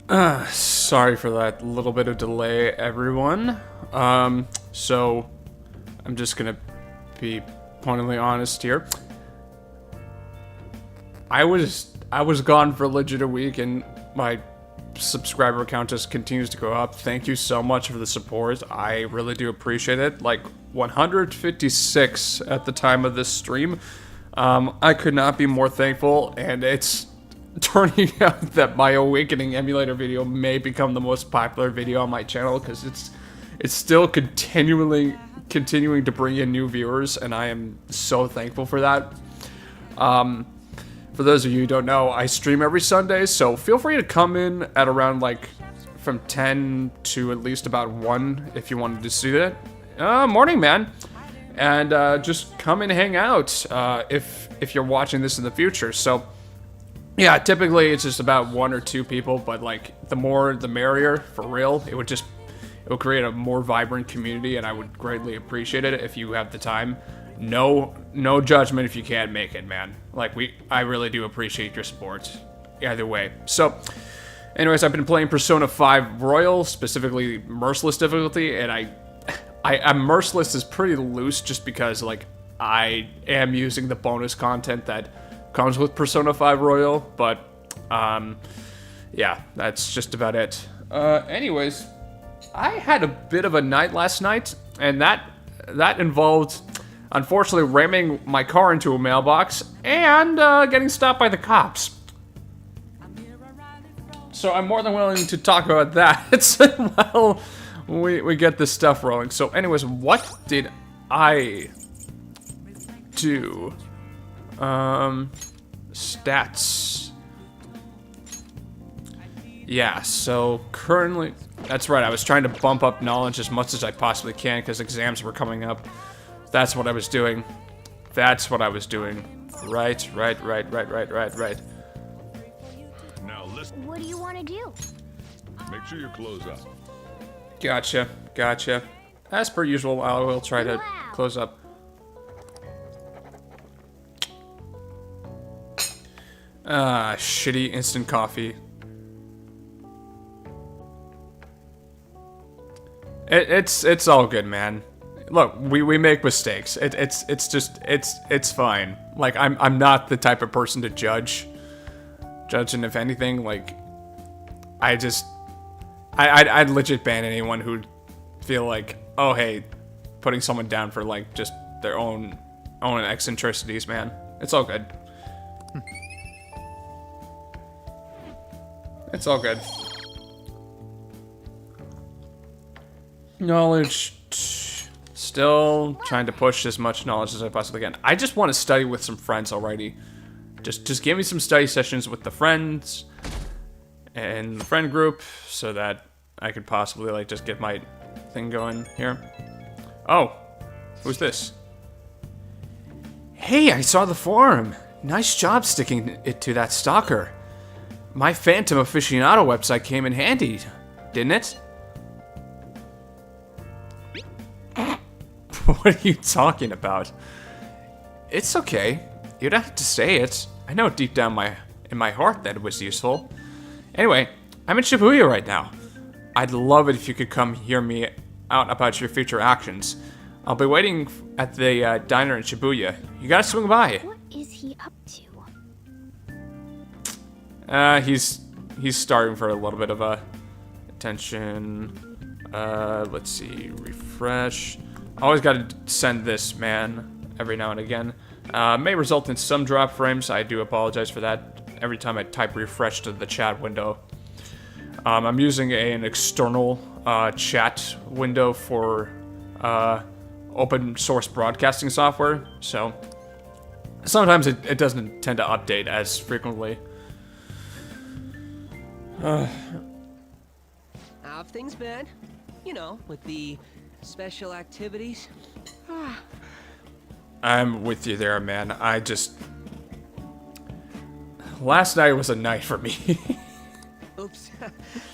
Sorry for that little bit of delay, everyone. So I'm just gonna be pointedly honest here. I was gone for legit a week, and my subscriber count just continues to go up. Thank you so much for the support. I really do appreciate it. Like 156 at the time of this stream. I could not be more thankful, and it's turning out that my Awakening emulator video may become the most popular video on my channel because it's still continuing to bring in new viewers, and I am so thankful for that. For those of you who don't know, I stream every Sunday, so feel free to come in at around like from 10 to at least about 1 if you wanted to see that. Morning, man. And just come and hang out if you're watching this in the future. So yeah, typically it's just about 1 or 2 people, but like the more the merrier, for real. It would create a more vibrant community, and I would greatly appreciate it if you have the time. No judgment if you can't make it, man. Like, I really do appreciate your support. Either way. So, anyways, I've been playing Persona 5 Royal, specifically Merciless difficulty, and I'm Merciless is pretty loose just because, like, I am using the bonus content that comes with Persona 5 Royal, but, yeah, that's just about it. Anyways, I had a bit of a night last night, and that involved, unfortunately, ramming my car into a mailbox and getting stopped by the cops. So I'm more than willing to talk about that while we get this stuff rolling. So anyways, what did I do? Stats. Yeah, so currently, that's right, I was trying to bump up knowledge as much as I possibly can because exams were coming up. That's what I was doing. That's what I was doing. Right. Now listen. What do you want to do? Make sure your clothes up. Gotcha. As per usual, I will try to close up. Shitty instant coffee. It's all good, man. Look, we make mistakes. It's fine. Like, I'm not the type of person to judge. And if anything, like, I'd legit ban anyone who'd feel like, oh hey, putting someone down for like just their own eccentricities, man. It's all good. It's all good. Knowledge. Still trying to push as much knowledge as I possibly can. I just want to study with some friends already. Just give me some study sessions with the friends and the friend group so that I could possibly like just get my thing going here. Oh, who's this? Hey, I saw the forum. Nice job sticking it to that stalker. My Phantom Aficionado website came in handy, didn't it? What are you talking about? It's okay. You don't have to say it. I know deep down in my heart that it was useful. Anyway, I'm in Shibuya right now. I'd love it if you could come hear me out about your future actions. I'll be waiting at the diner in Shibuya. You gotta swing by. What is he up to? He's starting for a little bit of a attention. Let's see, refresh. Always gotta send this, man, every now and again. May result in some drop frames. I do apologize for that. Every time I type refresh to the chat window. I'm using an external chat window for open source broadcasting software, so sometimes it doesn't tend to update as frequently. How have things been? You know, with the special activities? I'm with you there, man. Last night was a night for me. Oops.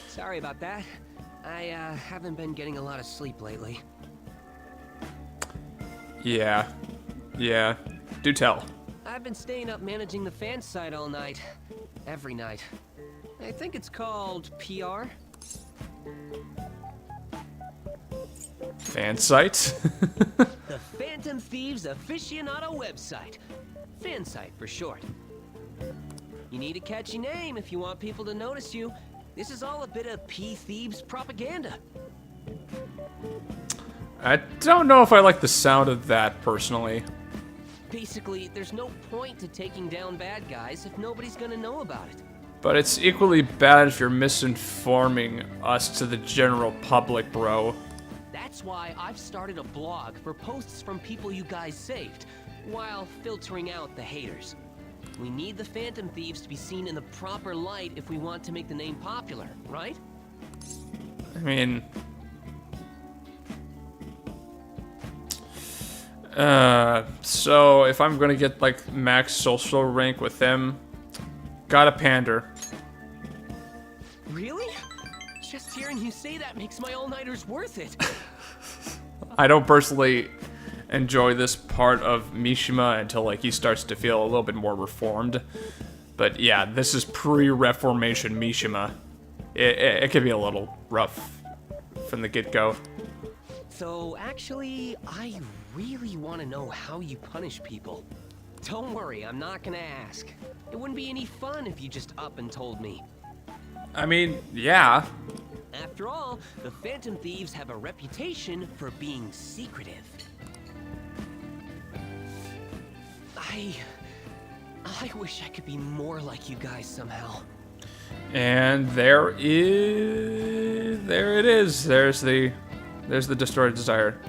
Sorry about that. I haven't been getting a lot of sleep lately. Yeah. Do tell. I've been staying up managing the fan site all night. Every night. I think it's called PR. Fan site. The Phantom Thieves Aficionado website. Fan site for short. You need a catchy name if you want people to notice you. This is all a bit of P-Thieves propaganda. I don't know if I like the sound of that, personally. Basically, there's no point to taking down bad guys if nobody's gonna know about it. But it's equally bad if you're misinforming us to the general public, bro. That's why I've started a blog for posts from people you guys saved, while filtering out the haters. We need the Phantom Thieves to be seen in the proper light if we want to make the name popular, right? I mean... so if I'm gonna get, like, max social rank with them, gotta pander. Really? Just hearing you say that makes my all-nighters worth it. I don't personally enjoy this part of Mishima until, like, he starts to feel a little bit more reformed. But yeah, this is pre-Reformation Mishima. It can be a little rough from the get-go. So, actually, I really want to know how you punish people. Don't worry, I'm not gonna ask. It wouldn't be any fun if you just up and told me. I mean, yeah. After all, the Phantom Thieves have a reputation for being secretive. I wish I could be more like you guys somehow. And there it is. There's the distorted desire.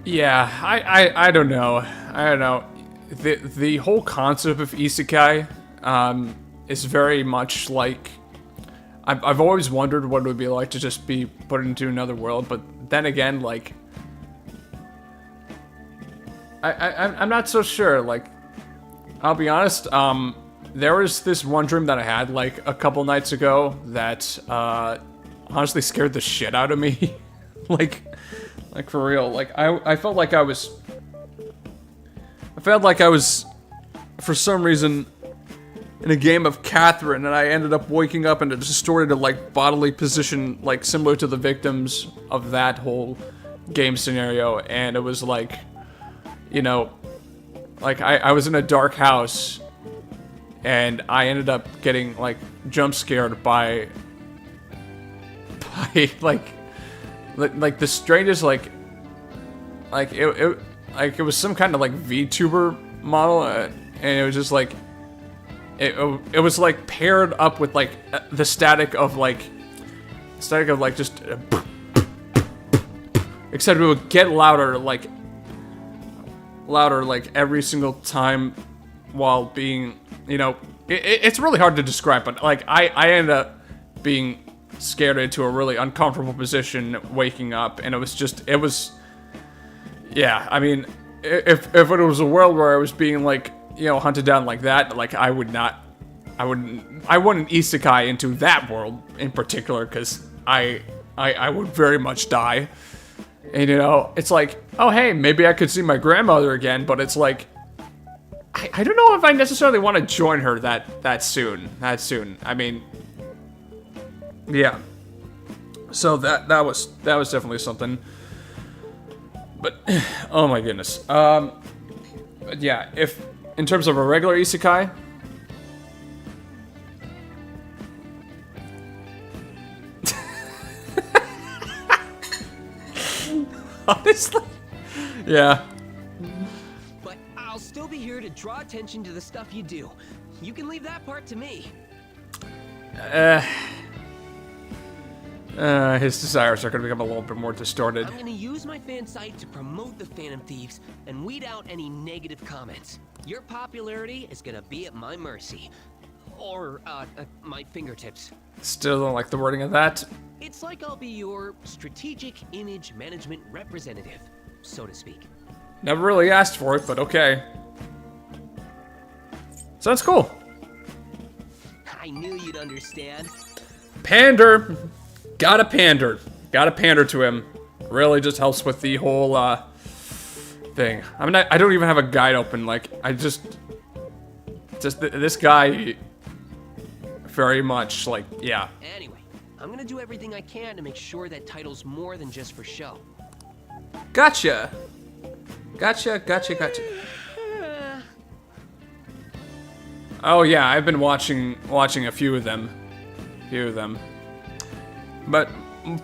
Yeah, I don't know. I don't know. The whole concept of isekai is very much like... I've always wondered what it would be like to just be put into another world, but then again, like... I'm not so sure, like... I'll be honest, there was this one dream that I had, like, a couple nights ago that, honestly scared the shit out of me. like, for real. Like, I felt like I was... for some reason, in a game of Catherine, and I ended up waking up in a distorted, like, bodily position, like, similar to the victims of that whole game scenario, and it was like, you know, like, I was in a dark house, and I ended up getting, like, jump scared by like the strangest, like it was some kind of, like, VTuber model, and it was just, like, it was, like, paired up with, like, the static of, like, just, except it would get louder, like, every single time while being, you know, it's really hard to describe, but, like, I ended up being scared into a really uncomfortable position waking up, and it was, yeah, I mean, if it was a world where I was being, like, you know, hunted down like that, like, I wouldn't isekai into that world in particular, because I would very much die. And, you know, it's like, oh, hey, maybe I could see my grandmother again, but it's like, I don't know if I necessarily want to join her that soon. I mean, yeah. So that was definitely something. But, oh my goodness. But yeah, if, in terms of a regular isekai, honestly, yeah. But I'll still be here to draw attention to the stuff you do. You can leave that part to me. His desires are going to become a little bit more distorted. I'm going to use my fan site to promote the Phantom Thieves and weed out any negative comments. Your popularity is going to be at my mercy. Or, my fingertips. Still don't like the wording of that. It's like I'll be your strategic image management representative, so to speak. Never really asked for it, but okay. Sounds cool. I knew you'd understand. Pander! Gotta pander to him. Really just helps with the whole, thing. I mean, I don't even have a guide open. Like, I just this guy very much, like, yeah. Anyway, I'm gonna do everything I can to make sure that title's more than just for show. Gotcha. Oh yeah, I've been watching a few of them. But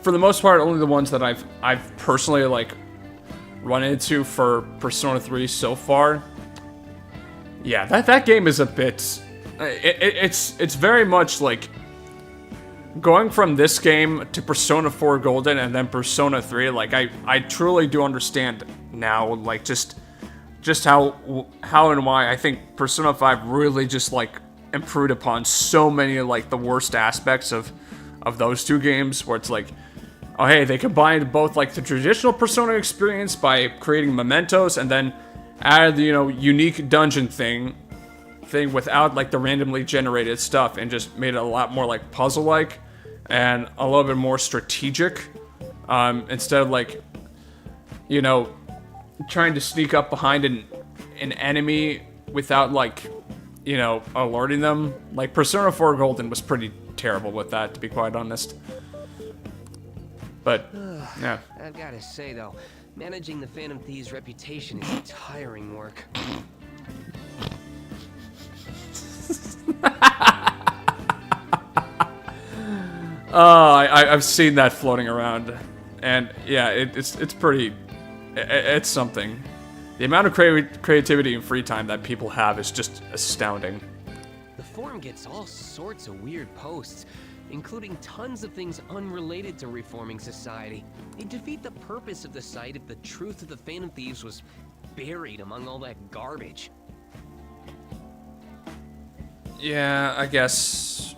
for the most part, only the ones that I've personally, like, run into for Persona 3 so far. Yeah, that game is a bit... It's very much like going from this game to Persona 4 Golden and then Persona 3. Like, I truly do understand now, like, just how and why I think Persona 5 really just, like, improved upon so many, like, the worst aspects of those two games, where it's like, oh hey, they combined both, like, the traditional Persona experience by creating mementos, and then added the, you know, unique dungeon thing without, like, the randomly generated stuff, and just made it a lot more, like, puzzle-like and a little bit more strategic, instead of, like, you know, trying to sneak up behind an enemy without, like, you know, alerting them. Like, Persona 4 Golden was pretty terrible with that, to be quite honest. But, yeah. I've gotta say, though, managing the Phantom Thieves' reputation is tiring work. I've seen that floating around, and yeah, it's pretty, it's something. The amount of creativity and free time that people have is just astounding. The forum gets all sorts of weird posts, including tons of things unrelated to reforming society. They defeat the purpose of the site if the truth of the Phantom Thieves was buried among all that garbage. Yeah, I guess,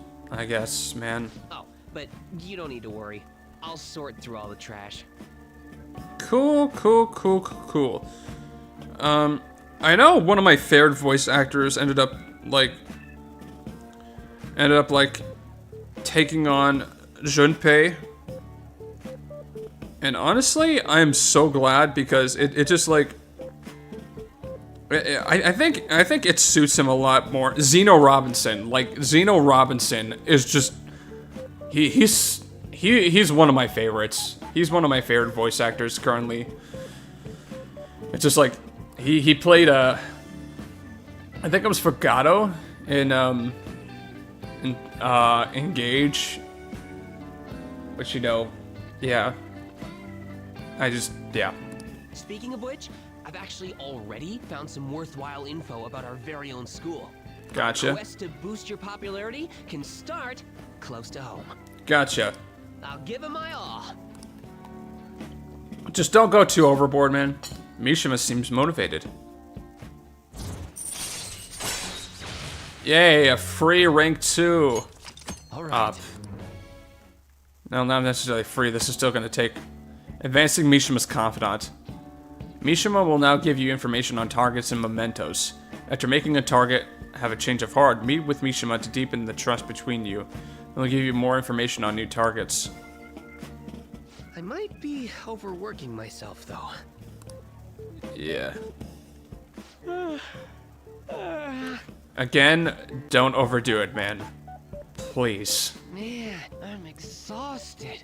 man. Oh, but you don't need to worry. I'll sort through all the trash. Cool. I know one of my favorite voice actors ended up taking on Junpei. And honestly, I am so glad, because it just, like, I think it suits him a lot more. Zeno Robinson is just he's one of my favorites. He's one of my favorite voice actors currently. It's just like he played I think it was Fagato in Engage, which, you know, yeah. Yeah. Speaking of which, I've actually already found some worthwhile info about our very own school. Gotcha. Our quest to boost your popularity can start close to home. Gotcha. I'll give it my all. Just don't go too overboard, man. Mishima seems motivated. Yay, a free rank 2. All right. Up. No, not necessarily free. This is still going to take... Advancing Mishima's confidant. Mishima will now give you information on targets and mementos. After making a target, have a change of heart. Meet with Mishima to deepen the trust between you. He'll give you more information on new targets. I might be overworking myself, though. Yeah. Again, don't overdo it, man. Please. Man, I'm exhausted.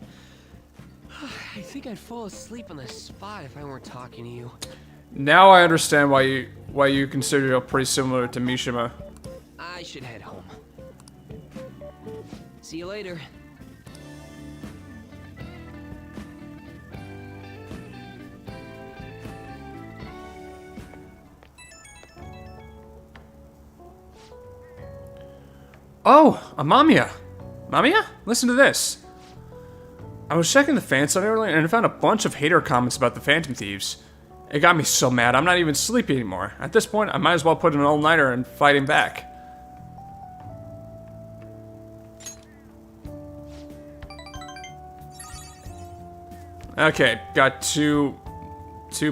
I think I'd fall asleep on the spot if I weren't talking to you. Now I understand why you consider yourself pretty similar to Mishima. I should head home. See you later. Oh, a Mamiya. Mamiya? Listen to this. I was checking the fan site earlier and I found a bunch of hater comments about the Phantom Thieves. It got me so mad, I'm not even sleepy anymore. At this point, I might as well put in an all-nighter and fight him back. Okay, got two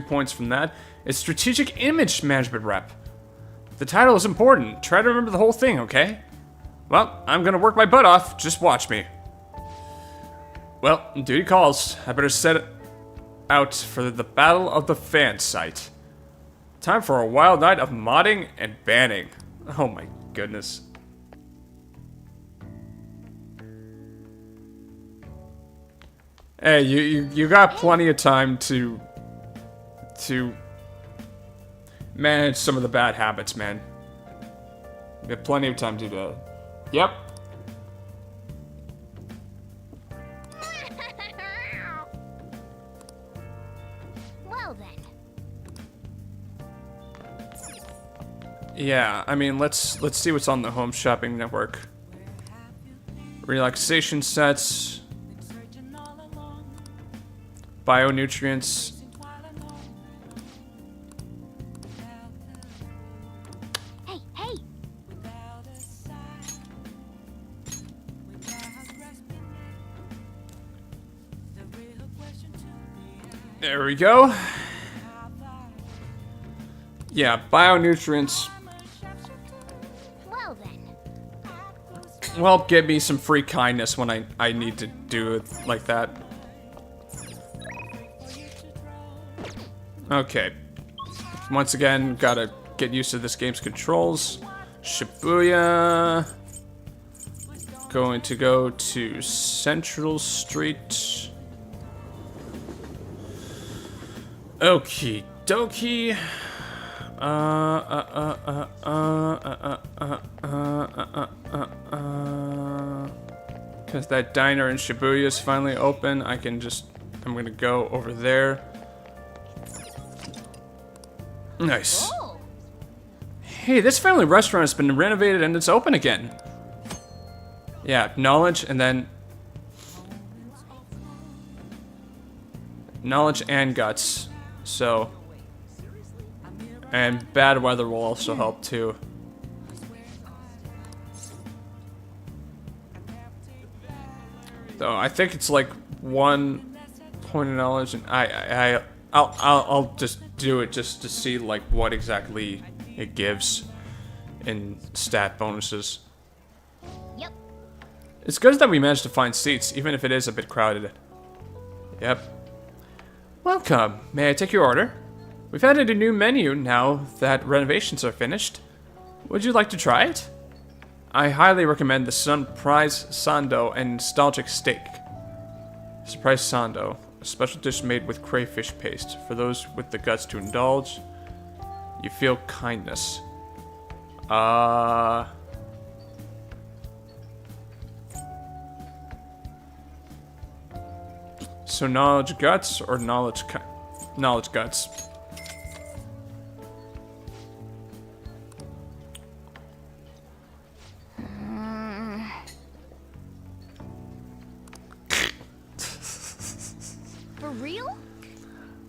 points from that. It's Strategic Image Management Rep. The title is important. Try to remember the whole thing, okay? Well, I'm gonna work my butt off. Just watch me. Well, duty calls. I better set out for the Battle of the Fan Site. Time for a wild night of modding and banning. Oh my goodness. Hey, you got plenty of time to manage some of the bad habits, man. You have plenty of time to do that. Yep. Well then. Yeah, I mean, let's see what's on the home shopping network. Relaxation sets, bionutrients. Hey, hey. There we go. Yeah, bionutrients. Well then. Well, give me some free kindness when I need to do it like that. Okay. Once again, gotta get used to this game's controls. Shibuya. Going to go to Central Street. Okie dokie. Because that diner in Shibuya is finally open, I'm gonna go over there. Nice. Oh. Hey, this family restaurant has been renovated and it's open again. Yeah, knowledge and then... knowledge and guts. So... and bad weather will also help too. Though I think it's like 1 point of knowledge, and I'll just do it just to see like what exactly it gives in stat bonuses. Yep. It's good that we managed to find seats, even if it is a bit crowded. Yep. Welcome. May I take your order? We've added a new menu now that renovations are finished. Would you like to try it? I highly recommend the Surprise Sando and Nostalgic Steak. Surprise Sando, a special dish made with crayfish paste. For those with the guts to indulge, you feel kindness. So knowledge guts or knowledge guts? For real?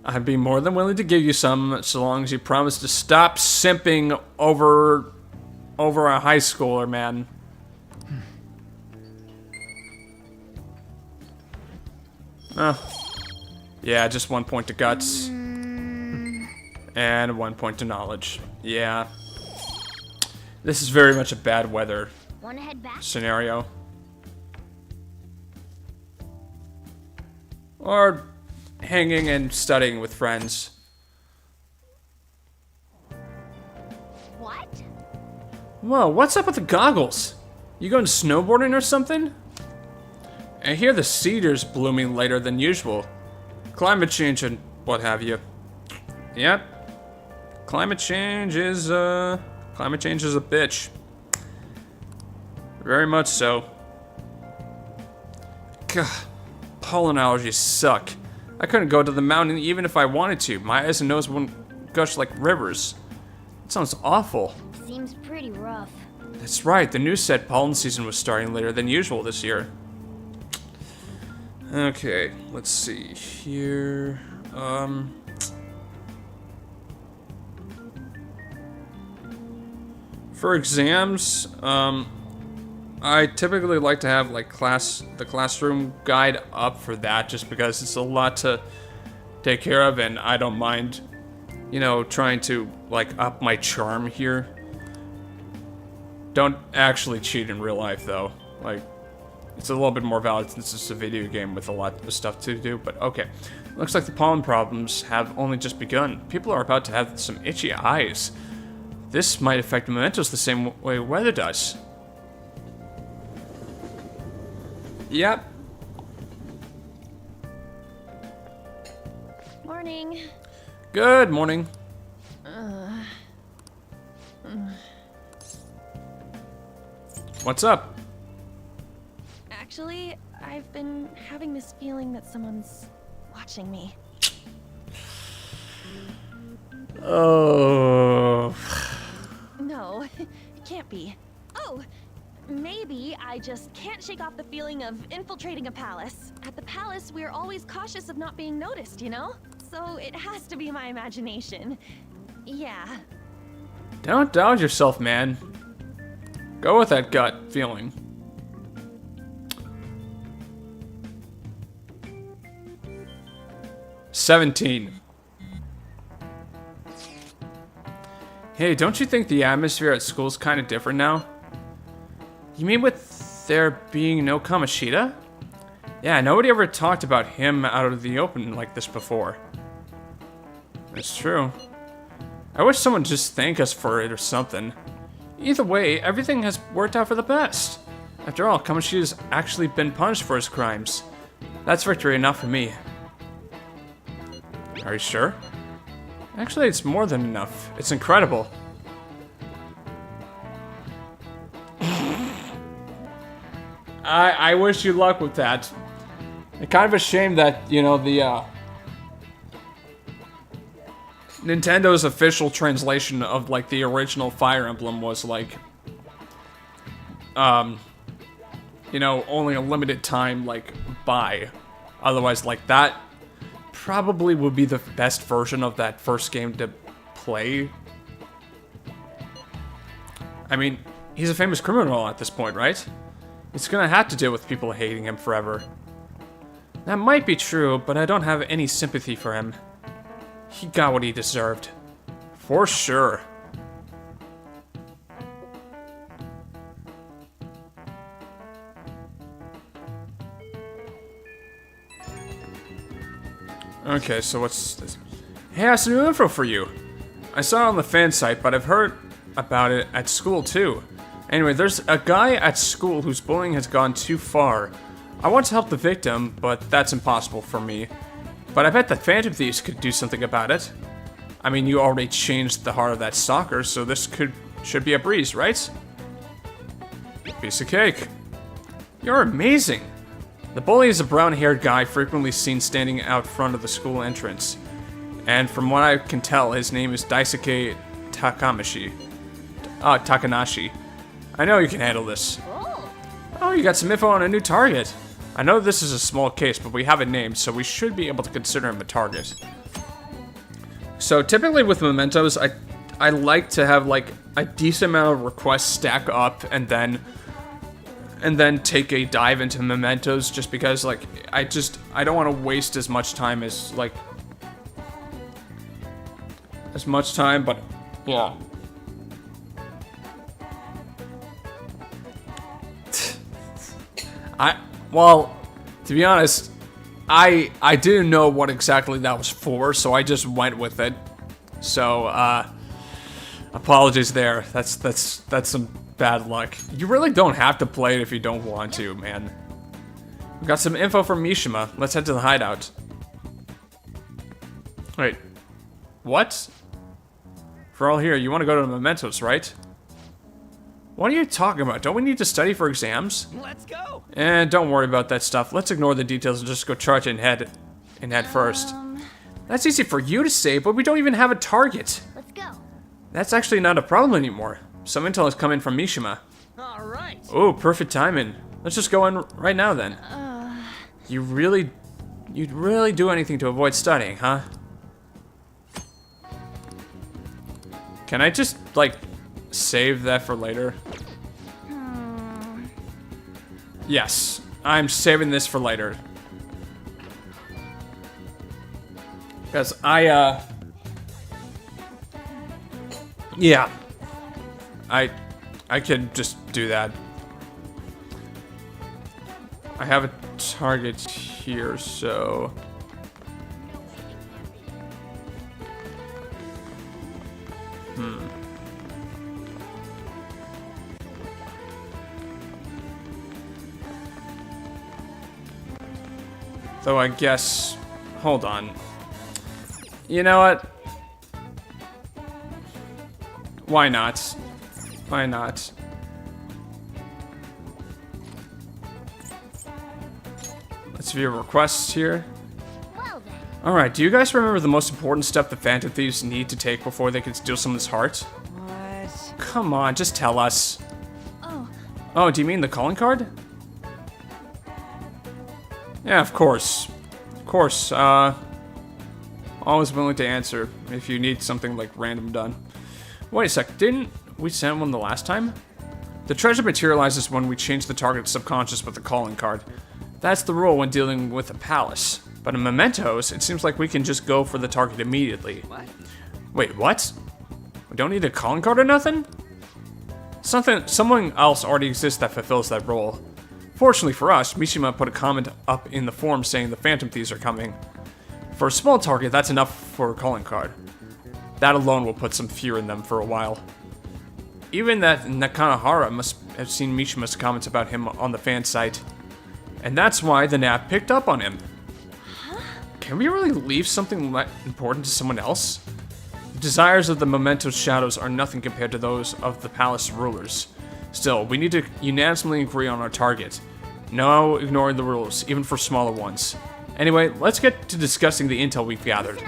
I'd be more than willing to give you some, so long as you promise to stop simping over a high schooler, man. Oh. Yeah, just 1 point to guts. And 1 point to knowledge. Yeah. This is very much a bad weather Wanna head back? scenario. Or hanging and studying with friends. What? Whoa, what's up with the goggles? You going snowboarding or something? I hear the cedar's blooming later than usual. Climate change and what have you. Yep. Climate change is a bitch. Very much so. God, pollen allergies suck. I couldn't go to the mountain even if I wanted to. My eyes and nose wouldn't gush like rivers. It sounds awful. Seems pretty rough. That's right, the news said pollen season was starting later than usual this year. Okay, let's see here. For exams, I typically like to have like the classroom guide up for that, just because it's a lot to take care of, and I don't mind, you know, trying to like up my charm here. Don't actually cheat in real life though. Like, it's a little bit more valid since it's a video game with a lot of stuff to do, but okay. Looks like the pollen problems have only just begun. People are about to have some itchy eyes. This might affect mementos the same way weather does. Yep. Morning. Good morning. What's up? Actually, I've been having this feeling that someone's watching me. Oh. No, it can't be. Oh, maybe I just can't shake off the feeling of infiltrating a palace. At the palace, we're always cautious of not being noticed, you know? So it has to be my imagination. Yeah. Don't doubt yourself, man. Go with that gut feeling. $17. Hey, don't you think the atmosphere at school's kind of different now? You mean with there being no Kamoshida? Yeah, nobody ever talked about him out of the open like this before. It's true. I wish someone would just thank us for it or something. Either way, everything has worked out for the best. After all, Kamoshida's actually been punished for his crimes. That's victory enough for me. Are you sure? Actually, it's more than enough. It's incredible. I wish you luck with that. It's kind of a shame that, you know, the Nintendo's official translation of like the original Fire Emblem was like you know, only a limited time like buy. Otherwise, like that probably would be the best version of that first game to play. I mean, he's a famous criminal at this point, right? He's gonna have to deal with people hating him forever. That might be true, but I don't have any sympathy for him. He got what he deserved. For sure. Okay, so what's this? Hey, I have some new info for you. I saw it on the fan site, but I've heard about it at school too. Anyway, there's a guy at school whose bullying has gone too far. I want to help the victim, but that's impossible for me. But I bet the Phantom Thieves could do something about it. I mean, you already changed the heart of that stalker, so this should be a breeze, right? Piece of cake. You're amazing. The bully is a brown-haired guy frequently seen standing out front of the school entrance. And from what I can tell, his name is Daisuke Takanashi. I know you can handle this. Oh, you got some info on a new target. I know this is a small case, but we have a name, so we should be able to consider him a target. So typically with mementos, I like to have like a decent amount of requests stack up and then take a dive into mementos, just because like I don't want to waste as much time as like but yeah. Well, to be honest, I didn't know what exactly that was for, so I just went with it. So, apologies there. That's some bad luck. You really don't have to play it if you don't want to, man. We got some info from Mishima. Let's head to the hideout. Wait. What? For all here, you want to go to the mementos, right? What are you talking about? Don't we need to study for exams? Let's go. And don't worry about that stuff. Let's ignore the details and just go charge and head first. That's easy for you to say, but we don't even have a target. Let's go. That's actually not a problem anymore. Some intel has come in from Mishima. All right. Oh, perfect timing. Let's just go in right now then. You'd really do anything to avoid studying, huh? Can I just, like, save that for later? Yes, I'm saving this for later. Because yeah. I could just do that. I have a target here, so Though I guess... Hold on. You know what? Why not? Why not? Let's view requests here. Well then. Alright, do you guys remember the most important step the Phantom Thieves need to take before they can steal someone's heart? What? Come on, just tell us. Oh, Oh, do you mean the calling card? Yeah, of course. Of course, always willing to answer if you need something like random done. Wait a sec, didn't we send one the last time? The treasure materializes when we change the target's subconscious with the calling card. That's the rule when dealing with a palace. But in Mementos, it seems like we can just go for the target immediately. What? Wait, what? We don't need a calling card or nothing? Someone else already exists that fulfills that role. Fortunately for us, Mishima put a comment up in the forum saying the Phantom Thieves are coming. For a small target, that's enough for a calling card. That alone will put some fear in them for a while. Even that Nakanahara must have seen Mishima's comments about him on the fan site. And that's why the NAP picked up on him. Can we really leave something important to someone else? The desires of the Mementos shadows are nothing compared to those of the palace rulers. Still, we need to unanimously agree on our target. No ignoring the rules, even for smaller ones. Anyway, let's get to discussing the intel we've gathered.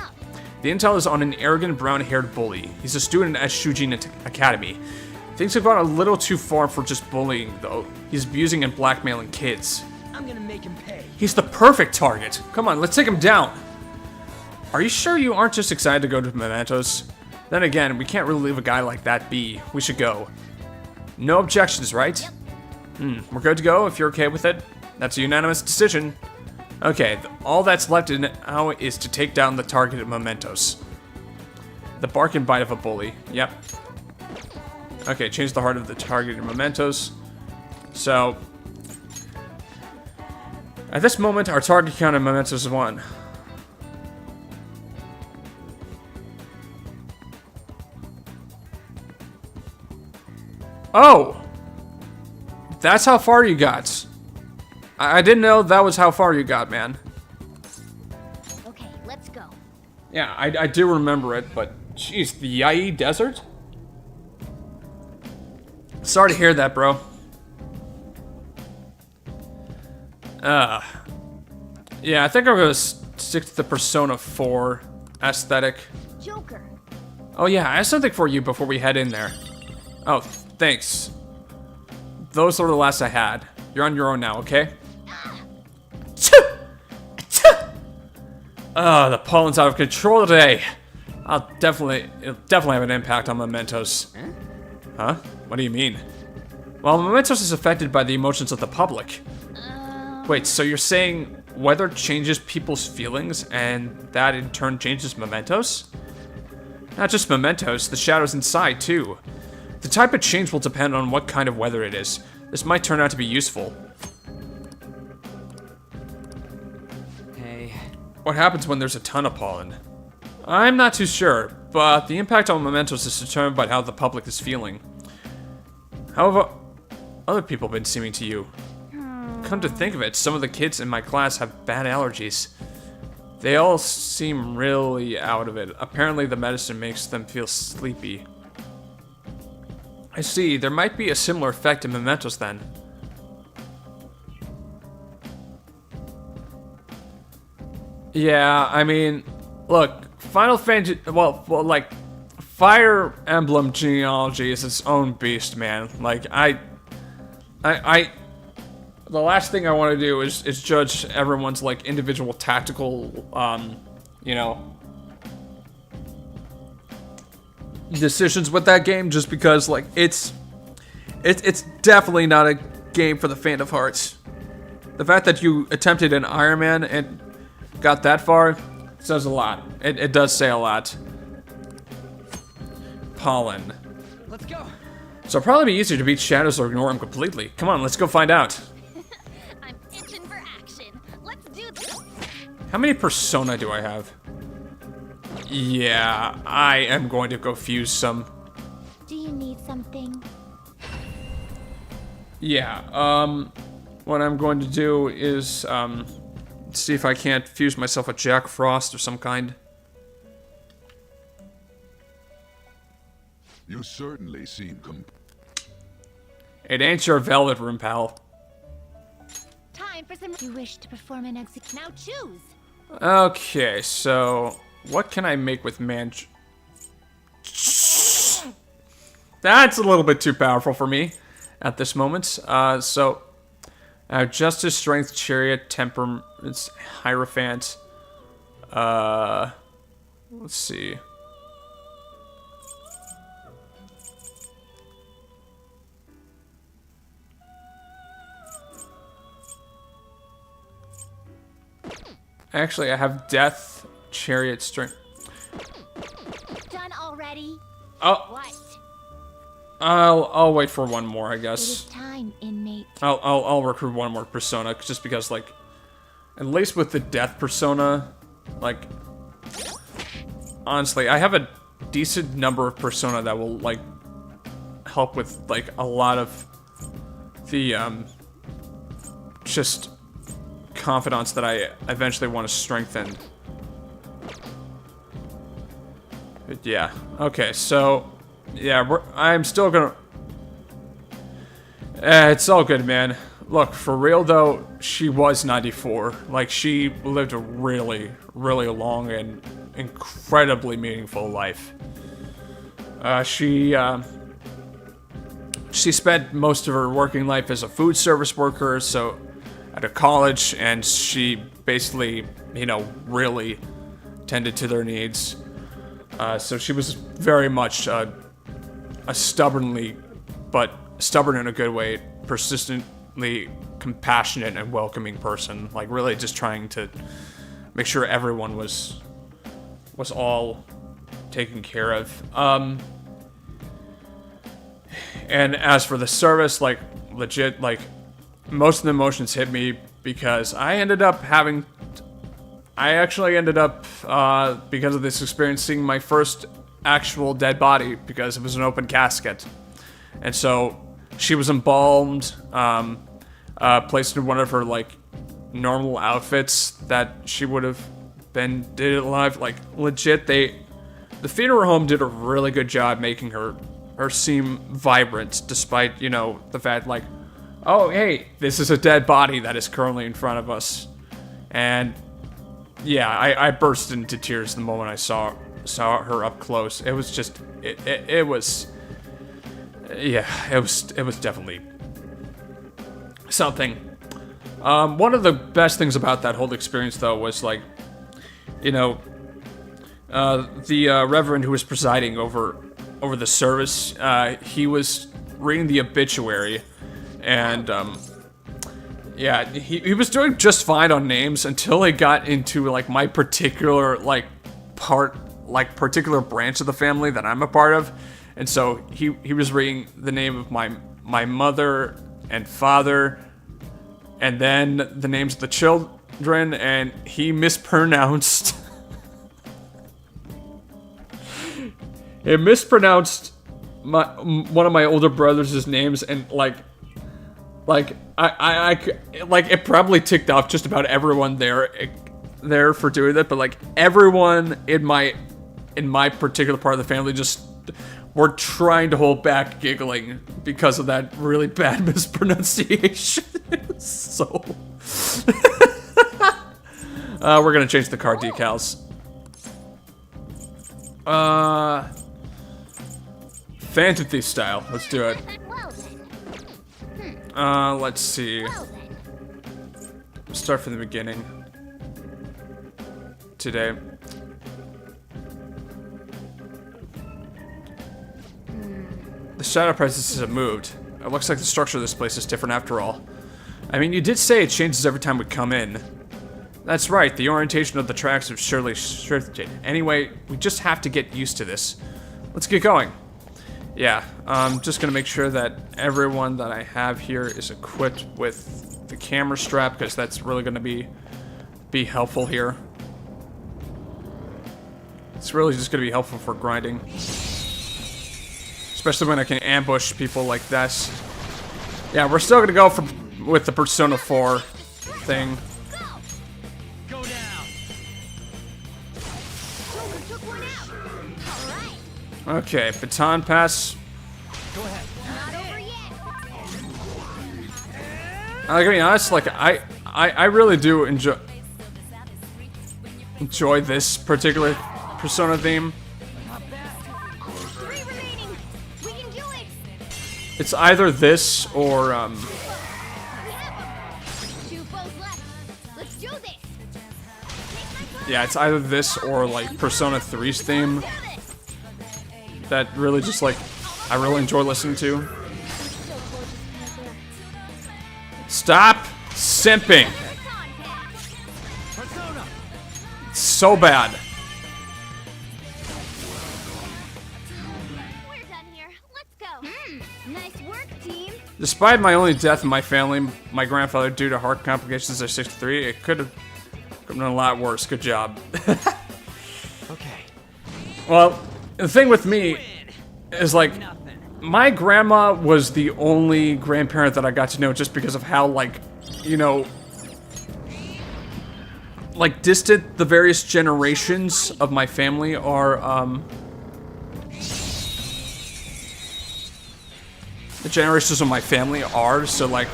The intel is on an arrogant brown-haired bully. He's a student at Shujin Academy. Things have gone a little too far for just bullying, though. He's abusing and blackmailing kids. I'm gonna make him pay. He's the perfect target. Come on, let's take him down. Are you sure you aren't just excited to go to Mementos? Then again, we can't really leave a guy like that be. We should go. No objections, right? We're good to go if you're okay with it. That's a unanimous decision. Okay, all that's left now is to take down the target at Mementos. The bark and bite of a bully. Yep. Okay, change the heart of the target at Mementos. So, at this moment, our target count at Mementos is 1. Oh! That's how far you got. I didn't know that was how far you got, man. Okay, let's go. Yeah, I do remember it, but jeez, the Yai Desert? Sorry to hear that, bro. Yeah, I think I'm gonna stick to the Persona 4 aesthetic. Joker. Oh yeah, I have something for you before we head in there. Oh, thanks. Those are the last I had. You're on your own now, okay? The pollen's out of control today. It'll definitely have an impact on Mementos. Huh? What do you mean? Well, Mementos is affected by the emotions of the public. Wait, so you're saying weather changes people's feelings, and that in turn changes Mementos? Not just Mementos, the shadows inside, too. The type of change will depend on what kind of weather it is. This might turn out to be useful. Hey. What happens when there's a ton of pollen? I'm not too sure, but the impact on Mementos is determined by how the public is feeling. How have other people been seeming to you? Come to think of it, some of the kids in my class have bad allergies. They all seem really out of it. Apparently the medicine makes them feel sleepy. I see, there might be a similar effect in Mementos then. Yeah, I mean, look, Final Fantasy, well, like, Fire Emblem genealogy is its own beast, man. Like, the last thing I want to do is judge everyone's, like, individual tactical, you know, decisions with that game, just because, like, it's definitely not a game for the faint of hearts. The fact that you attempted an Iron Man and got that far says a lot. It does say a lot. Pollen. Let's go. So it'll probably be easier to beat shadows or ignore them completely. Come on, let's go find out. I'm itching for action. Let's do this. How many persona do I have? Yeah, I am going to go fuse some. Do you need something? Yeah, what I'm going to do is, see if I can't fuse myself a Jack Frost of some kind. You certainly seem It ain't your velvet room, pal. Time for some. You wish to perform an execution. Now choose. Okay, so what can I make with That's a little bit too powerful for me at this moment. So Justice, Strength, Chariot, Temperance, Hierophant. Let's see. Actually, I have Death, Chariot, Strength. Done already? Oh, What? I'll wait for one more, I It is guess. time, inmate. I'll recruit one more persona just because, like, at least with the Death persona, like, honestly, I have a decent number of persona that will, like, help with, like, a lot of the just confidence that I eventually want to strengthen. But yeah. Okay, so yeah, I'm still gonna. It's all good, man. Look, for real though, she was 94. Like, she lived a really, really long and incredibly meaningful life. She spent most of her working life as a food service worker, so at a college, and she basically, you know, really tended to their needs. So she was very much a stubborn in a good way, persistently compassionate and welcoming person. Like, really just trying to make sure everyone was all taken care of. And as for the service, like, legit, like, most of the emotions hit me because I actually ended up, because of this experience, seeing my first actual dead body because it was an open casket. And so she was embalmed, placed in one of her, like, normal outfits that she would have been dead alive. Like, legit, the funeral home did a really good job making her seem vibrant, despite, you know, the fact, like, oh, hey, this is a dead body that is currently in front of us. And yeah, I burst into tears the moment I saw her up close. It was just, it was definitely something. One of the best things about that whole experience, though, was, like, you know, the reverend who was presiding over the service, he was reading the obituary. And, yeah, he was doing just fine on names until he got into, like, my particular, like, particular branch of the family that I'm a part of. And so he was reading the name of my mother and father, and then the names of the children, and he mispronounced... he mispronounced one of my older brothers' names, and, like, I like, it probably ticked off just about everyone there for doing that, but, like, everyone in my particular part of the family just were trying to hold back giggling because of that really bad mispronunciation. So, we're gonna change the car decals. Phantom Thief style. Let's do it. Well then. Let's see. Well then. Start from the beginning. Today. The shadow presences have moved. It looks like the structure of this place is different after all. I mean, you did say it changes every time we come in. That's right, the orientation of the tracks have surely shifted. Anyway, we just have to get used to this. Let's get going. Yeah, I'm just gonna make sure that everyone that I have here is equipped with the camera strap, because that's really gonna be helpful here. It's really just gonna be helpful for grinding. Especially when I can ambush people like this. Yeah, we're still gonna go with the Persona 4 thing. Okay, baton pass. Not over yet. I gotta be honest, like I really do enjoy this particular Persona theme. 3 remaining. We can do it. It's either this or We have 'em. 2 foes left. Let's do this. Take my phone. yeah, it's either this or like Persona 3's theme Do this. that really just like I really enjoy listening to. Stop simping. Baton pass. It's so bad. We're done here. Let's go. Nice work, team. Despite my only death in my family, my grandfather due to heart complications at 63, it could have done a lot worse. Good job. Okay. Well, the thing with me is like my grandma was the only grandparent that I got to know just because of how like, you know, like distant the various generations of my family are. The generations of my family are, so like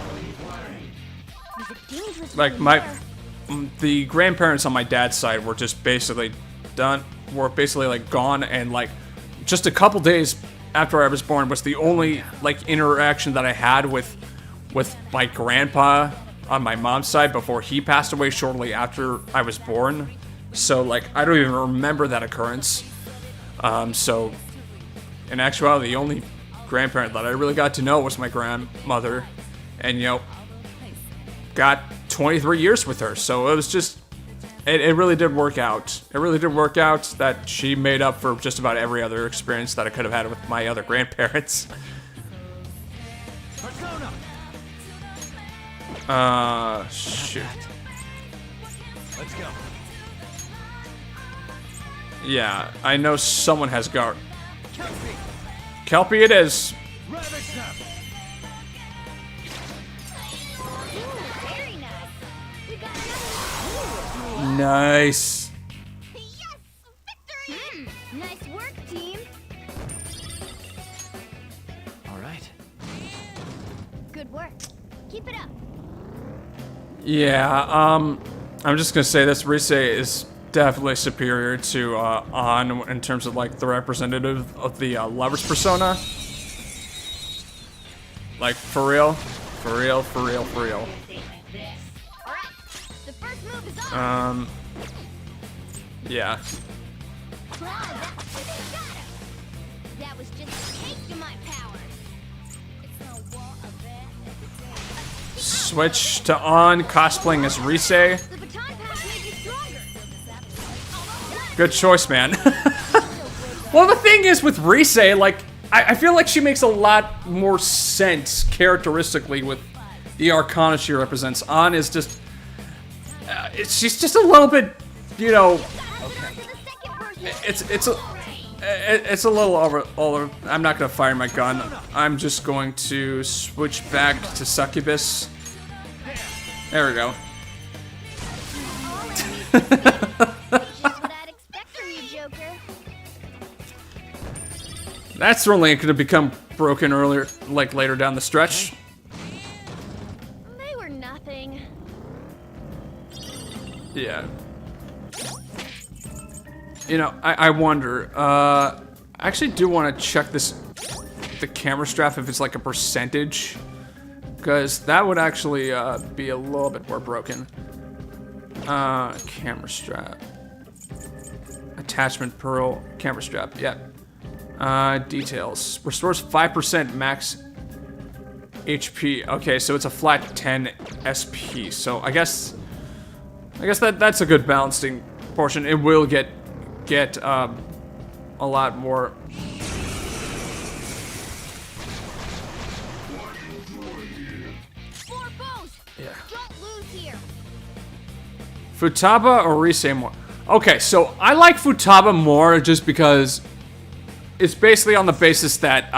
the grandparents on my dad's side were just basically like gone, and like just a couple days after I was born was the only like interaction that I had with my grandpa on my mom's side before he passed away shortly after I was born. So like I don't even remember that occurrence. So in actuality, the only grandparent that I really got to know was my grandmother, and you know, got 23 years with her. So it was just, it really did work out. It really did work out that she made up for just about every other experience that I could have had with my other grandparents. Shoot. Let's go. Yeah, I know someone has got. Kelpie it is. Very nice. We got another. Nice. Yes! Victory! Nice work, team. All right. Good work. Keep it up. Yeah, I'm just gonna say this Rise is definitely superior to An in terms of like the representative of the Lover's Persona. Like for real, for real, for real, for real. All right. The first move is on. Yeah. That was just a taste of my power. Switch to An, cosplaying as Rise. The baton pass made you stronger. Good choice, man. Well, the thing is with Rise, like, I feel like she makes a lot more sense characteristically with the Arcana she represents. An is just, she's just a little bit, you know, it's a little over. I'm not gonna fire my gun. I'm just going to switch back to Succubus. There we go. Just what I'd expect from you, Joker. That's only gonna become broken earlier, like later down the stretch. They were nothing. Yeah. You know, I wonder. I actually do want to check the camera strap if it's like a percentage, because that would actually be a little bit more broken. Camera strap. Attachment pearl. Camera strap. Yeah. Details. Restores 5% max HP. Okay, so it's a flat 10 SP. So I guess that's a good balancing portion. It will get a lot more. Four bows. Yeah. Don't lose here. Futaba or Rise more? Okay, so I like Futaba more just because it's basically on the basis that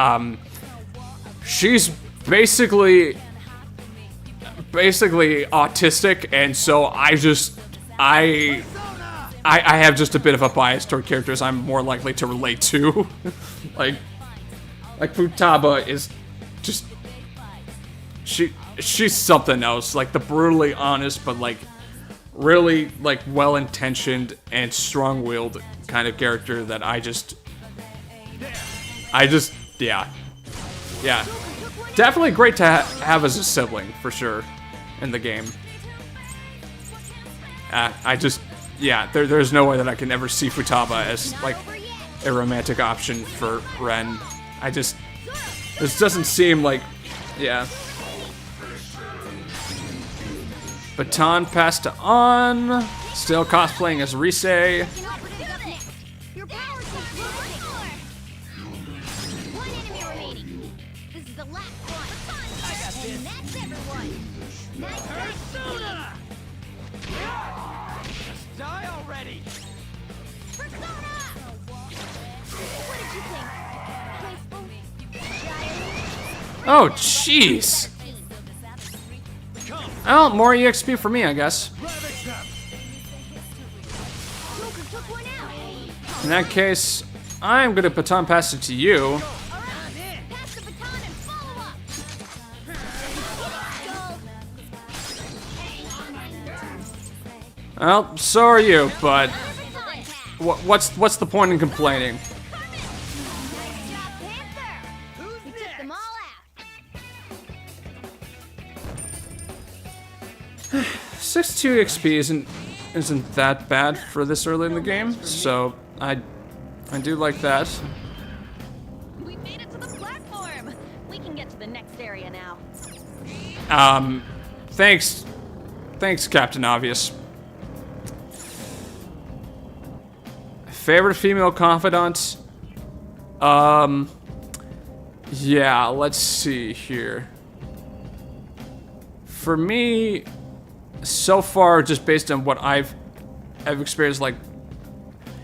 she's basically autistic, and so I I have just a bit of a bias toward characters I'm more likely to relate to. like Futaba is just she's something else. Like the brutally honest, but like really like well-intentioned and strong-willed kind of character that I just yeah. Definitely great to have as a sibling for sure in the game. There's no way that I can ever see Futaba as like a romantic option for Ren. This doesn't seem like, yeah. Baton passed to On. Still cosplaying as Rise. Your power takes one enemy remaining. This is the last one. And that's everyone. Nice Persona! Die already! Persona! What did you think? Graceful? Oh, jeez. Well, more EXP for me, I guess. Joker took one out. In that case, I'm gonna baton pass it to you. Alright, pass the baton and follow up. Well, so are you, but Baton pass. what's the point in complaining? Nice job, Panther. We took them all out. 62 XP isn't that bad for this early in the game, so I do like that. We made it to the platform. We can get to the next area now. Thanks, Captain Obvious. Favorite female confidant? Yeah, let's see here. For me, so far, just based on what I've experienced, like,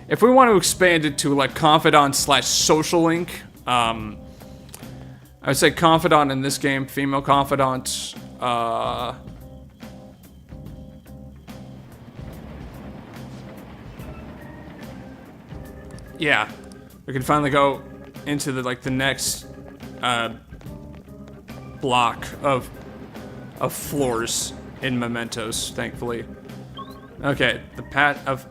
if we want to expand it to, like, confidant / social link, I would say confidant in this game, female confidant, yeah, we can finally go into the next block of floors in Mementos, thankfully. Okay, the Pat of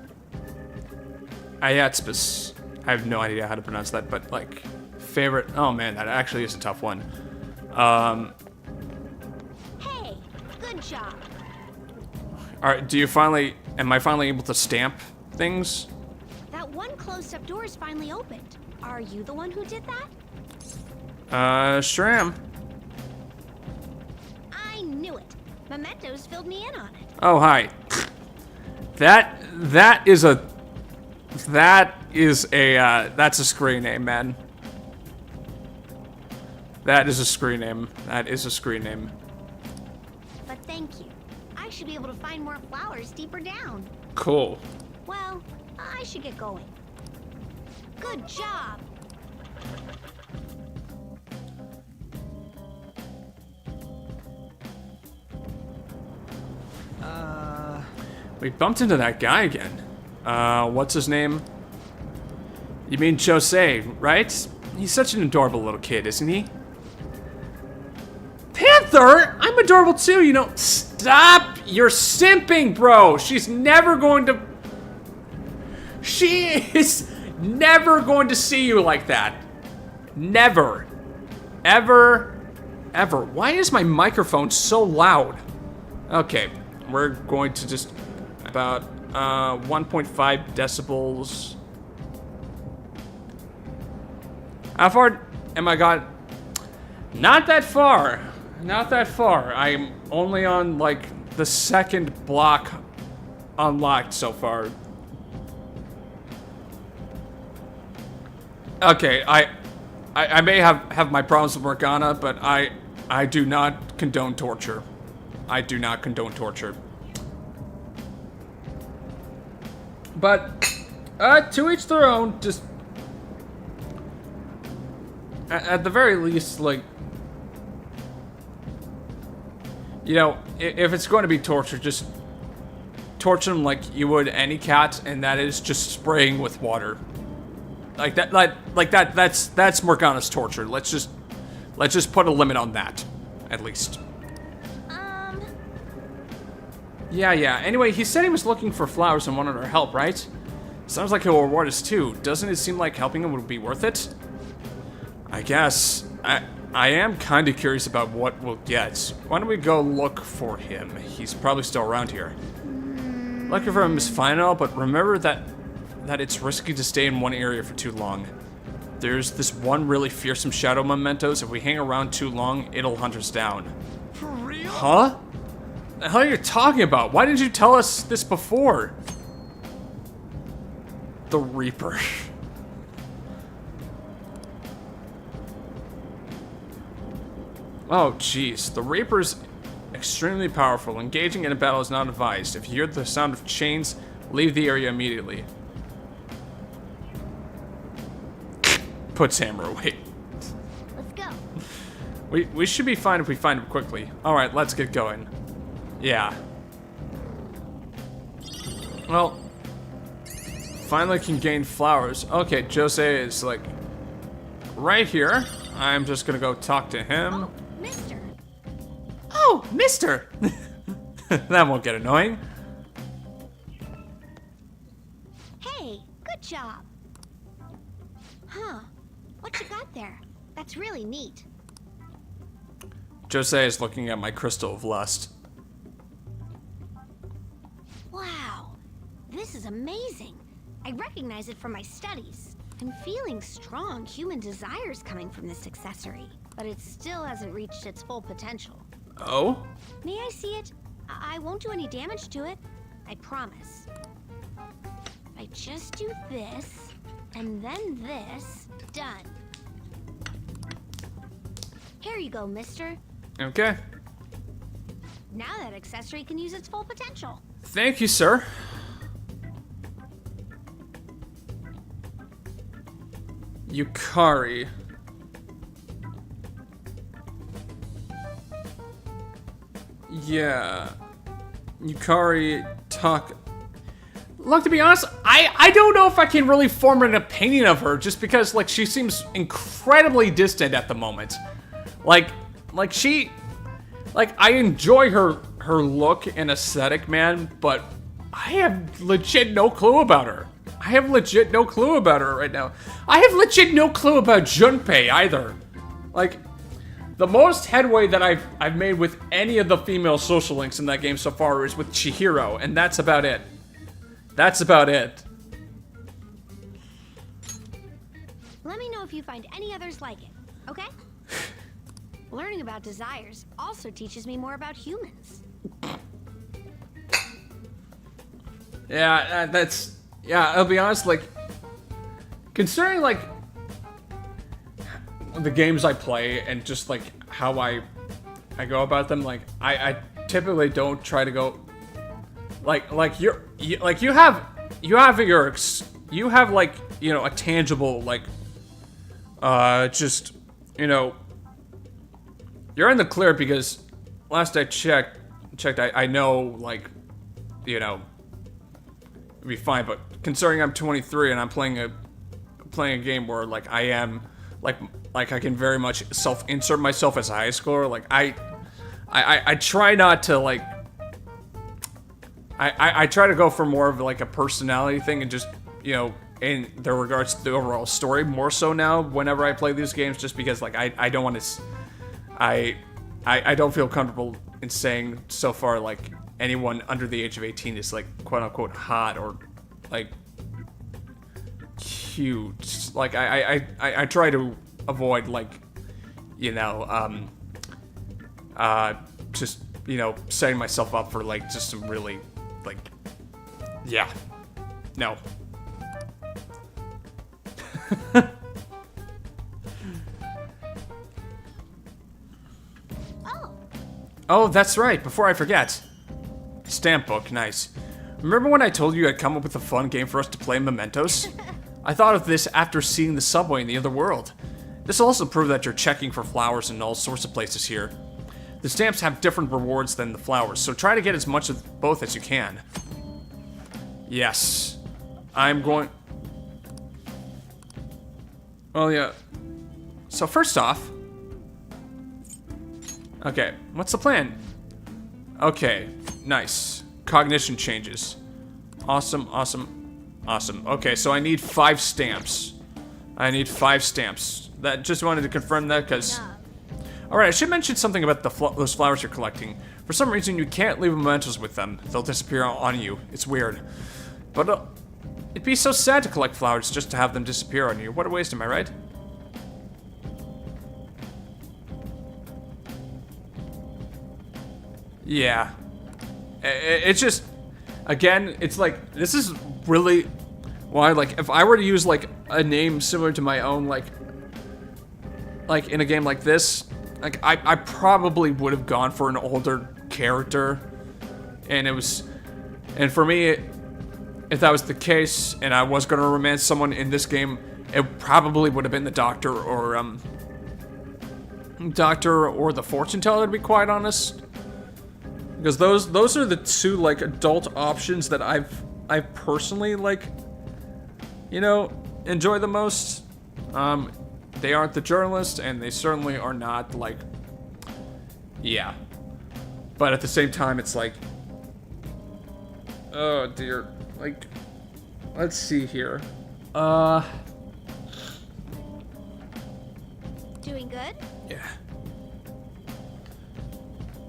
Ayatspas. I have no idea how to pronounce that, but like favorite. Oh man, that actually is a tough one. Hey, good job. All right, am I finally able to stamp things? That one closed-up door is finally opened. Are you the one who did that? Sure am. I knew it. Mementos filled me in on it. Oh, hi. That's a screen name, man. That is a screen name. That is a screen name. But thank you. I should be able to find more flowers deeper down. Cool. Well, I should get going. Good job. We bumped into that guy again. What's his name? You mean Jose, right? He's such an adorable little kid, isn't he? Panther? I'm adorable too, you know. Stop! You're simping, bro! She is never going to see you like that. Never. Ever. Ever. Why is my microphone so loud? Okay, we're going to just about 1.5 decibels. How far am I got? Not that far. Not that far. I'm only on like the second block unlocked so far. Okay, I may have my problems with Morgana, but I do not condone torture. I do not condone torture. But to each their own. Just at the very least, like, you know, if it's going to be torture, just torture them like you would any cat, and that is just spraying with water. Like that's Morgana's torture. Let's just put a limit on that, at least. Yeah. Anyway, he said he was looking for flowers and wanted our help, right? Sounds like he'll reward us too. Doesn't it seem like helping him would be worth it? I guess. I am kind of curious about what we'll get. Why don't we go look for him? He's probably still around here. Looking for him is fine and all, but remember that it's risky to stay in one area for too long. There's this one really fearsome shadow mementos. If we hang around too long, it'll hunt us down. For real? Huh? The hell are you talking about? Why didn't you tell us this before? The Reaper. Oh, jeez. The Reaper's extremely powerful. Engaging in a battle is not advised. If you hear the sound of chains, leave the area immediately. Puts hammer away. Let's go. We should be fine if we find him quickly. Alright, let's get going. Yeah. Well, finally can gain flowers. Okay, Jose is like right here. I'm just gonna go talk to him. Oh, mister. Oh, mister! That won't get annoying. Hey, good job. Huh. What you got there? That's really neat. Jose is looking at my crystal of lust. Wow. This is amazing. I recognize it from my studies. I'm feeling strong human desires coming from this accessory, but it still hasn't reached its full potential. Oh? May I see it? I won't do any damage to it. I promise. I just do this, and then this. Done. Here you go, mister. Okay. Now that accessory can use its full potential. Thank you, sir. Yukari. Yeah. Yukari talk. Look, to be honest, I don't know if I can really form an opinion of her just because, like, she seems incredibly distant at the moment. Like I enjoy her look and aesthetic, man, but I have legit no clue about her. I have legit no clue about her right now. I have legit no clue about Junpei either. Like, the most headway that I've made with any of the female social links in that game so far is with Chihiro, and that's about it. That's about it. Let me know if you find any others like it, okay? Learning about desires also teaches me more about humans. Yeah, that's... Yeah, I'll be honest, like... Considering, like... the games I play and just, like, how I go about them, like, I typically don't try to go... Like you have like, you know, a tangible, like, just, you know, you're in the clear because last I checked, I know, like, you know, it'd be fine, but considering I'm 23 and I'm playing a game where, like, I am, like I can very much self-insert myself as a high schooler, like, I try not to, like, I try to go for more of like a personality thing and just, you know, in the regards to the overall story more so now whenever I play these games, just because, like, I don't want to, I don't feel comfortable in saying so far, like, anyone under the age of 18 is, like, quote unquote hot or, like, cute. Like, I try to avoid, like, you know, just, you know, setting myself up for, like, just some really, like, yeah, no. Oh, that's right, before I forget. Stamp book, nice. Remember when I told you I'd come up with a fun game for us to play Mementos? I thought of this after seeing the subway in the other world. This will also prove that you're checking for flowers in all sorts of places here. The stamps have different rewards than the flowers, so try to get as much of both as you can. Yes. I'm going... Oh, yeah. So first off... Okay, what's the plan? Okay, nice. Cognition changes. Awesome, awesome, awesome. Okay, so I need 5 stamps. I need 5 stamps. That just wanted to confirm that because... Alright, I should mention something about those flowers you're collecting. For some reason, you can't leave mementos with them. They'll disappear on you. It's weird. But it'd be so sad to collect flowers just to have them disappear on you. What a waste, am I right? Yeah. It's just... Again, it's like... This is really... Why, like, if I were to use, like, a name similar to my own, like in a game like this... Like, I probably would have gone for an older character. And it was... And for me, if that was the case, and I was going to romance someone in this game, it probably would have been the Doctor or the Fortune Teller, to be quite honest. Because those are the 2, like, adult options that I've personally, like, you know, enjoy the most. They aren't the journalist, and they certainly are not, like, yeah. But at the same time, it's like, oh dear, like, let's see here. Doing good? Yeah.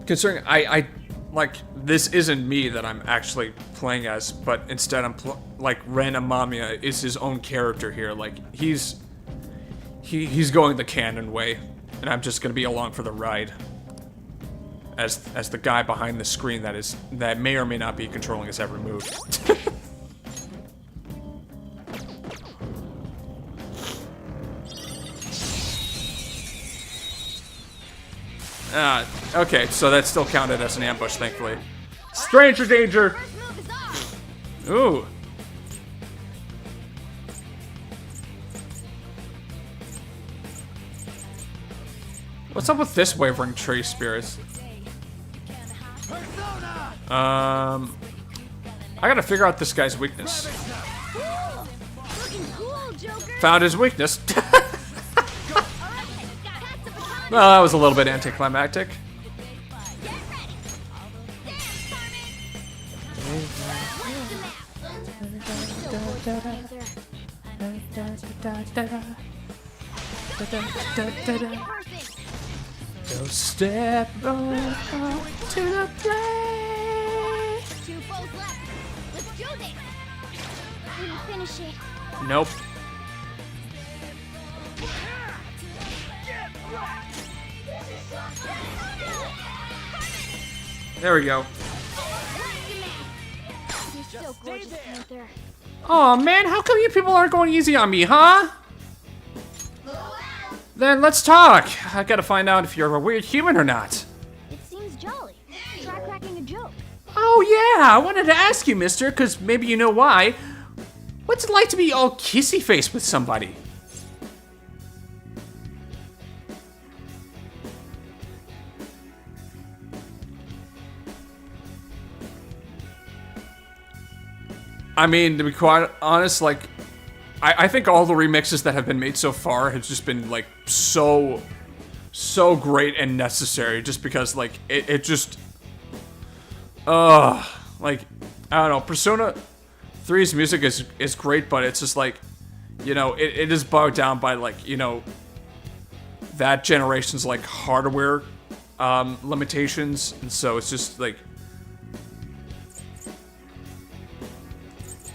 Considering I like, this isn't me that I'm actually playing as, but instead I'm like, Ren Amamiya is his own character here. Like, he's going the canon way, and I'm just gonna be along for the ride. As the guy behind the screen that may or may not be controlling his every move. Okay, so that still counted as an ambush, thankfully. Stranger danger! Ooh. What's up with this wavering tree spirits? I gotta figure out this guy's weakness. Found his weakness. Well, that was a little bit anticlimactic. Go step on to the play. 2 foes left. Let's do this. We can finish it. Nope. There we go. You're so gorgeous, Panther. Oh man, how come you people aren't going easy on me, huh? Then let's talk. I gotta find out if you're a weird human or not. It seems jolly. Try cracking a joke. Oh yeah, I wanted to ask you, mister, because maybe you know why. What's it like to be all kissy-faced with somebody? I mean, to be quite honest, like, I think all the remixes that have been made so far have just been, like, so great and necessary, just because, like, it just, like, I don't know, Persona 3's music is great, but it's just, like, you know, it is bogged down by, like, you know, that generation's, like, hardware, limitations, and so it's just, like,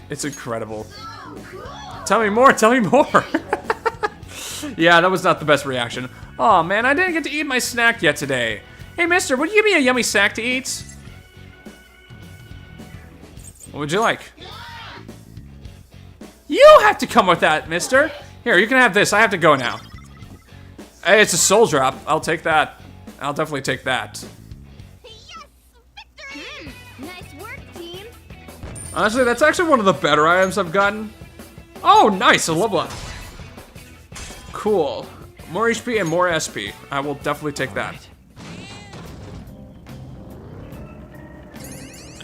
it's incredible. Tell me more, tell me more. Yeah, that was not the best reaction. Oh man, I didn't get to eat my snack yet today. Hey mister, would you give me a yummy snack to eat? What would you like? You have to come with that, mister. Here, you can have this. I have to go now. Hey, it's a soul drop. I'll take that. I'll definitely take that. Yes! Victory! Nice work, team. Honestly, that's actually one of the better items I've gotten. Oh, nice, a level up. Cool. More HP and more SP. I will definitely take that.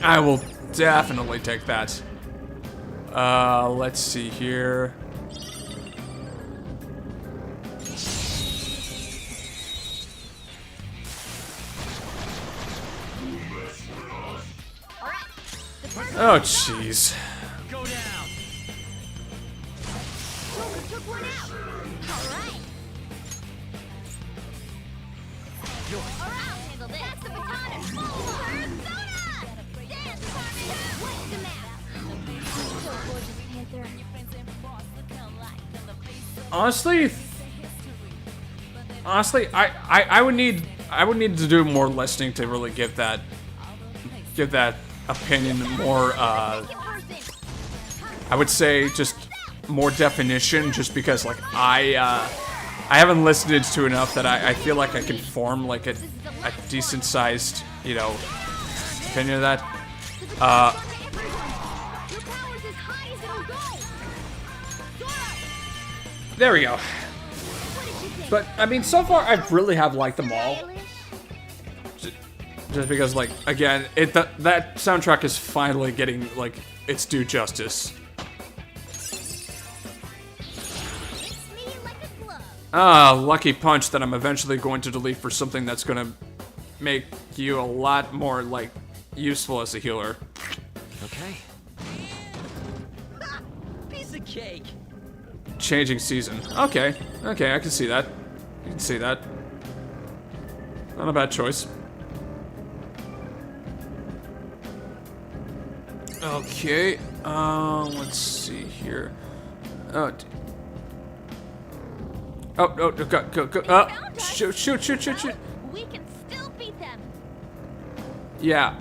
I will definitely take that. Let's see here. Oh, jeez. Go down. Took one out. All right. All right, I'll handle this. Pass the baton and follow. Persona! Dance, party! What's the map? So gorgeous, Panther. Honestly, I would need to do more listening to really give that opinion more. I would say just more definition, just because like I haven't listened to enough that I feel like I can form like a decent sized, you know, opinion of that. There we go. But I mean, so far I really have liked them all. Just because, like, again, that soundtrack is finally getting like its due justice. Ah, lucky punch that I'm eventually going to delete for something that's gonna make you a lot more like useful as a healer. Okay. Piece of cake. Changing season. Okay, I can see that. You can see that. Not a bad choice. Okay, let's see here. Oh, go. Shoot. We can still beat them. Yeah,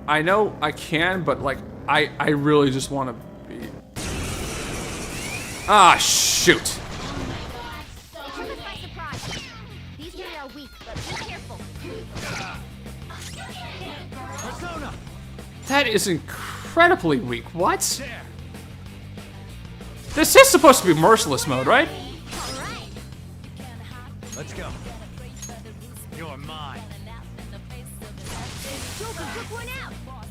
I know I can, but like, I really just want to be... Ah, shoot. Took us by surprise. These three are weak, but be careful. Persona. That is incredibly weak. What? This is supposed to be Merciless mode, right? All right. Let's go. You're mine. Joker took one out. All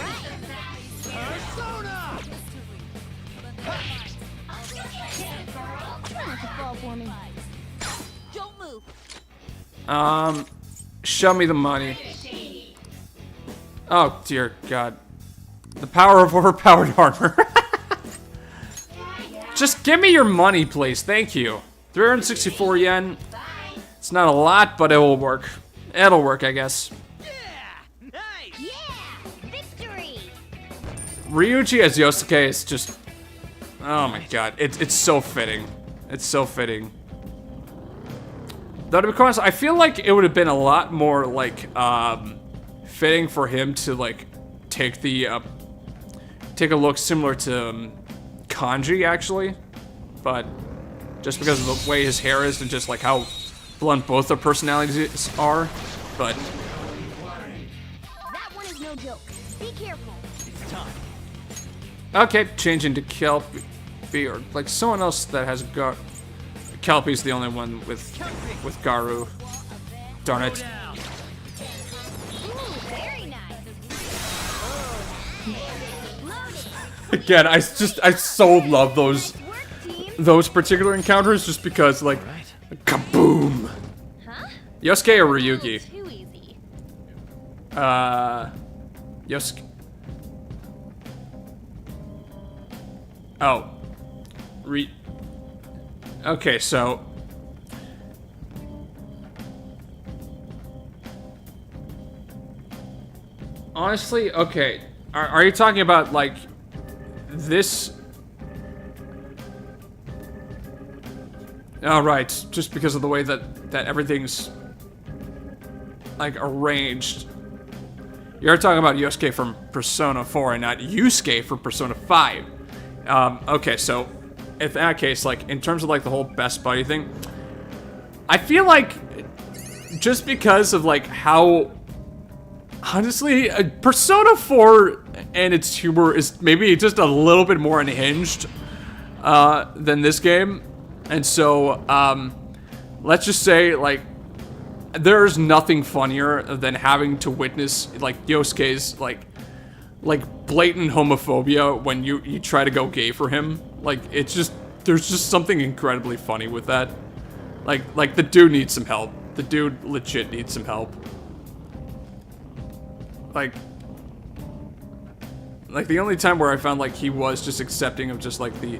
right. Persona. Try not to fall for me. Don't move. Show me the money. Oh, dear God. The power of overpowered armor. Just give me your money, please. Thank you. 364 yen. It's not a lot, but it will work. It'll work, I guess. Yeah. Nice. Yeah! Victory! Ryuji as Yosuke is just... Oh my God. It's so fitting. It's so fitting. Though, to be honest, I feel like it would have been a lot more, like, fitting for him to, like, take a look similar to Kanji, actually. But just because of the way his hair is and just, like, how blunt both their personalities are. But... That one is no joke. Be careful. It's time. Okay, changing to Kelpie, or, like, someone else that has Kelpie's the only one with Garu. Darn it. Down. Ooh, very nice. Loading. Again, I so love those Nice work, team. particular encounters just because, like, Right. kaboom! Huh? Yosuke or Ryugi? Too easy. Yosuke. Oh. Okay, so... Honestly, okay. Are you talking about, like, this... Alright, just because of the way that everything's, like, arranged. You're talking about Yosuke from Persona 4 and not Yusuke from Persona 5. Okay, so, in that case, like, in terms of, like, the whole best buddy thing, I feel like, just because of, like, how... Honestly, Persona 4 and its humor is maybe just a little bit more unhinged than this game. And so, let's just say, like, there's nothing funnier than having to witness, like, Yosuke's, like, like, blatant homophobia when you try to go gay for him. Like, it's just, there's just something incredibly funny with that. Like the dude needs some help. The dude legit needs some help. Like the only time where I found like he was just accepting of just like the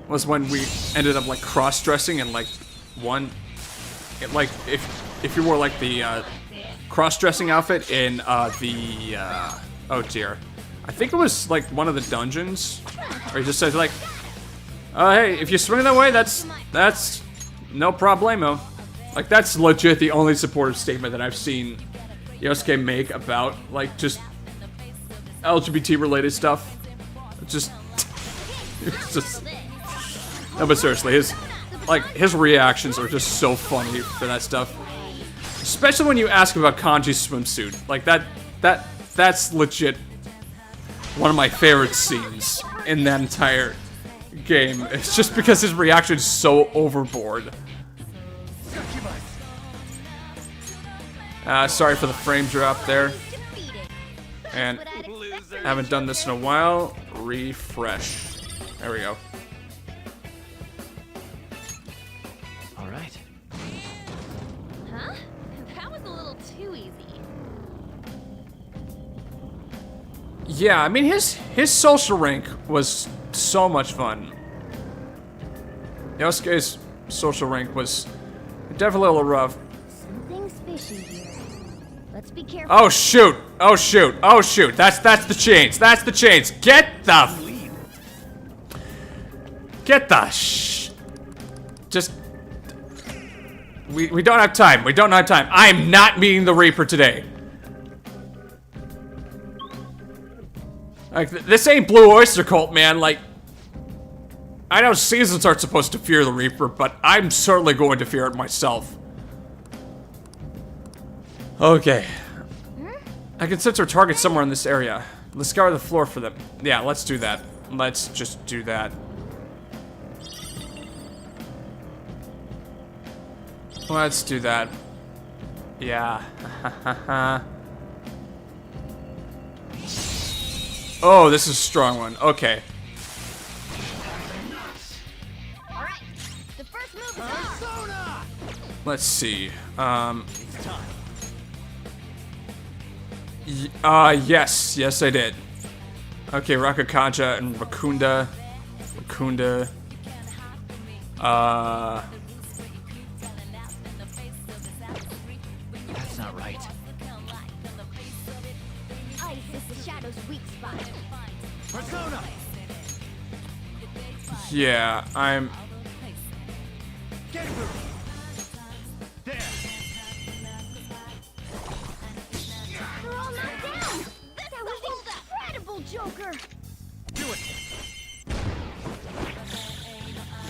was when we ended up like cross-dressing and like like if you wore like the cross-dressing outfit in the oh dear, I think it was like one of the dungeons where he just says like, oh hey, if you swing that way, that's no problemo. Like that's legit the only supportive statement that I've seen Yosuke make about like just LGBT related stuff. It's just no, but seriously, his reactions are just so funny for that stuff. Especially when you ask about Kanji's swimsuit. Like that's legit one of my favorite scenes in that entire game. It's just because his reaction is so overboard. Sorry for the frame drop there. And haven't done this in a while. Refresh. There we go. All right. Huh? That was a little too easy. Yeah, I mean his social rank was so much fun. Yosuke's social rank was definitely a little rough. Something's fishy here. Let's be careful. Oh shoot! Oh shoot! Oh shoot! That's the chains. That's the chains. Get the just we don't have time. We don't have time. I am not meeting the Reaper today. Like this ain't Blue Oyster Cult, man. Like I know seasons aren't supposed to fear the Reaper, but I'm certainly going to fear it myself. Okay. I can sense our target somewhere in this area. Let's scour the floor for them. Yeah, let's do that. Let's just do that. Let's do that. Yeah. Oh, this is a strong one. Okay. Alright, the first move is on. Let's see. Yes, I did. Okay, Rakakaja and Rakunda. That's not right. Ice is the shadow's weak spot. Persona! Yeah, I'm... Get moving! There! They're all knocked down! That was incredible, Joker! Do it!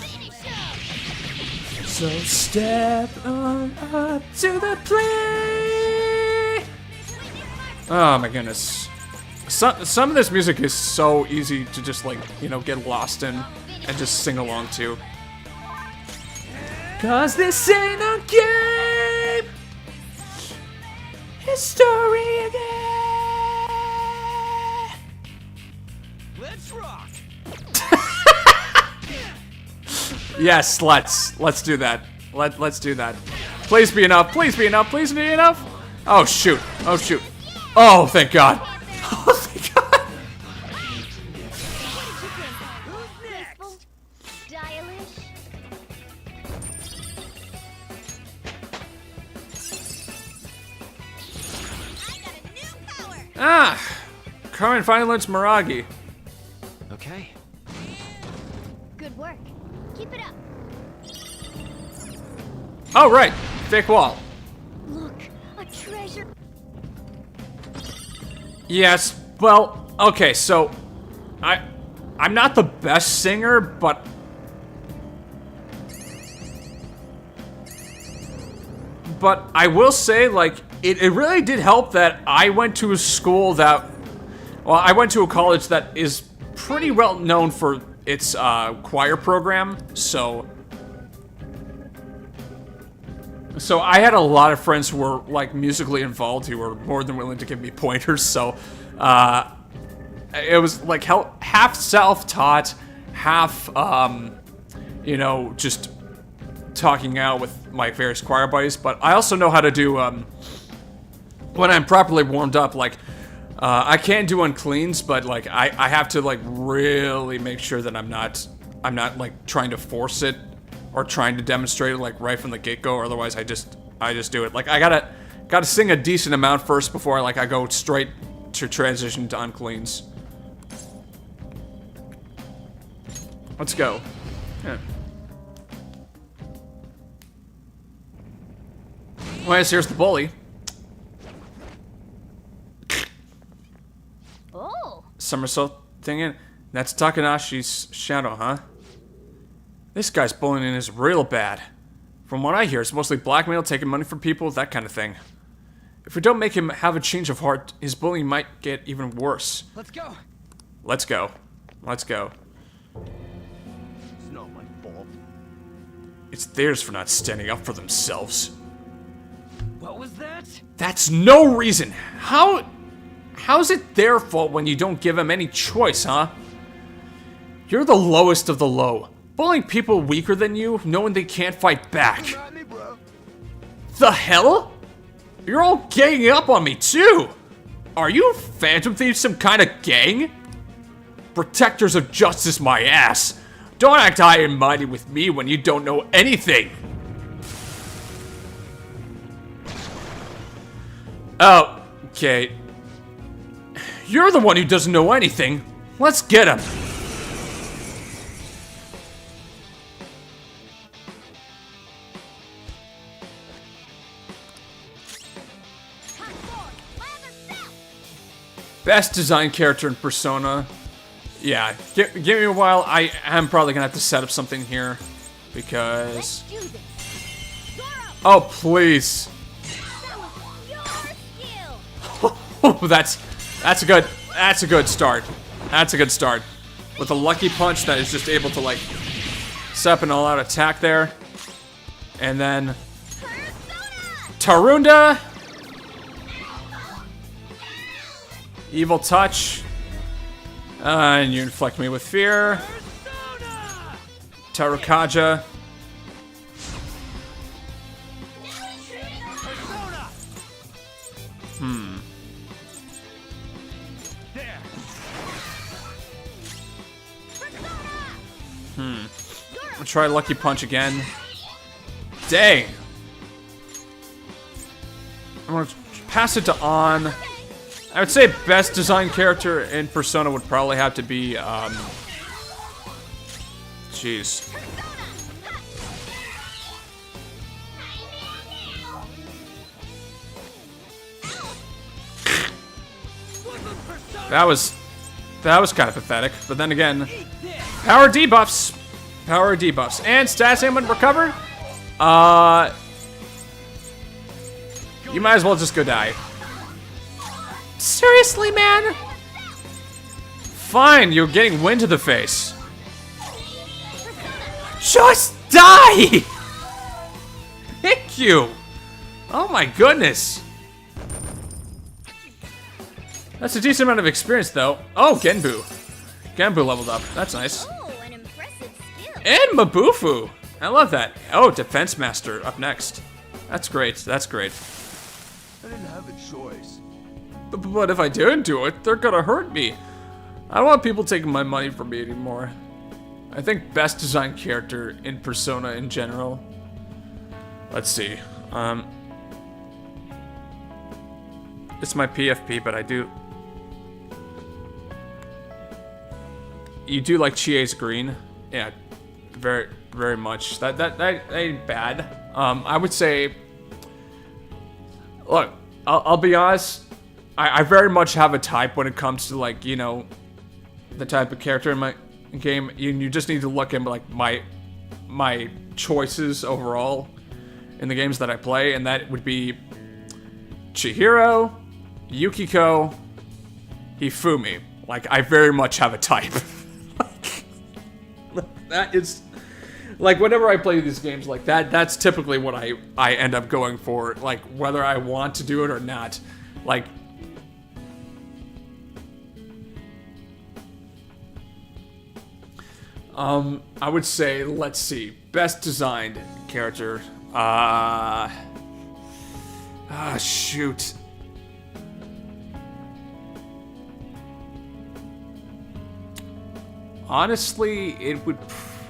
Finish him! So step on up to the plate! Oh my goodness. Some of this music is so easy to just like, you know, get lost in and just sing along to. Cause this ain't a game! History again! Let's rock! Yes, let's do that. Let's do that. Please be enough, please be enough, please be enough! Oh shoot, oh shoot. Oh, thank God. Oh, thank God. Who's next? Stylish? I got a new power! Ah! Carmen finally learns Miragi. Okay. Good work. Keep it up. Oh, right. Fake wall. Look, a treasure. Yes, well, okay, so I'm not the best singer, but I will say, like, it really did help that I went to a school that, well, I went to a college that is pretty well known for its choir program, so So I had a lot of friends who were like musically involved who were more than willing to give me pointers. So it was like half self-taught, half you know, just talking out with my various choir buddies. But I also know how to do when I'm properly warmed up. Like I can do uncleans, but like I have to like really make sure that I'm not like trying to force it or trying to demonstrate it like right from the get-go. Otherwise, I just do it. Like I gotta sing a decent amount first before I go straight to transition to uncleans. Let's go. Yeah. Well, yes, here's the bully. Oh. Somersault thing in. That's Takanashi's shadow, huh? This guy's bullying is real bad. From what I hear, it's mostly blackmail, taking money from people, that kind of thing. If we don't make him have a change of heart, his bullying might get even worse. Let's go. Let's go. Let's go. It's not my fault. It's theirs for not standing up for themselves. What was that? That's no reason. How's it their fault when you don't give them any choice, huh? You're the lowest of the low. Bullying people weaker than you, knowing they can't fight back. Me, bro. The hell? You're all ganging up on me, too! Are you Phantom Thieves, some kind of gang? Protectors of justice, my ass! Don't act high and mighty with me when you don't know anything! Oh, okay. You're the one who doesn't know anything. Let's get him. Best design character in Persona. Yeah, give me a while. I am probably gonna have to set up something here because. Oh please! Oh, that's a good start. That's a good start. With a lucky punch that is just able to like set up an all-out attack there, and then Tarunda. Evil touch. And you inflict me with fear. Tarukaja. I'll try Lucky Punch again. Dang. I'm gonna pass it to On. I would say best design character in Persona would probably have to be, jeez. That was kind of pathetic, but then again, power debuffs. Power debuffs. And stats ailment recover? You might as well just go die. Seriously, man? Fine, you're getting wind to the face. Just die! Thank you! Oh my goodness. That's a decent amount of experience, though. Oh, Genbu. Genbu leveled up. That's nice. Oh, an impressive skill. And Mabufu! I love that. Oh, Defense Master up next. That's great. That's great. I didn't have a choice. But if I didn't do it, they're gonna hurt me. I don't want people taking my money from me anymore. I think best design character in Persona in general. Let's see. It's my PFP, but I do. You do like Chie's green? Yeah, very, very much. That ain't bad. I would say. Look, I'll be honest. I very much have a type when it comes to, like, you know, the type of character in my game. You just need to look at like my choices overall in the games that I play, and that would be Chihiro, Yukiko, Hifumi. Like, I very much have a type. That is like whenever I play these games like that, that's typically what I end up going for, like whether I want to do it or not. Like I would say, let's see, best designed character. Shoot. Honestly, it would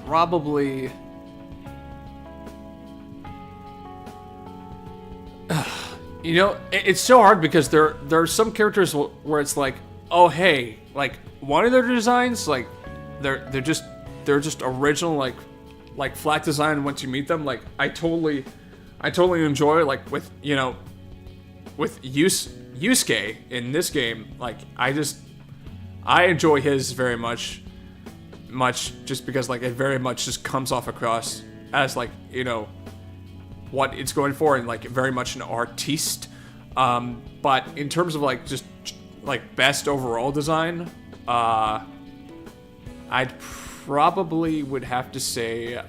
probably... You know, it's so hard because there are some characters where it's like, oh hey, like one of their designs, like they're just original, like flat design. Once you meet them, like I totally enjoy it. Like with, you know, with Yusuke in this game, like I enjoy his very much just because like it very much just comes off across as like, you know, what it's going for, and like very much an artiste. But in terms of like just like best overall design, I'd probably would have to say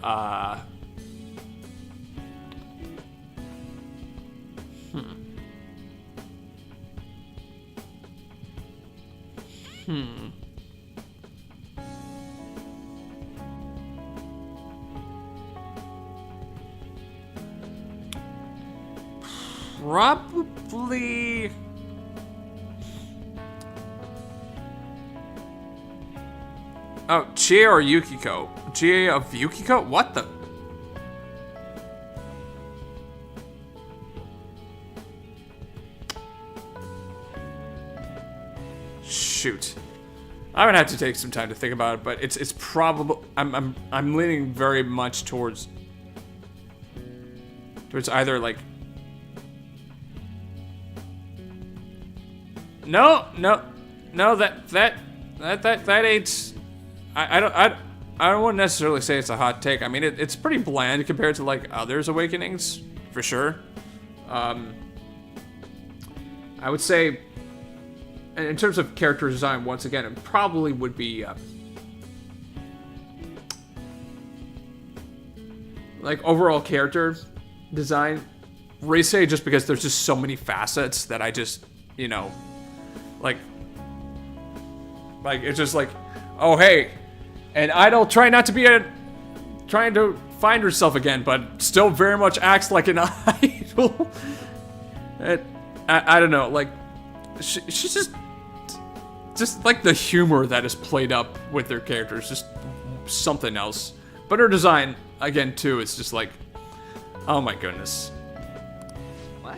probably... Oh, Chie or Yukiko? Chie of Yukiko? What the? Shoot. I would have to take some time to think about it, but it's probably... I'm leaning very much towards either like... No, that ain't... I don't want to necessarily say it's a hot take. I mean, it's pretty bland compared to like others' Awakenings, for sure. I would say, in terms of character design, once again, it probably would be like overall character design. Rise, just because there's just so many facets that I just, you know, like it's just like, oh hey, and Idol trying to find herself again, but still very much acts like an idol. I don't know, like she's just like the humor that is played up with their characters, just something else. But her design again too, it's just like, oh my goodness. What?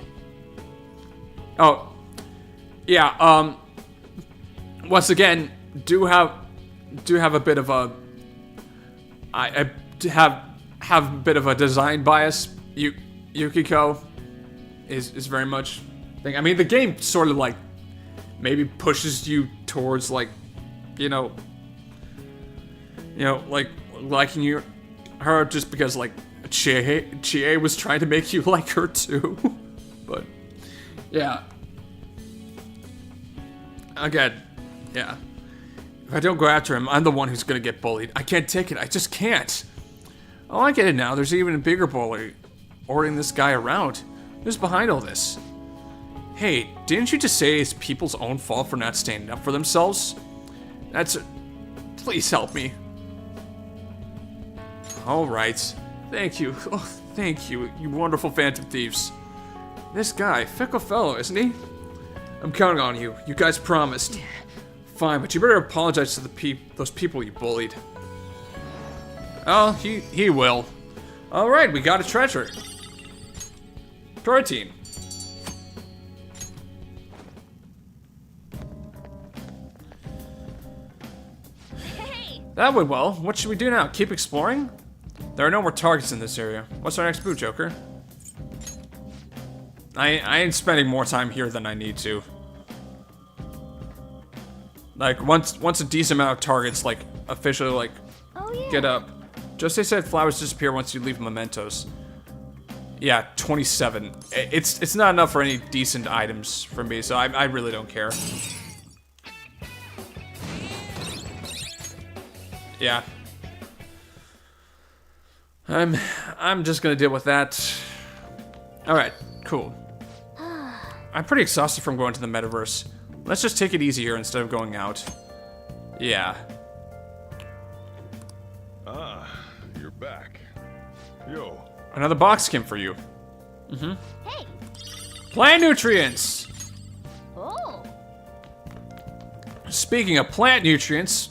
Oh, yeah. Once again, do have a bit of a... I have a bit of a design bias. Yukiko is very much thing. I mean, the game sort of like maybe pushes you towards like, you know, like liking her just because like Chie was trying to make you like her too. But yeah. Again, yeah. If I don't go after him, I'm the one who's gonna get bullied. I can't take it. I just can't. Oh, I get it now. There's even a bigger bully ordering this guy around. Who's behind all this? Hey, didn't you just say it's people's own fault for not standing up for themselves? Please help me. Alright. Thank you. Oh, thank you, you wonderful Phantom Thieves. This guy, fickle fellow, isn't he? I'm counting on you. You guys promised. Fine, but you better apologize to those people you bullied. Oh, he will. Alright, we got a treasure. To our team. Hey! That went well. What should we do now? Keep exploring? There are no more targets in this area. What's our next move, Joker? I ain't spending more time here than I need to. Like, once a decent amount of targets, like, officially, like, get up. Jose said flowers disappear once you leave mementos. Yeah, 27. It's not enough for any decent items for me, so I really don't care. Yeah. I'm just gonna deal with that. Alright, cool. I'm pretty exhausted from going to the metaverse. Let's just take it easy here instead of going out. Yeah. Ah, you're back. Yo, Another box came for you. Hey! Plant nutrients! Oh! Speaking of plant nutrients,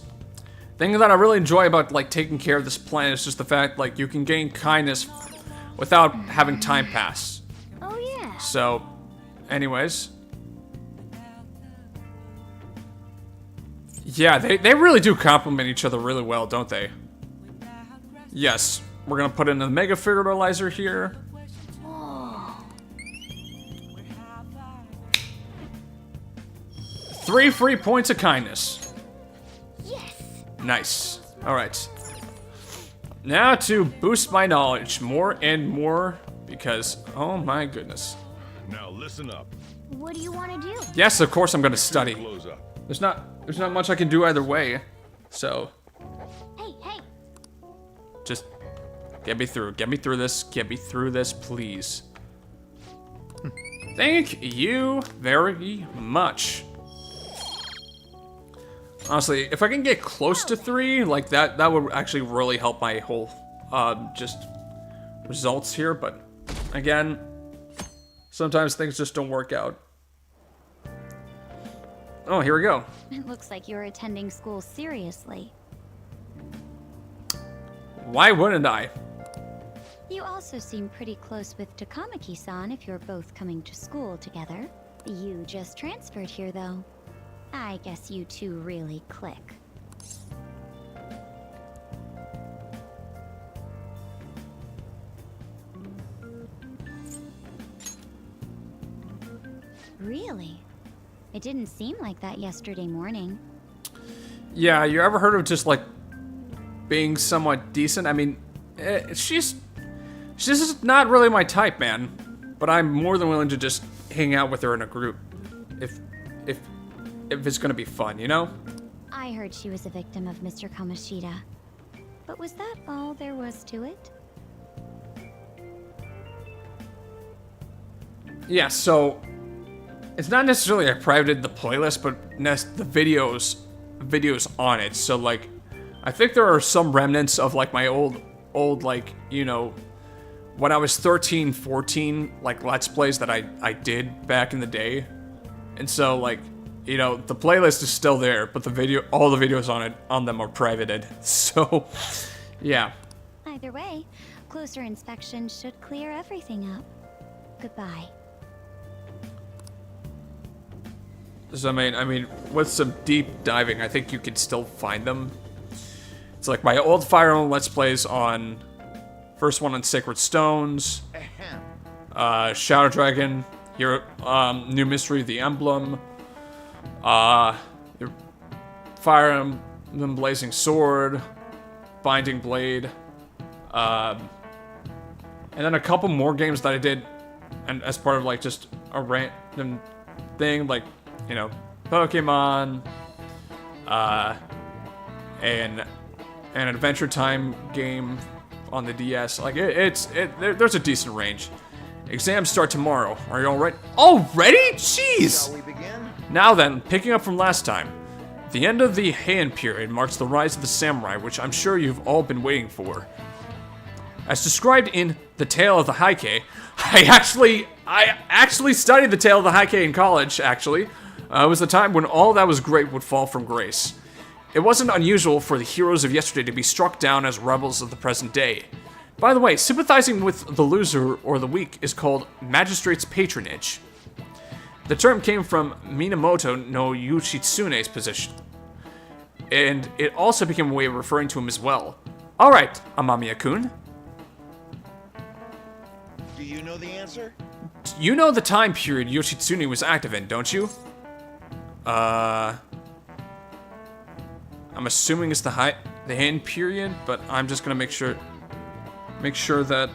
thing that I really enjoy about like taking care of this plant is just the fact like you can gain kindness without having time pass. Oh yeah. So, anyways. Yeah, they really do complement each other really well, don't they? Yes, we're gonna put in a mega fertilizer here. 3 free points of kindness. Yes! Nice. Alright. Now to boost my knowledge more and more because, oh my goodness. now listen up. What do you want to do? Yes, of course I'm gonna study. Close up. There's not much I can do either way. So, Hey, hey! just get me through this, please. Thank you very much. Honestly, if I can get close to 3, like that would actually really help my whole, just results here, but again, sometimes things just don't work out. Oh, here we go. It looks like you're attending school seriously. Why wouldn't I? You also seem pretty close with Takamaki-san if you're both coming to school together. You just transferred here, though. I guess you two really click. Really? It didn't seem like that yesterday morning. Yeah, you ever heard of just like being somewhat decent? I mean, she's just not really my type, man. But I'm more than willing to just hang out with her in a group, if it's gonna be fun, you know? I heard she was a victim of Mr. Kamoshida. But was that all there was to it? Yeah, so it's not necessarily I privated the playlist, but the videos on it. So like, I think there are some remnants of like my old like, you know, when I was 13, 14, like Let's Plays that I did back in the day. And so like, you know, the playlist is still there, but all the videos on them are privated. So, yeah. Either way, closer inspection should clear everything up. Goodbye. So I mean, with some deep diving, I think you can still find them. It's like my old Fire Emblem Let's Plays on, first one on Sacred Stones, Shadow Dragon, here, New Mystery of the Emblem, your Fire Emblem Blazing Sword, Binding Blade, and then a couple more games that I did, and as part of like just a random thing, like, you know, Pokemon, and an Adventure Time game on the DS. Like there's a decent range. Exams start tomorrow. Are you all right? Already? Jeez! Shall we begin? Now then, picking up from last time. The end of the Heian period marks the rise of the samurai, which I'm sure you've all been waiting for. As described in The Tale of the Heike, I actually studied The Tale of the Heike in college, actually. It was the time when all that was great would fall from grace. It wasn't unusual for the heroes of yesterday to be struck down as rebels of the present day. By the way, sympathizing with the loser or the weak is called magistrate's patronage. The term came from Minamoto no Yoshitsune's position, and it also became a way of referring to him as well. Alright, Amamiya-kun. Do you know the answer? You know the time period Yoshitsune was active in, don't you? I'm assuming it's the Heian period, but I'm just gonna make sure that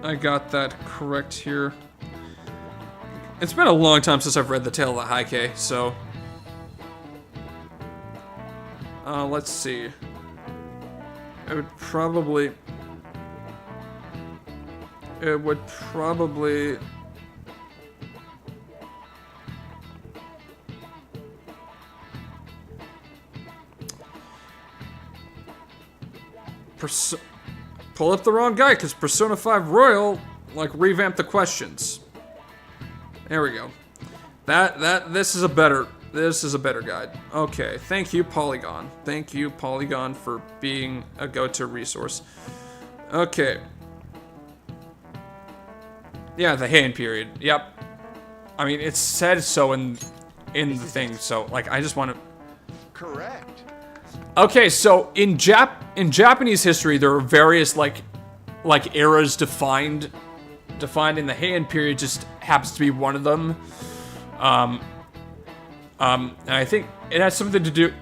I got that correct here. It's been a long time since I've read The Tale of the Heike, so let's see. I would probably it would probably... Pull up the wrong guy, because Persona 5 Royal, like, revamped the questions. There we go. This is a better guide. Okay, thank you, Polygon. Thank you, Polygon, for being a go-to resource. Okay. Yeah, the Heian period. Yep. I mean, it said so in the thing, so, like, I just want to... Correct. Okay, so in Japanese history, there are various like eras defined in the Heian period. Just happens to be one of them. And I think it has something to do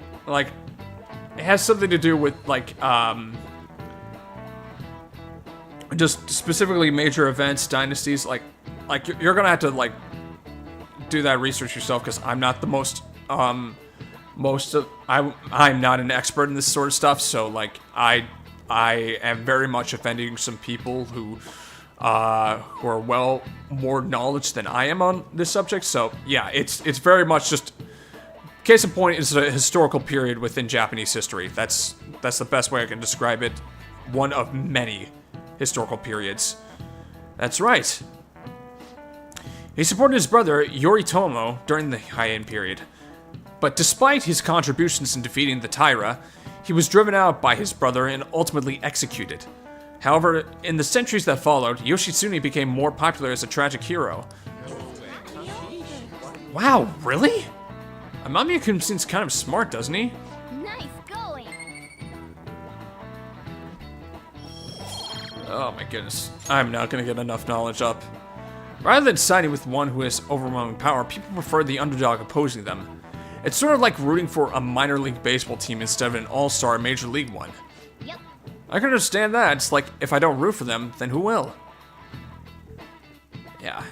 with just specifically major events, dynasties. Like you're gonna have to like do that research yourself, because I'm not the most I'm not an expert in this sort of stuff, so like I am very much offending some people who are well more knowledge than I am on this subject. So yeah, it's very much just case in point is a historical period within Japanese history. That's the best way I can describe it. One of many historical periods. That's right. He supported his brother Yoritomo during the Heian period. But despite his contributions in defeating the Taira, he was driven out by his brother and ultimately executed. However, in the centuries that followed, Yoshitsune became more popular as a tragic hero. Wow, really? Amamiya-kun seems kind of smart, doesn't he? Nice going. Oh my goodness, I'm not gonna get enough knowledge up. Rather than siding with one who has overwhelming power, people prefer the underdog opposing them. It's sort of like rooting for a minor league baseball team instead of an all-star major league one. Yep. I can understand that. It's like, if I don't root for them, then who will? Yeah.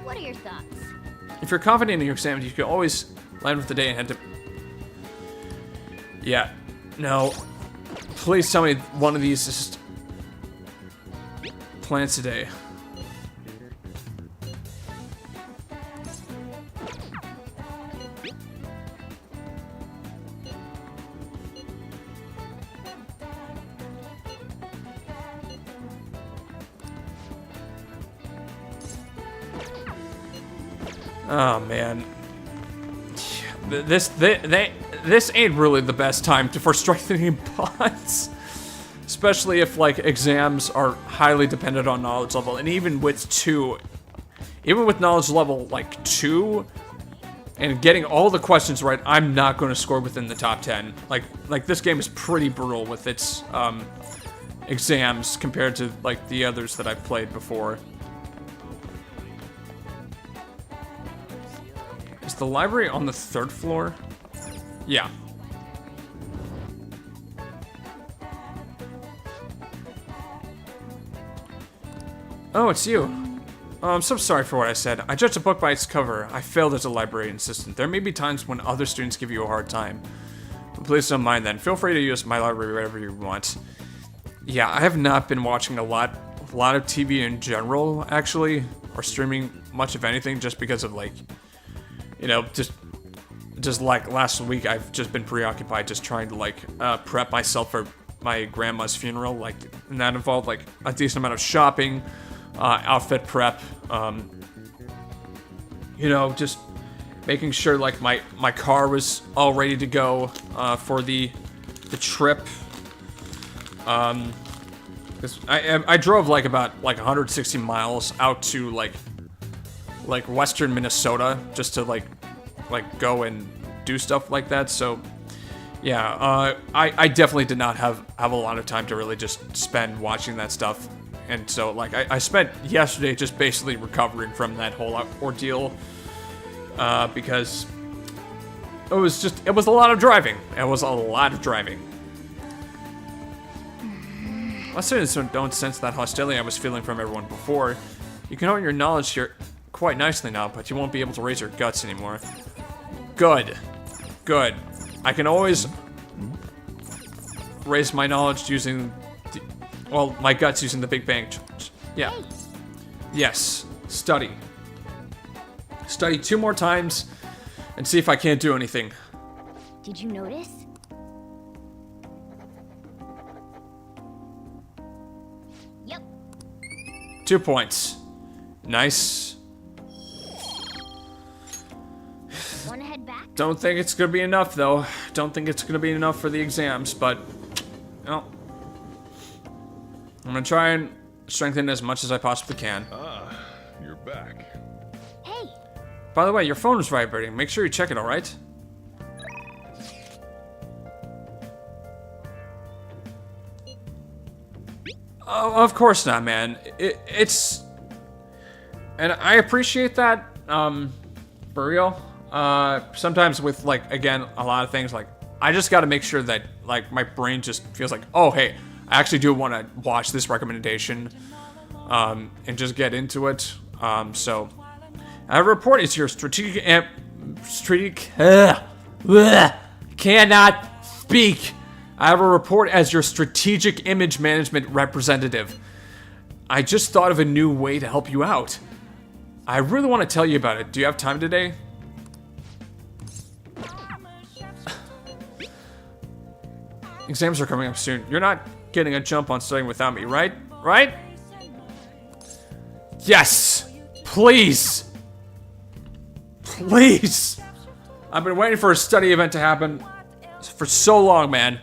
What are your thoughts? If you're confident in your exam, you can always land with the day and head to... Yeah. No. Please tell me one of these is plans today. Oh man, this ain't really the best time for strengthening bonds, especially if like exams are highly dependent on knowledge level, and even with knowledge level like 2, and getting all the questions right, I'm not going to score within the top 10. Like this game is pretty brutal with its exams compared to like the others that I've played before. Is the library on the 3rd floor? Yeah. Oh, it's you. Oh, I'm so sorry for what I said. I judged a book by its cover. I failed as a librarian assistant. There may be times when other students give you a hard time. But please don't mind then. Feel free to use my library wherever you want. Yeah, I have not been watching a lot of TV in general, actually. Or streaming much of anything, just because of like... You know, just like last week, I've just been preoccupied just trying to like prep myself for my grandma's funeral. Like, and that involved like a decent amount of shopping, outfit prep. You know, just making sure like my car was all ready to go for the trip. Cause I drove like about like 160 miles out to like western Minnesota just to like go and do stuff like that. So yeah, I definitely did not have a lot of time to really just spend watching that stuff. And so like I spent yesterday just basically recovering from that whole ordeal because it was a lot of driving. My students don't sense that hostility I was feeling from everyone before. You can hone your knowledge here quite nicely now, but you won't be able to raise your guts anymore. Good. I can always raise my knowledge using, well, my guts using the Big Bang. Yeah. Yes. Study. Study 2 more times and see if I can't do anything. Did you notice? Yep. 2 points. Nice. Wanna head back? Don't think it's gonna be enough, though. Don't think it's gonna be enough for the exams, but, well, I'm gonna try and strengthen as much as I possibly can. Ah, you're back. Hey, By the way, your phone is vibrating. Make sure you check it, alright? Oh, of course not, man. It's... And I appreciate that, for real. Sometimes with, like, again, a lot of things, like, I just gotta make sure that, like, my brain just feels like, oh, hey, I actually do want to watch this recommendation, and just get into it. So, I report is your cannot speak. I have a report as your strategic image management representative. I just thought of a new way to help you out. I really want to tell you about it. Do you have time today? Exams are coming up soon. You're not getting a jump on studying without me, right? Right? Yes! Please! Please! I've been waiting for a study event to happen for so long, man.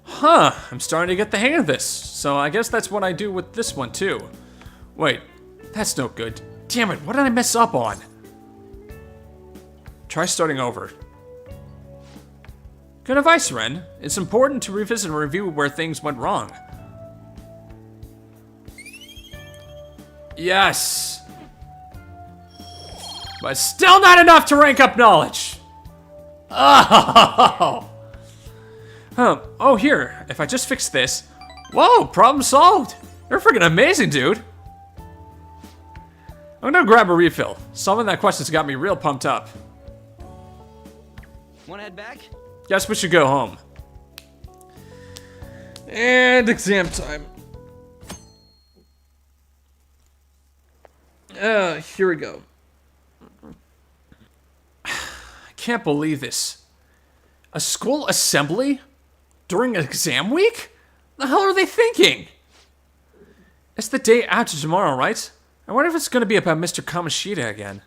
Huh, I'm starting to get the hang of this. So I guess that's what I do with this one, too. Wait, that's no good. Damn it, what did I mess up on? Try starting over. Good advice, Ren. It's important to revisit and review where things went wrong. Yes! But still not enough to rank up knowledge! Oh! Oh, here. If I just fix this... Whoa, problem solved! You're freaking amazing, dude! I'm gonna grab a refill. Solving that question's got me real pumped up. Wanna head back? Guess we should go home. And exam time. Here we go. I can't believe this. A school assembly? During exam week? The hell are they thinking? It's the day after tomorrow, right? I wonder if it's gonna be about Mr. Kamoshida again.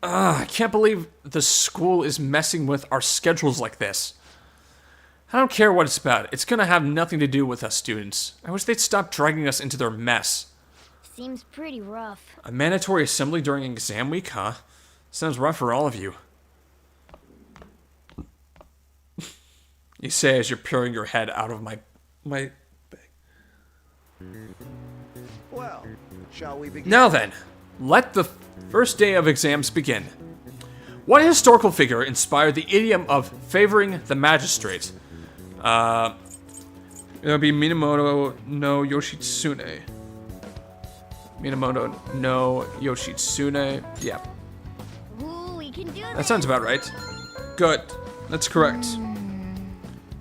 I can't believe the school is messing with our schedules like this. I don't care what it's about. It's gonna have nothing to do with us students. I wish they'd stop dragging us into their mess. seems pretty rough. A mandatory assembly during exam week, huh? Sounds rough for all of you. You say as you're peering your head out of my bag. Well, shall we begin? Now then, let the first day of exams begin. What historical figure inspired the idiom of favoring the magistrate? It'll be Minamoto no Yoshitsune. Minamoto no Yoshitsune. Yeah, Ooh, we can do this. that sounds about right. Good, that's correct.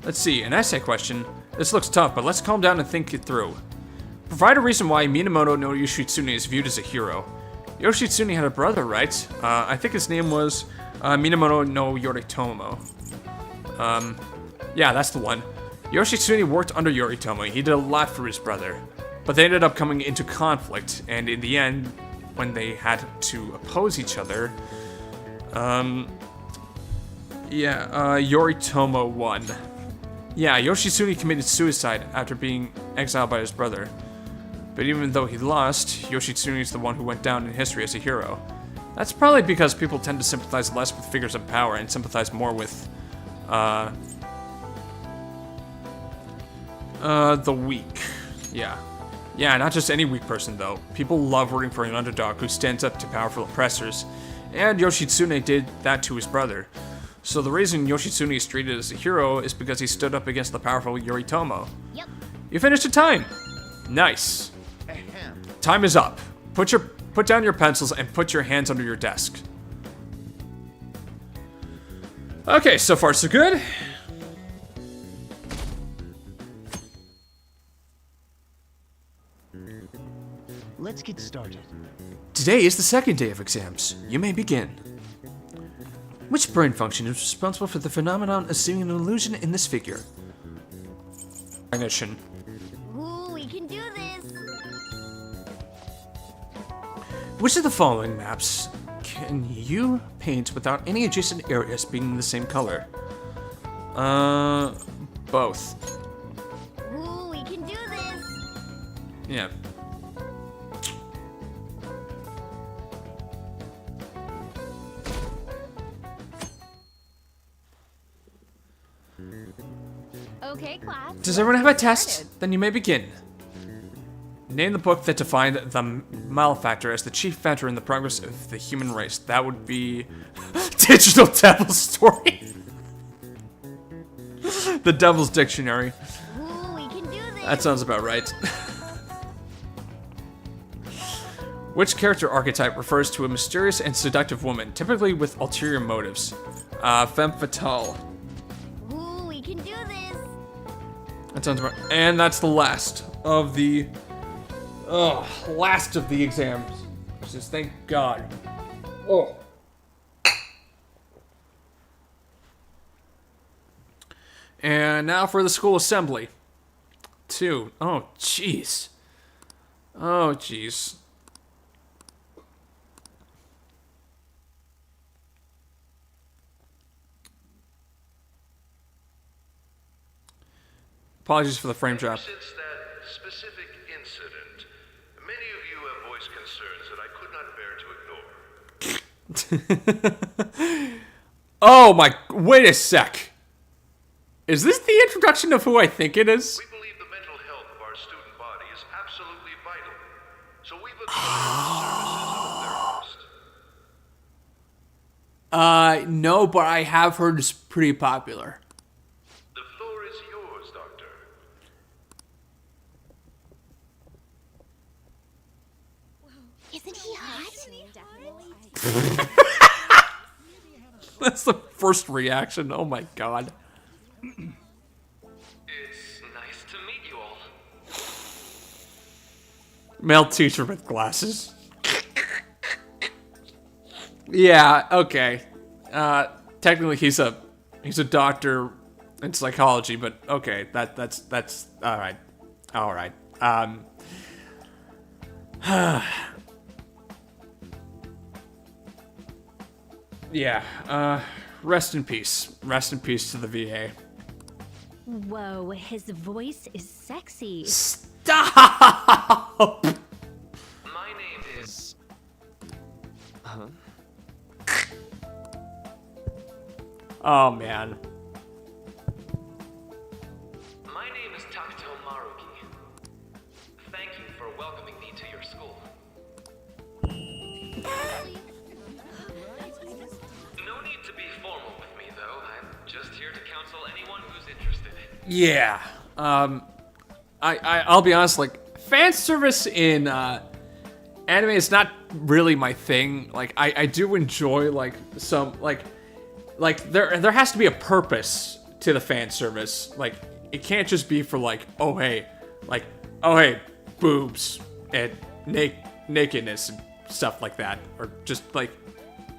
Let's see, an essay question. This looks tough, but let's calm down and think it through. Provide a reason why Minamoto no Yoshitsune is viewed as a hero. Yoshitsune had a brother, right? I think his name was Minamoto no Yoritomo. Yeah, that's the one. Yoshitsune worked under Yoritomo. He did a lot for his brother. But they ended up coming into conflict, and in the end, when they had to oppose each other, Yoritomo won. Yeah, Yoshitsune committed suicide after being exiled by his brother. But even though he lost, Yoshitsune is the one who went down in history as a hero. That's probably because people tend to sympathize less with figures of power and sympathize more with, the weak. Yeah. Yeah, not just any weak person, though. People love rooting for an underdog who stands up to powerful oppressors, and Yoshitsune did that to his brother. So the reason Yoshitsune is treated as a hero is because he stood up against the powerful Yoritomo. Yep. You finished the time! Nice. Ahem. Time is up. Put down your pencils and put your hands under your desk. Okay, so far so good. Let's get started. Today is the second day of exams. You may begin. Which brain function is responsible for the phenomenon of seeing an illusion in this figure? Cognition. Ooh, we can do this. Which of the following maps can you paint without any adjacent areas being the same color? Both. Ooh, we can do this. Yeah. Okay, class. Does everyone have a test? Then you may begin. Name the book that defined the malefactor as the chief factor in the progress of the human race. That would be Digital Devil's Story. The Devil's Dictionary. Ooh, we can do this. That sounds about right. Which character archetype refers to a mysterious and seductive woman, typically with ulterior motives? Femme fatale. Ooh, we can do this. That sounds right. And that's the last of the... last of the exams. Just thank God. Oh. And now for the school assembly. 2. Oh, jeez. Oh, jeez. Apologies for the frame drop. Since that specific incident, many of you have voiced concerns that I could not bear to ignore. Oh my, wait a sec. Is this the introduction of who I think it is? We believe the mental health of our student body is absolutely vital, so we've acquired the services of a therapist. No, but I have heard it's pretty popular. The floor is yours, Doctor. Isn't he hot? That's the first reaction. Oh my God. It's nice to meet you all. Male teacher with glasses. Yeah, okay. Technically he's a doctor in psychology, but okay, that's all right. All right. Yeah, rest in peace. Rest in peace to the VA. Whoa, his voice is sexy. Stop! My name is... Oh, man. My name is Takuto Maruki. Thank you for welcoming me to your school. No need to be formal with me, though. I'm just here to counsel anyone who's interested. Yeah. I'll be honest, like, fan service in, anime is not really my thing. Like, I do enjoy, like, some, like, there has to be a purpose to the fan service. Like, it can't just be for, like, oh, hey, boobs and nakedness and stuff like that. Or just, like,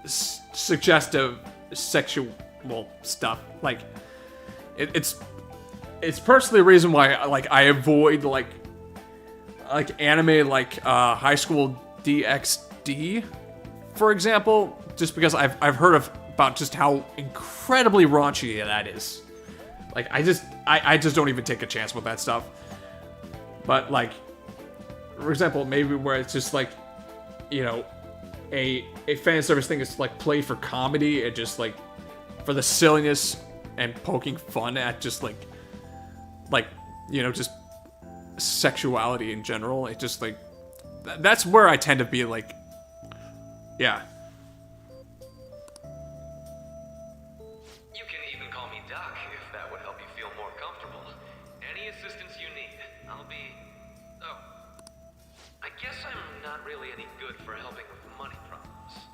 suggestive sexual stuff. Like, it's personally a reason why, like, I avoid, like anime, like, High School DxD, for example, just because I've heard about just how incredibly raunchy that is. Like, I just don't even take a chance with that stuff. But, like, for example, maybe where it's just, like, you know, a fan service thing is, like, played for comedy and just, like, for the silliness and poking fun at just, like, you know, just sexuality in general. It just, like, that's where I tend to be, like, yeah. You can even call me Doc if that would help you feel more comfortable. Any assistance you need, I'll be... Oh. I guess I'm not really any good for helping with money problems.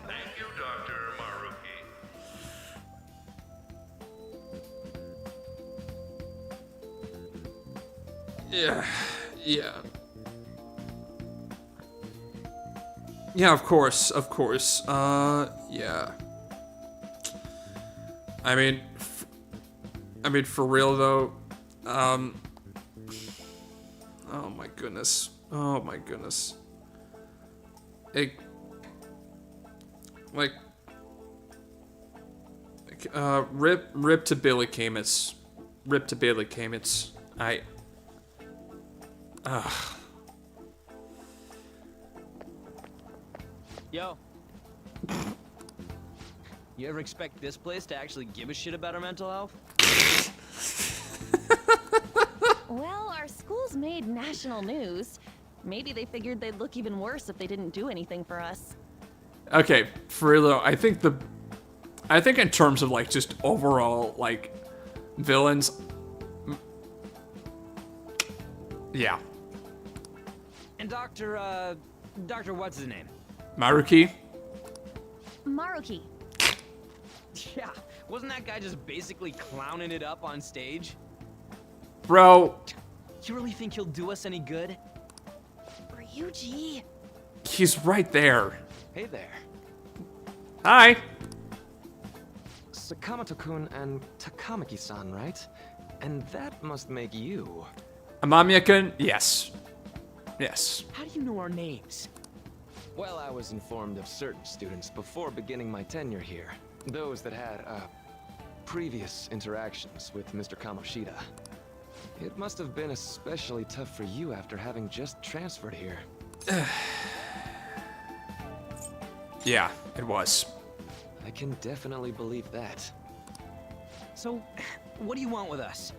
Thank you, Yeah. Yeah. Yeah, of course. Yeah. I mean, for real though, oh my goodness. Rip to Billy Camus. Yo. You ever expect this place to actually give a shit about our mental health? Well, our school's made national news. Maybe they figured they'd look even worse if they didn't do anything for us. Okay, for real though, I think in terms of like just overall like villains, yeah. And Dr. what's his name? Maruki. Maruki. Yeah, wasn't that guy just basically clowning it up on stage? Bro, You really think he'll do us any good? Ryuji. he's right there. Hey there. Hi. Sakamoto-kun and Takamaki-san, right? And that must make you. Amamiya-kun? Yes. Yes. How do you know our names? Well, I was informed of certain students before beginning my tenure here. Those that had, previous interactions with Mr. Kamoshida. It must have been especially tough for you after having just transferred here. Yeah, it was. I can definitely believe that. So, what do you want with us?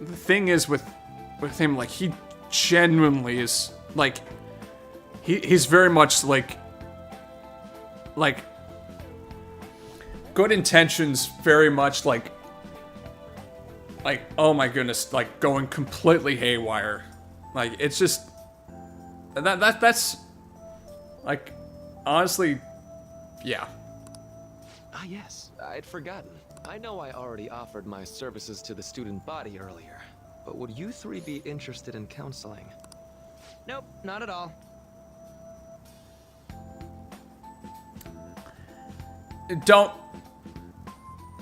The thing is with him, like, he genuinely is, like, he's very much, like, good intentions, very much, like, oh my goodness, like, going completely haywire. Like, it's just, that's, like, honestly, yeah. Ah yes, I'd forgotten. I know I already offered my services to the student body earlier, but would you three be interested in counseling? Nope, not at all. Don't,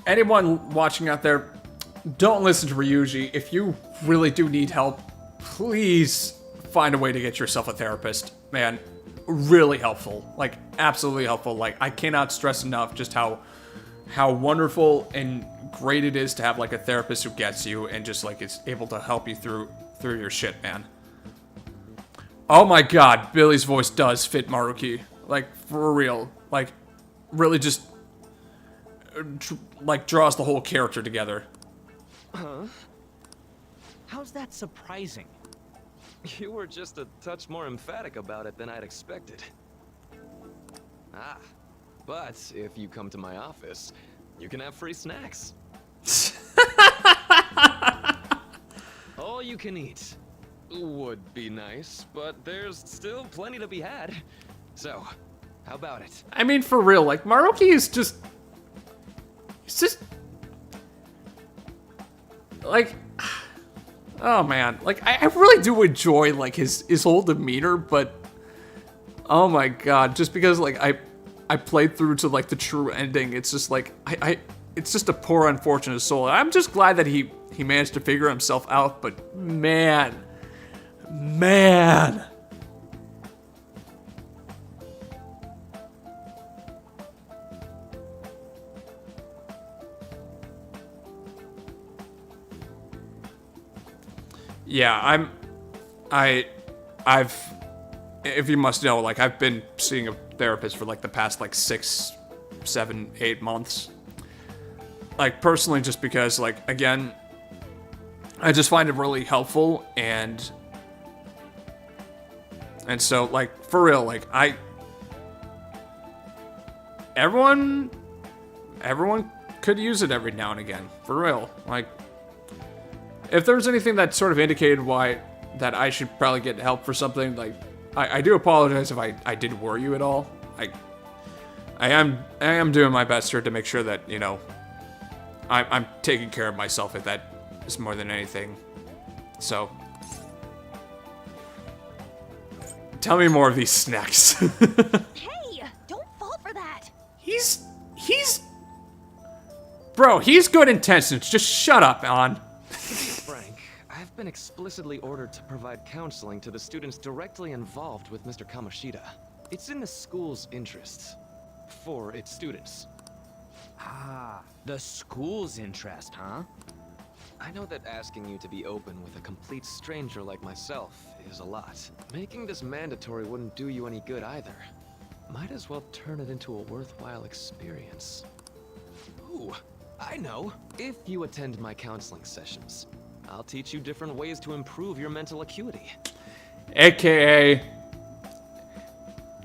anyone watching out there, don't listen to Ryuji. If you really do need help, please find a way to get yourself a therapist. Man, really helpful. Like, absolutely helpful. Like, I cannot stress enough just how wonderful and great it is to have, like, a therapist who gets you and just, like, is able to help you through your shit, man. Oh my god, Billy's voice does fit Maruki. Like, for real. Like, really just, like, draws the whole character together. Huh? How's that surprising? You were just a touch more emphatic about it than I'd expected. Ah, but if you come to my office, you can have free snacks. All you can eat. Would be nice, but there's still plenty to be had. So, how about it? I mean, for real, like, Maruki is just... He's just... Like... Oh, man. Like, I really do enjoy, like, his whole demeanor, but... Oh my god, just because, like, I played through to, like, the true ending, it's just, like, it's just a poor, unfortunate soul. I'm just glad that he managed to figure himself out, but man... Man... Yeah, I've, if you must know, like, I've been seeing a therapist for, like, the past, like, 6, 7, 8 months. Like, personally, just because, like, again, I just find it really helpful, and so, like, for real, like, everyone could use it every now and again, for real, like, if there was anything that sort of indicated that I should probably get help for something, like, I do apologize if I did worry you at all. I am doing my best here to make sure that, you know, I'm taking care of myself, if that is more than anything. So, Tell me more of these snacks. Hey, don't fall for that. He's... Bro, he's good intentions. Just shut up, An. Frank, I've been explicitly ordered to provide counseling to the students directly involved with Mr. Kamoshida. It's in the school's interests. For its students. Ah, the school's interest, huh? I know that asking you to be open with a complete stranger like myself is a lot. Making this mandatory wouldn't do you any good either. Might as well turn it into a worthwhile experience. Ooh, I know. If you attend my counseling sessions, I'll teach you different ways to improve your mental acuity. AKA...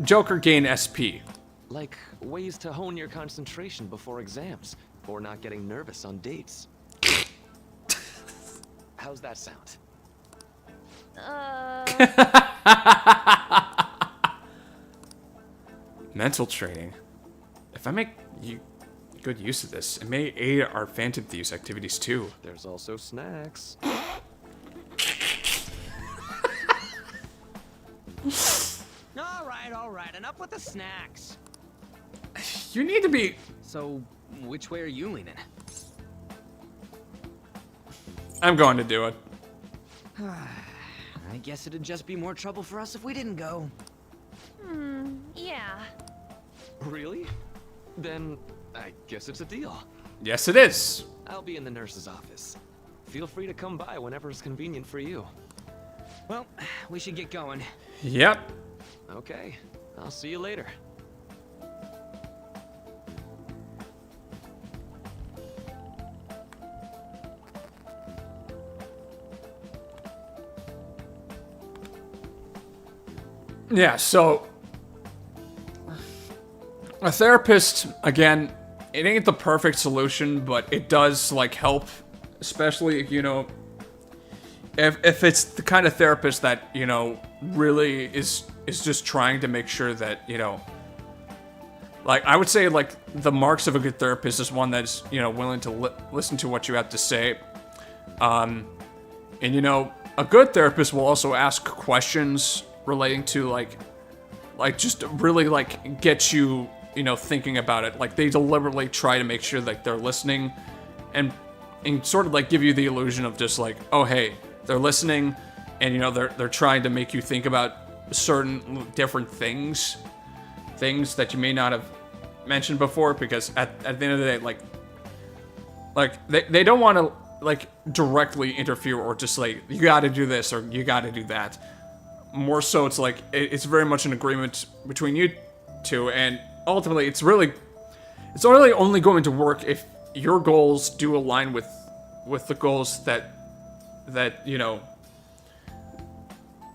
Joker gain SP. Like ways to hone your concentration before exams, or not getting nervous on dates. How's that sound? Mental training. If I make good use of this, it may aid our Phantom Thieves activities too. There's also snacks. All right, enough with the snacks. You need to be... So, which way are you leaning? I'm going to do it. I guess it'd just be more trouble for us if we didn't go. Yeah. Really? Then I guess it's a deal. Yes, it is. I'll be in the nurse's office. Feel free to come by whenever it's convenient for you. Well, we should get going. Yep. Okay, I'll see you later. Yeah, so... A therapist, again, it ain't the perfect solution, but it does, like, help. Especially, you know... If it's the kind of therapist that, you know, really is just trying to make sure that, you know... Like, I would say, like, the marks of a good therapist is one that's, you know, willing to listen to what you have to say. And, you know, a good therapist will also ask questions relating to, like just really, like, get you, you know, thinking about it. Like, they deliberately try to make sure that they're listening and sort of, like, give you the illusion of just, like, oh, hey, they're listening and, you know, they're trying to make you think about certain different things that you may not have mentioned before, because at the end of the day, like they don't want to, like, directly interfere or just like, you got to do this or you got to do that. More so, it's like it's very much an agreement between you two, and ultimately, it's really only going to work if your goals do align with the goals that you know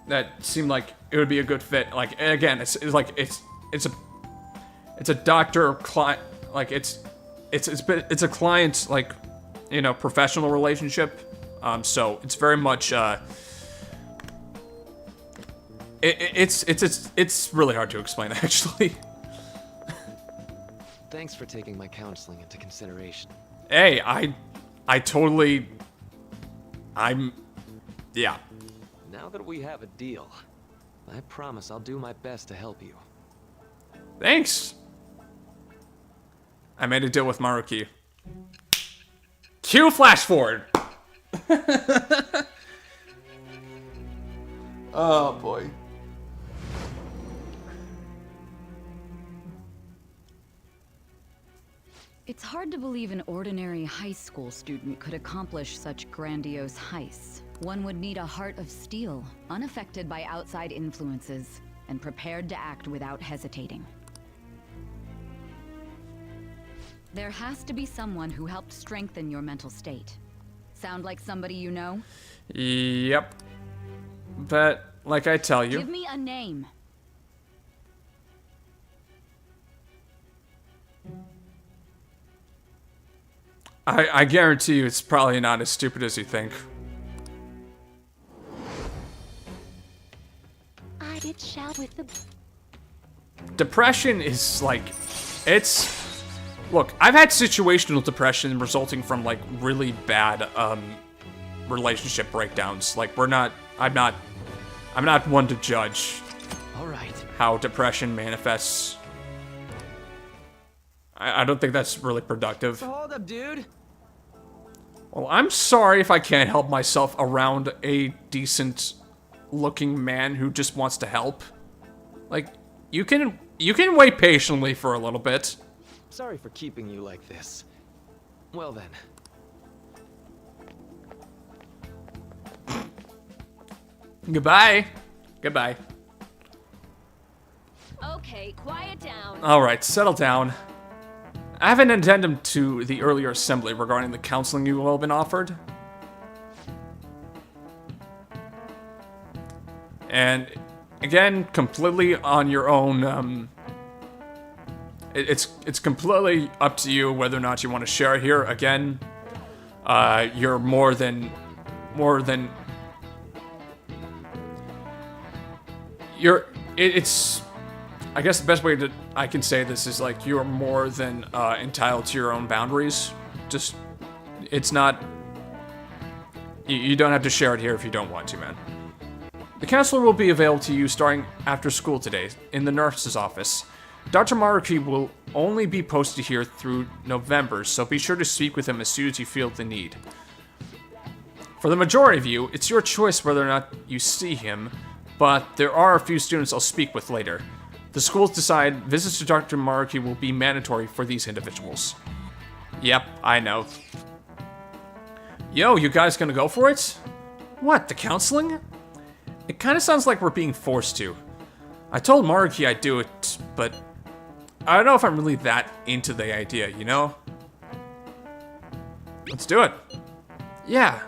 that seem like it would be a good fit. Like, again, it's a doctor client, like it's a client, like, you know, professional relationship. So it's very much it's really hard to explain, actually. Thanks for taking my counseling into consideration. Hey, yeah. Now that we have a deal, I promise I'll do my best to help you. Thanks. I made a deal with Maruki. Cue flash forward. Oh boy. It's hard to believe an ordinary high school student could accomplish such grandiose heists. One would need a heart of steel, unaffected by outside influences, and prepared to act without hesitating. There has to be someone who helped strengthen your mental state. Sound like somebody you know? Yep. But, like I tell you... Give me a name. I guarantee you it's probably not as stupid as you think. I did shout with the... Depression is, like... It's... Look, I've had situational depression resulting from, like, really bad, relationship breakdowns. Like, I'm not one to judge. All right. how depression manifests. I don't think that's really productive. So hold up, dude. Well, I'm sorry if I can't help myself around a decent-looking man who just wants to help. Like, you can wait patiently for a little bit. Sorry for keeping you like this. Well then. Goodbye. Goodbye. Okay, quiet down. Alright, settle down. I have an addendum to the earlier assembly regarding the counseling you all been offered. And, again, completely on your own, it's completely up to you whether or not you want to share it here. Again, you're more than... It's... I guess the best way that I can say this is, like, you're more than entitled to your own boundaries. Just, it's not... You don't have to share it here if you don't want to, man. The counselor will be available to you starting after school today in the nurse's office. Dr. Maruki will only be posted here through November, so be sure to speak with him as soon as you feel the need. For the majority of you, it's your choice whether or not you see him, but there are a few students I'll speak with later. The schools decide visits to Dr. Maruki will be mandatory for these individuals. Yep, I know. Yo, you guys gonna go for it? What, the counseling? It kinda sounds like we're being forced to. I told Maruki I'd do it, but I don't know if I'm really that into the idea, you know? Let's do it. Yeah,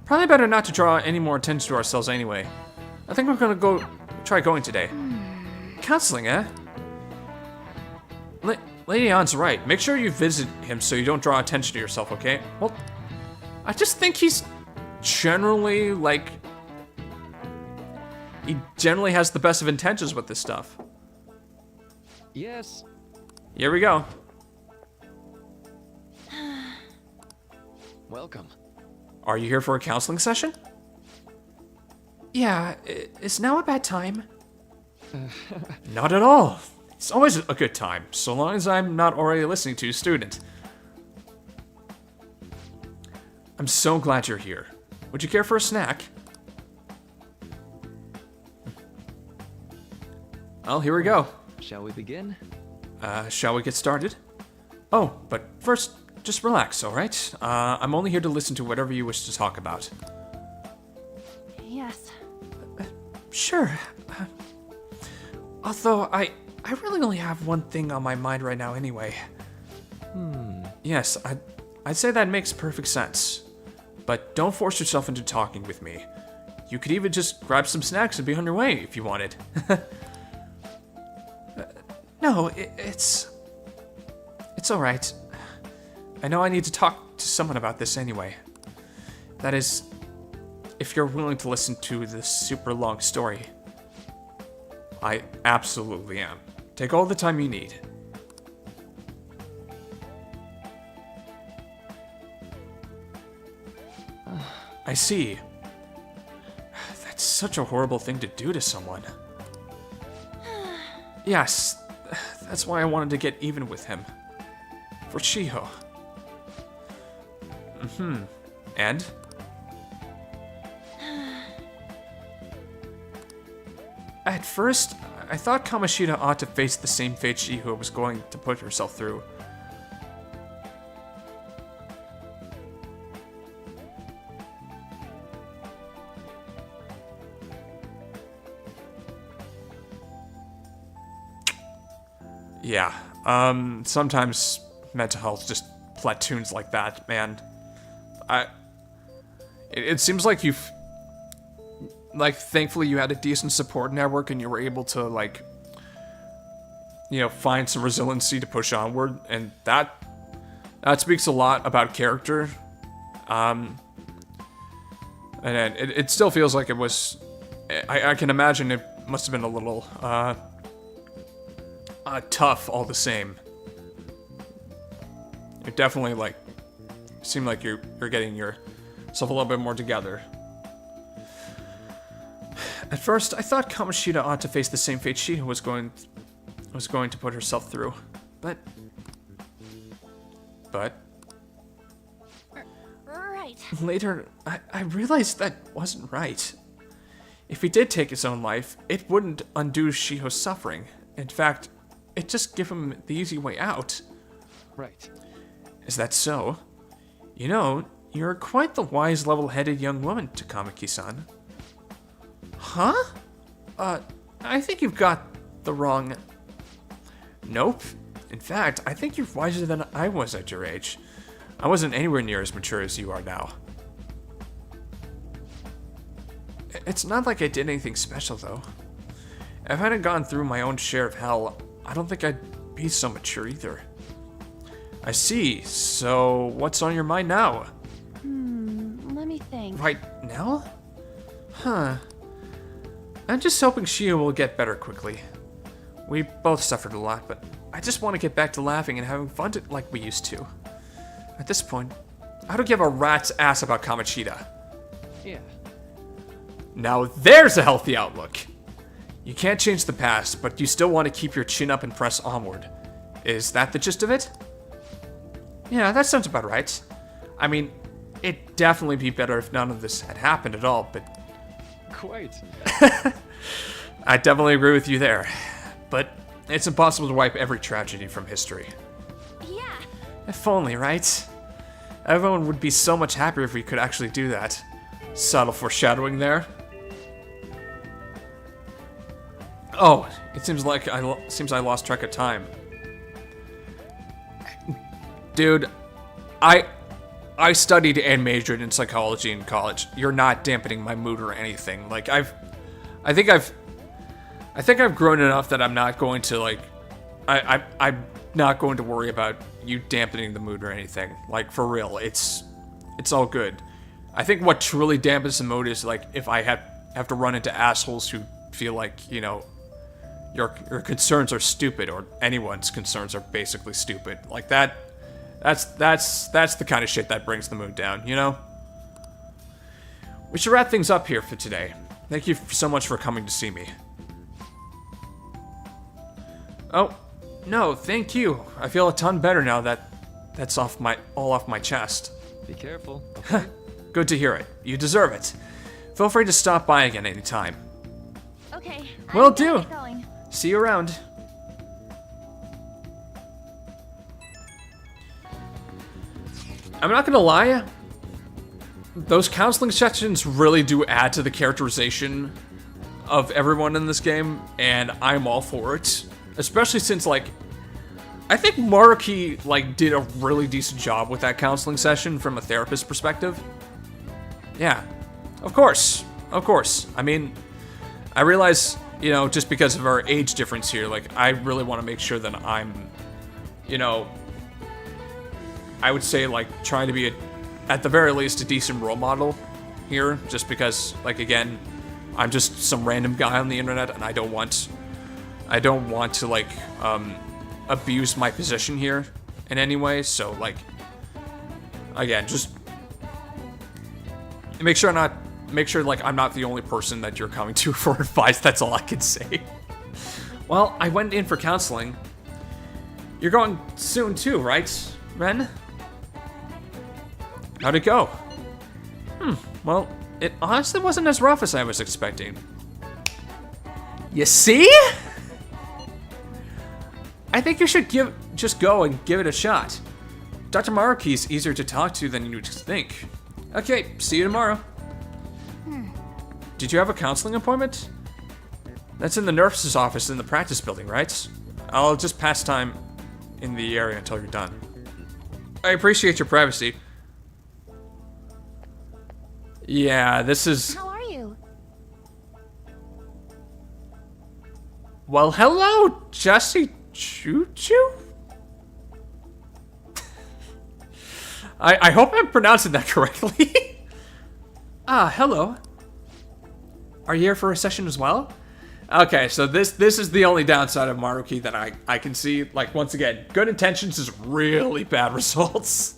probably better not to draw any more attention to ourselves anyway. I think we're gonna try going today. Counseling, eh? Lady Ann's right. Make sure you visit him so you don't draw attention to yourself, okay? Well, I just think he's generally, like... He generally has the best of intentions with this stuff. Yes. Here we go. Welcome. Are you here for a counseling session? Yeah, is now a bad time? Not at all. It's always a good time, so long as I'm not already listening to a student. I'm so glad you're here. Would you care for a snack? Well, here we go. Shall we begin? Shall we get started? Oh, but first, just relax, alright? I'm only here to listen to whatever you wish to talk about. Yes. Sure. Although, I really only have one thing on my mind right now anyway. Yes, I'd say that makes perfect sense. But don't force yourself into talking with me. You could even just grab some snacks and be on your way if you wanted. No, it's alright. I know I need to talk to someone about this anyway. That is, if you're willing to listen to this super long story. I absolutely am. Take all the time you need. I see. That's such a horrible thing to do to someone. Yes, that's why I wanted to get even with him. For Shiho. And? At first, I thought Kamoshida ought to face the same fate Shiho was going to put herself through. Yeah, sometimes mental health just platoons like that, man. It seems like you've... Like, thankfully you had a decent support network and you were able to, like, you know, find some resiliency to push onward, and that speaks a lot about character. And it still feels like it was... I can imagine it must have been a little, tough all the same. It definitely, like, seemed like you're getting yourself a little bit more together. At first, I thought Kamoshida ought to face the same fate Shiho was going to put herself through. But... Right. Later, I realized that wasn't right. If he did take his own life, it wouldn't undo Shiho's suffering. In fact, it'd just give him the easy way out. Right. Is that so? You know, you're quite the wise, level-headed young woman, Takamaki-san. Huh? I think you've got the wrong... Nope. In fact, I think you're wiser than I was at your age. I wasn't anywhere near as mature as you are now. It's not like I did anything special, though. If I hadn't gone through my own share of hell, I don't think I'd be so mature either. I see. So, what's on your mind now? Let me think. Right now? Huh. I'm just hoping Shiho will get better quickly. We both suffered a lot, but I just want to get back to laughing and having fun like we used to. At this point, I don't give a rat's ass about Kamoshida. Yeah. Now there's a healthy outlook. You can't change the past, but you still want to keep your chin up and press onward. Is that the gist of it? Yeah, that sounds about right. I mean, it'd definitely be better if none of this had happened at all, but... Quite. I definitely agree with you there. But it's impossible to wipe every tragedy from history. Yeah. If only, right? Everyone would be so much happier if we could actually do that. Subtle foreshadowing there. Oh, it seems like I lost track of time. Dude, I studied and majored in psychology in college. You're not dampening my mood or anything. Like I think I've grown enough that I'm not going to like I'm not going to worry about you dampening the mood or anything. Like for real, it's all good. I think what truly dampens the mood is like if I have to run into assholes who feel like, you know, your concerns are stupid, or anyone's concerns are basically stupid. Like that's the kind of shit that brings the mood down, you know? We should wrap things up here for today. Thank you so much for coming to see me. Oh, no, thank you. I feel a ton better now that that's all off my chest. Be careful. Good to hear it. You deserve it. Feel free to stop by again anytime. Okay. Will I'm gonna do. get going. See you around. I'm not gonna lie, those counseling sessions really do add to the characterization of everyone in this game, and I'm all for it. Especially since, like, I think Maruki, like, did a really decent job with that counseling session from a therapist perspective. Yeah, of course. I mean, I realize, you know, just because of our age difference here, like, I really want to make sure that I'm, you know, I would say, like, trying to be, at the very least, a decent role model here, just because, like, again, I'm just some random guy on the internet, and I don't want to, like, abuse my position here in any way, so, like, again, just make sure, like, I'm not the only person that you're coming to for advice. That's all I can say. Well, I went in for counseling. You're going soon too, right, Ren? How'd it go? Well, it honestly wasn't as rough as I was expecting. You see? I think you should just go and give it a shot. Dr. Maruki's easier to talk to than you'd think. Okay, see you tomorrow. Did you have a counseling appointment? That's in the nurse's office in the practice building, right? I'll just pass time in the area until you're done. I appreciate your privacy. Yeah, this is... How are you? Well, hello, Jesse Choo-Choo? I hope I'm pronouncing that correctly. Hello. Are you here for a session as well? Okay, so this is the only downside of Maruki that I can see. Like, once again, good intentions is really bad results.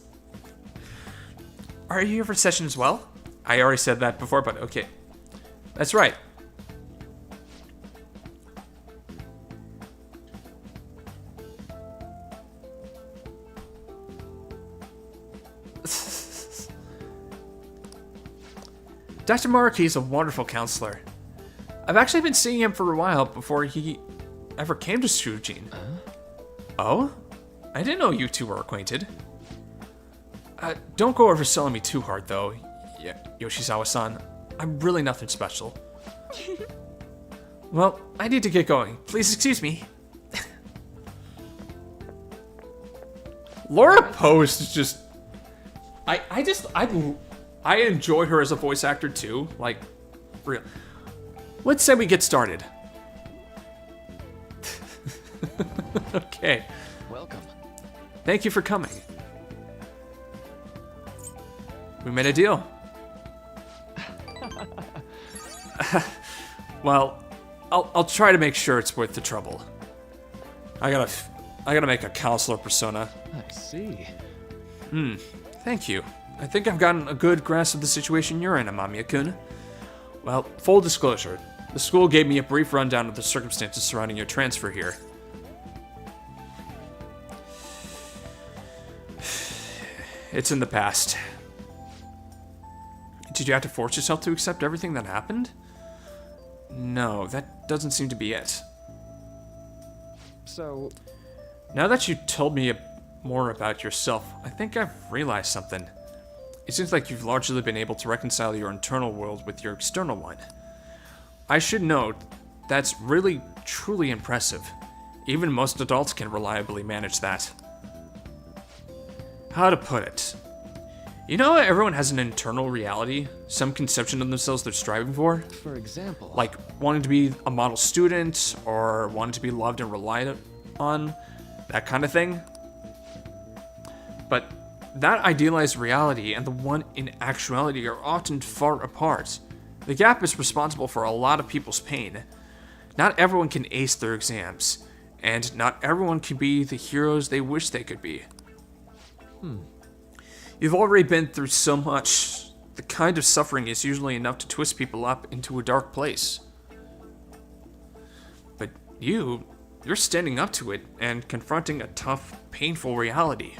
Are you here for a session as well? I already said that before, but okay. That's right. Dr. Maruki is a wonderful counselor. I've actually been seeing him for a while before he ever came to Shujin. Oh? I didn't know you two were acquainted. Don't go overselling me too hard, though, Yoshizawa-san. I'm really nothing special. Well, I need to get going. Please excuse me. Laura Post is just... I enjoy her as a voice actor, too. Like, real. Let's say we get started. Okay. Welcome. Thank you for coming. We made a deal. Well, I'll try to make sure it's worth the trouble. I gotta make a counselor persona. I see. Thank you. I think I've gotten a good grasp of the situation you're in, Amamiya-kun. Well, full disclosure, the school gave me a brief rundown of the circumstances surrounding your transfer here. It's in the past. Did you have to force yourself to accept everything that happened? No, that doesn't seem to be it. So, Now that you told me more about yourself, I think I've realized something. It seems like you've largely been able to reconcile your internal world with your external one. I should note, that's really, truly impressive. Even most adults can reliably manage that. How to put it? You know, everyone has an internal reality, some conception of themselves they're striving for. for example... Like wanting to be a model student, or wanting to be loved and relied on, that kind of thing. But that idealized reality and the one in actuality are often far apart. The gap is responsible for a lot of people's pain. Not everyone can ace their exams, and not everyone can be the heroes they wish they could be. You've already been through so much. The kind of suffering is usually enough to twist people up into a dark place. But you're standing up to it and confronting a tough, painful reality.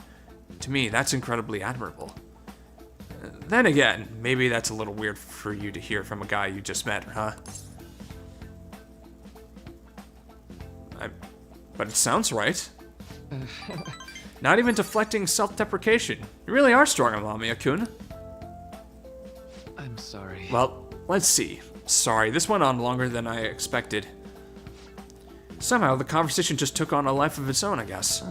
To me, that's incredibly admirable. Then again, maybe that's a little weird for you to hear from a guy you just met, huh? But it sounds right. Not even deflecting self-deprecation. You really are strong, Amamiya-kun. I'm sorry. Well, let's see. Sorry, this went on longer than I expected. Somehow, the conversation just took on a life of its own, I guess.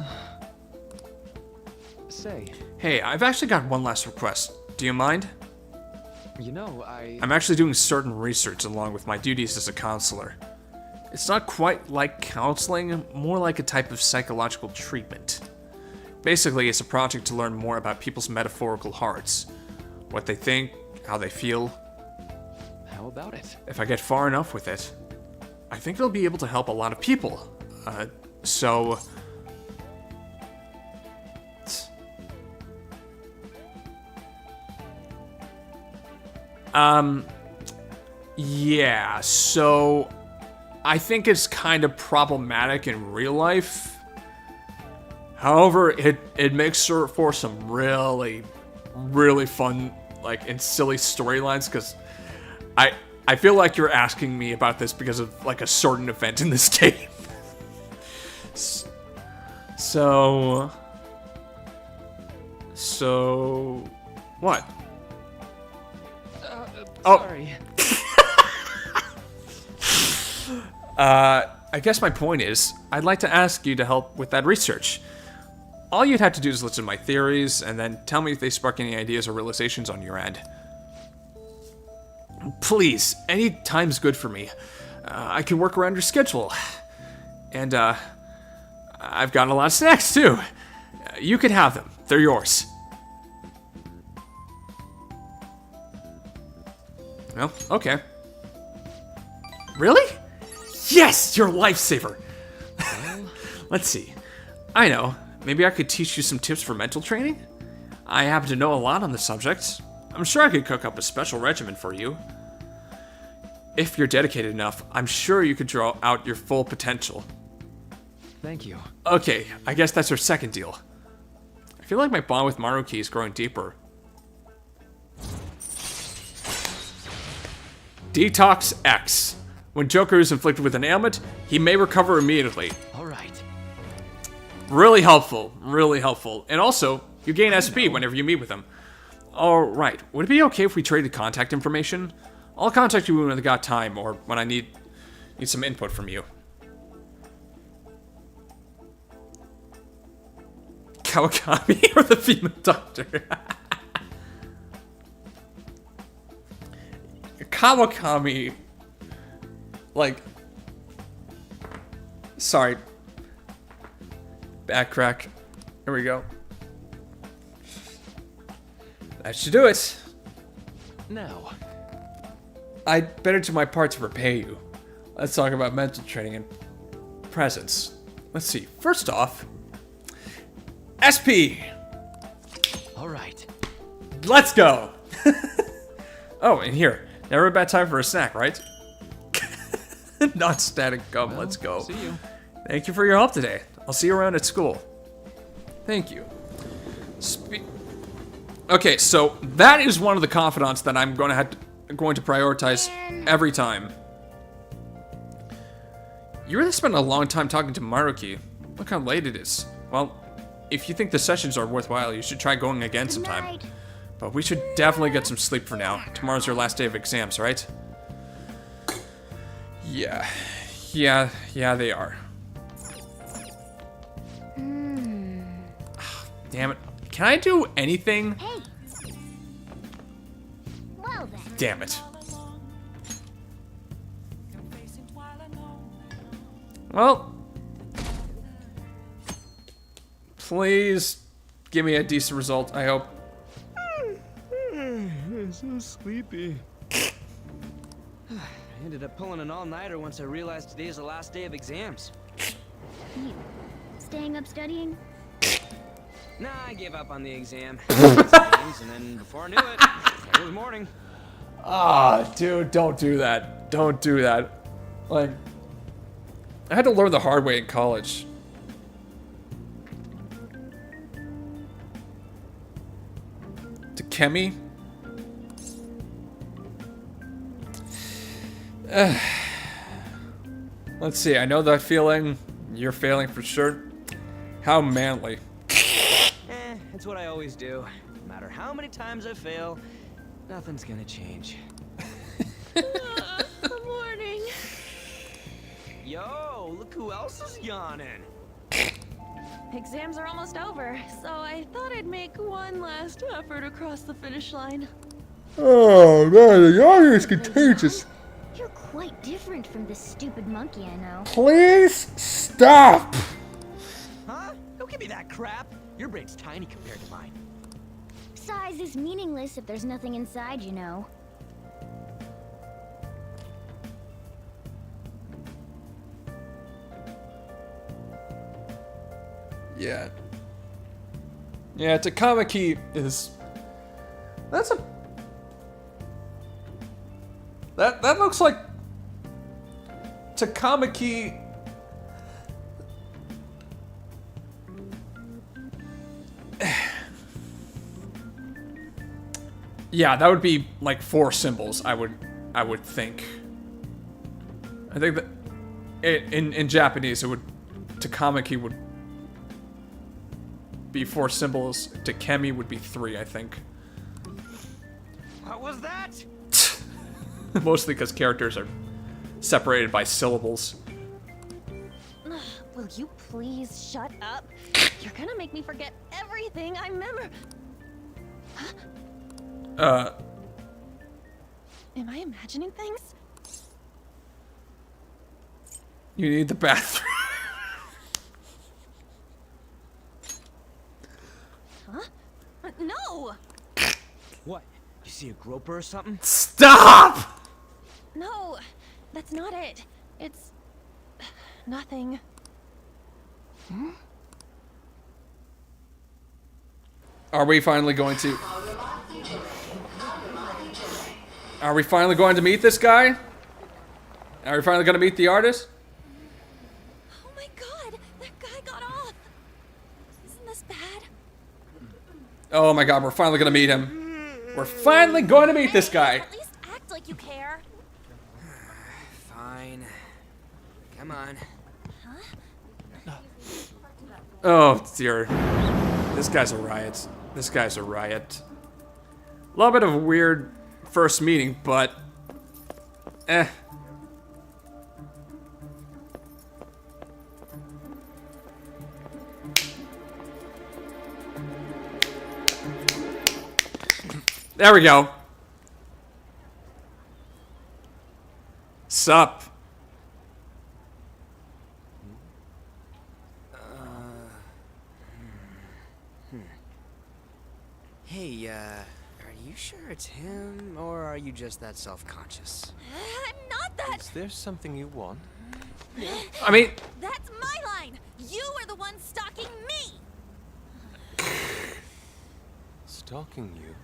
Say, Hey, I've actually got one last request. Do you mind? you know, I'm actually doing certain research along with my duties as a counselor. It's not quite like counseling, more like a type of psychological treatment. Basically, it's a project to learn more about people's metaphorical hearts. What they think, how they feel. How about it? If I get far enough with it, I think it'll be able to help a lot of people. So... Yeah, so... I think it's kind of problematic in real life. However, it makes for some really, really fun, like, and silly storylines, because I feel like you're asking me about this because of, like, a certain event in this game. So... What? Sorry. I guess my point is, I'd like to ask you to help with that research. All you'd have to do is listen to my theories, and then tell me if they spark any ideas or realizations on your end. Please, any time's good for me. I can work around your schedule. And, I've got a lot of snacks, too. You can have them. They're yours. Well, okay. Really? Yes, you're a lifesaver. Let's see. I know. Maybe I could teach you some tips for mental training? I happen to know a lot on the subject. I'm sure I could cook up a special regimen for you. If you're dedicated enough, I'm sure you could draw out your full potential. Thank you. Okay, I guess that's our second deal. I feel like my bond with Maruki is growing deeper, Detox X. When Joker is inflicted with an ailment, he may recover immediately. All right. Really helpful. Really helpful. And also, you gain SP whenever you meet with him. Alright, would it be okay if we traded contact information? I'll contact you when I got time, or when I need some input from you. Kawakami or the female doctor? Kawakami. Like. Sorry. Backcrack. Here we go. That should do it. Now. I'd better do my part to repay you. Let's talk about mental training and presence. Let's see. First off, SP. All right. Let's go. Oh, and here. Never a bad time for a snack, right? Not static gum. Well, let's go. See you. Thank you for your help today. I'll see you around at school. Thank you. Okay, so that is one of the confidants that I'm going to prioritize every time. You really spent a long time talking to Maruki. Look how late it is. Well, if you think the sessions are worthwhile, you should try going again sometime. But we should definitely get some sleep for now. Tomorrow's your last day of exams, right? Yeah, they are. Damn it. Can I do anything? Hey. Well then. Damn it. Well. Please give me a decent result, I hope. I'm so sleepy. I ended up pulling an all-nighter once I realized today is the last day of exams. You staying up studying? Nah, I gave up on the exam. And then before I knew it was morning. Ah, dude, don't do that. Don't do that. Like, I had to learn the hard way in college. Takemi? Let's see, I know that feeling. You're failing for sure. How manly. That's what I always do. No matter how many times I fail, nothing's gonna change. Good morning. Yo, look who else is yawning. Exams are almost over, so I thought I'd make one last effort across the finish line. Oh man, the yawning is contagious. You're quite different from this stupid monkey I know. Please stop. Huh? Don't give me that crap. Your brain's tiny compared to mine. Size is meaningless if there's nothing inside, you know. Yeah. Yeah, Takamaki is... That's a... That looks like... Takamaki... Yeah, that would be like 4 symbols, I would think. I think that in Japanese it would Takamaki would be 4 symbols. Takemi would be 3, I think. What was that? Mostly because characters are separated by syllables. Will you please shut up? You're gonna make me forget everything I remember. Huh? Am I imagining things? You need the bathroom. Huh? No! What? You see a groper or something? Stop! No, that's not it. It's nothing. Hmm? Are we finally going to... Are we finally going to meet this guy? Are we finally going to meet the artist? Oh my god, that guy got off. Isn't this bad? Oh my god, we're finally going to meet him. We're finally going to meet this guy. At least act like you care. fine. Come on. Oh, dear. This guy's a riot. This guy's a riot. A little bit of a weird first meeting, but... eh. There we go. Sup? Hey, are you sure it's him, or are you just that self-conscious? I'm not that. Is there something you want? I mean... That's my line. You are the one stalking me. Stalking you?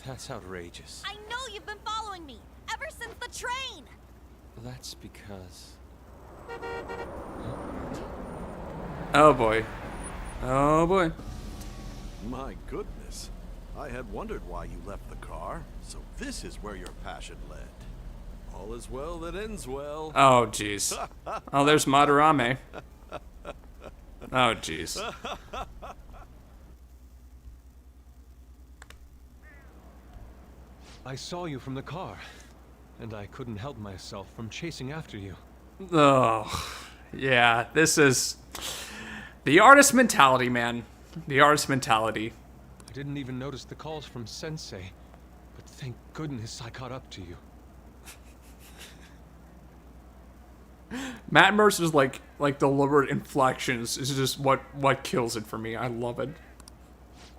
That's outrageous. I know you've been following me ever since the train. That's because... Oh boy. Oh boy. My goodness. I had wondered why you left the car. So this is where your passion led. All is well that ends well. Oh jeez. Oh, there's Madarame. Oh jeez. I saw you from the car, and I couldn't help myself from chasing after you. Oh, yeah, this is the artist mentality, man. The artist mentality. I didn't even notice the calls from Sensei, but thank goodness I caught up to you. Matt Mercer's like deliberate inflections is just what kills it for me. I love it.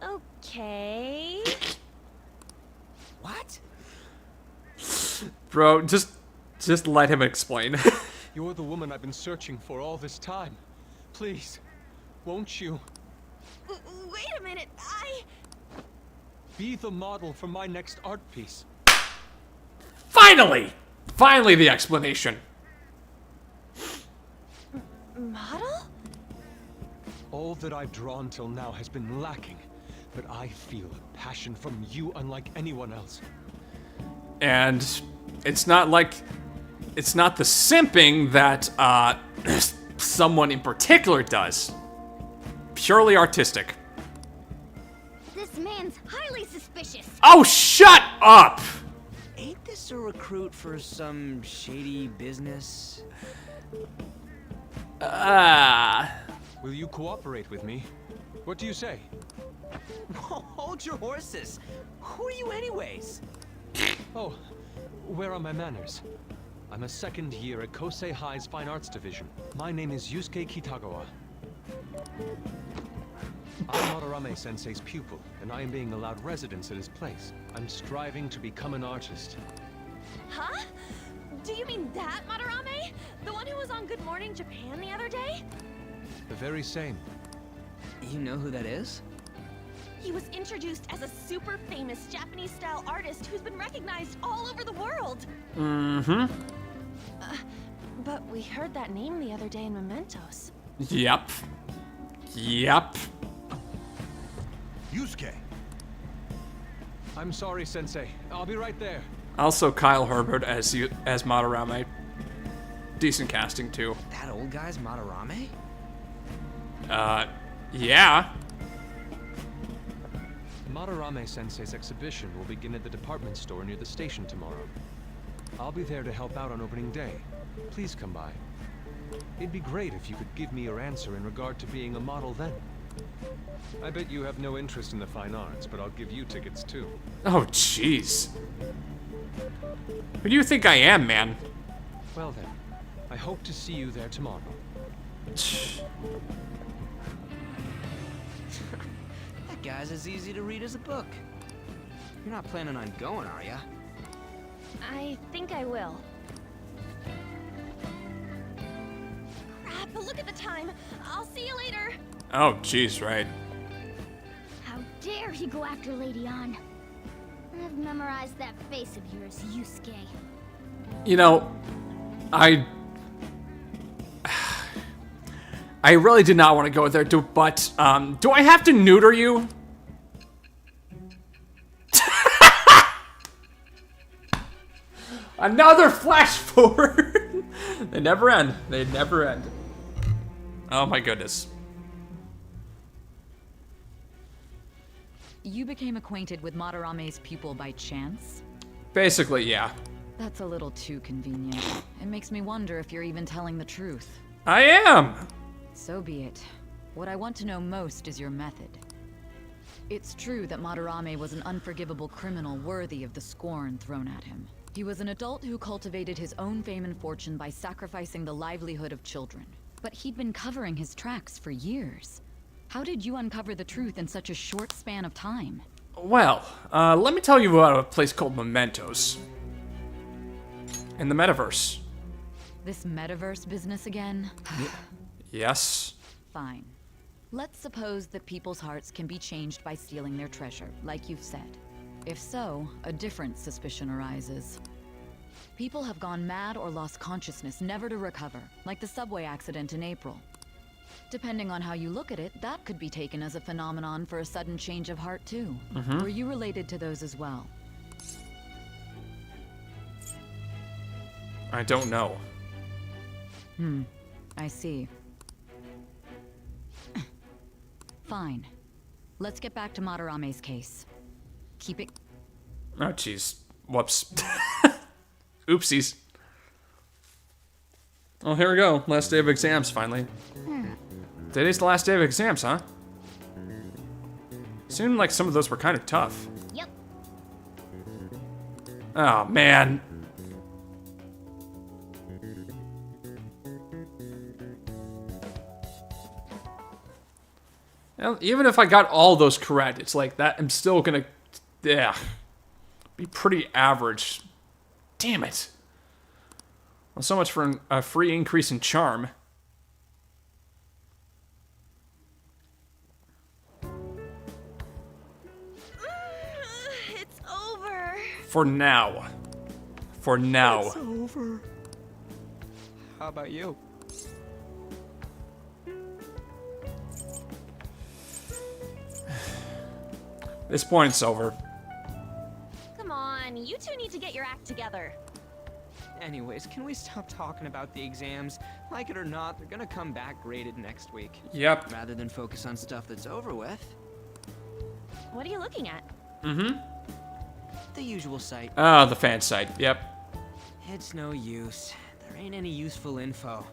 Okay. What? Bro, just let him explain. You're the woman I've been searching for all this time. Please, won't you? Wait a minute, Be the model for my next art piece. Finally! Finally the explanation. Model? All that I've drawn till now has been lacking, but I feel a passion from you unlike anyone else. And it's not the simping that someone in particular does. Purely artistic. This man's highly suspicious. Oh, shut up! Ain't this a recruit for some shady business? Will you cooperate with me? What do you say? Hold your horses. Who are you anyways? Oh, where are my manners? I'm a second year at Kosei High's Fine Arts Division. My name is Yusuke Kitagawa. I'm Madarame Sensei's pupil, and I am being allowed residence at his place. I'm striving to become an artist. Huh? Do you mean that, Madarame? The one who was on Good Morning Japan the other day? The very same. You know who that is? He was introduced as a super famous Japanese-style artist who's been recognized all over the world. Mm-hmm. But we heard that name the other day in Mementos. Yep. Yep. Yusuke. I'm sorry, Sensei. I'll be right there. Also, Kyle Herbert as Madarame. Decent casting too. That old guy's Madarame? Yeah. Madarame Sensei's exhibition will begin at the department store near the station tomorrow. I'll be there to help out on opening day. Please come by. It'd be great if you could give me your answer in regard to being a model then. I bet you have no interest in the fine arts, but I'll give you tickets too. Oh, jeez. Who do you think I am, man? Well then, I hope to see you there tomorrow. That guy's as easy to read as a book. You're not planning on going, are ya? I think I will. Crap, look at the time. I'll see you later. Oh, jeez, right. How dare he go after Lady Ann? I've memorized that face of yours, Yusuke. You know, I really did not want to go there, but do I have to neuter you? Another flash forward. They never end. They never end. Oh my goodness. You became acquainted with Madarame's pupil by chance? Basically, yeah. That's a little too convenient. It makes me wonder if you're even telling the truth. I am! So be it. What I want to know most is your method. It's true that Madarame was an unforgivable criminal worthy of the scorn thrown at him. He was an adult who cultivated his own fame and fortune by sacrificing the livelihood of children. But he'd been covering his tracks for years. How did you uncover the truth in such a short span of time? Well, let me tell you about a place called Mementos. In the metaverse. This metaverse business again? Yes. Fine. Let's suppose that people's hearts can be changed by stealing their treasure, like you've said. If so, a different suspicion arises. People have gone mad or lost consciousness, never to recover, like the subway accident in April. Depending on how you look at it, that could be taken as a phenomenon for a sudden change of heart too. Were you related to those as well? I don't know. I see. Fine. Let's get back to Madarame's case. Keep it... Oh, jeez. Whoops. Oopsies. Oh, here we go. Last day of exams, finally. Today's the last day of exams, huh? Seemed like some of those were kind of tough. Yep. Oh, man. Well, even if I got all those correct, it's like that. I'm still gonna, be pretty average. Damn it. Well, so much for a free increase in charm. It's over. For now. For now. It's over. How about you? This point, it's over. Come on, you two need to get your act together. Anyways, can we stop talking about the exams? Like it or not, they're gonna come back graded next week. Yep. Rather than focus on stuff that's over with. What are you looking at? The usual site. Ah, the fan site. Yep. It's no use. There ain't any useful info.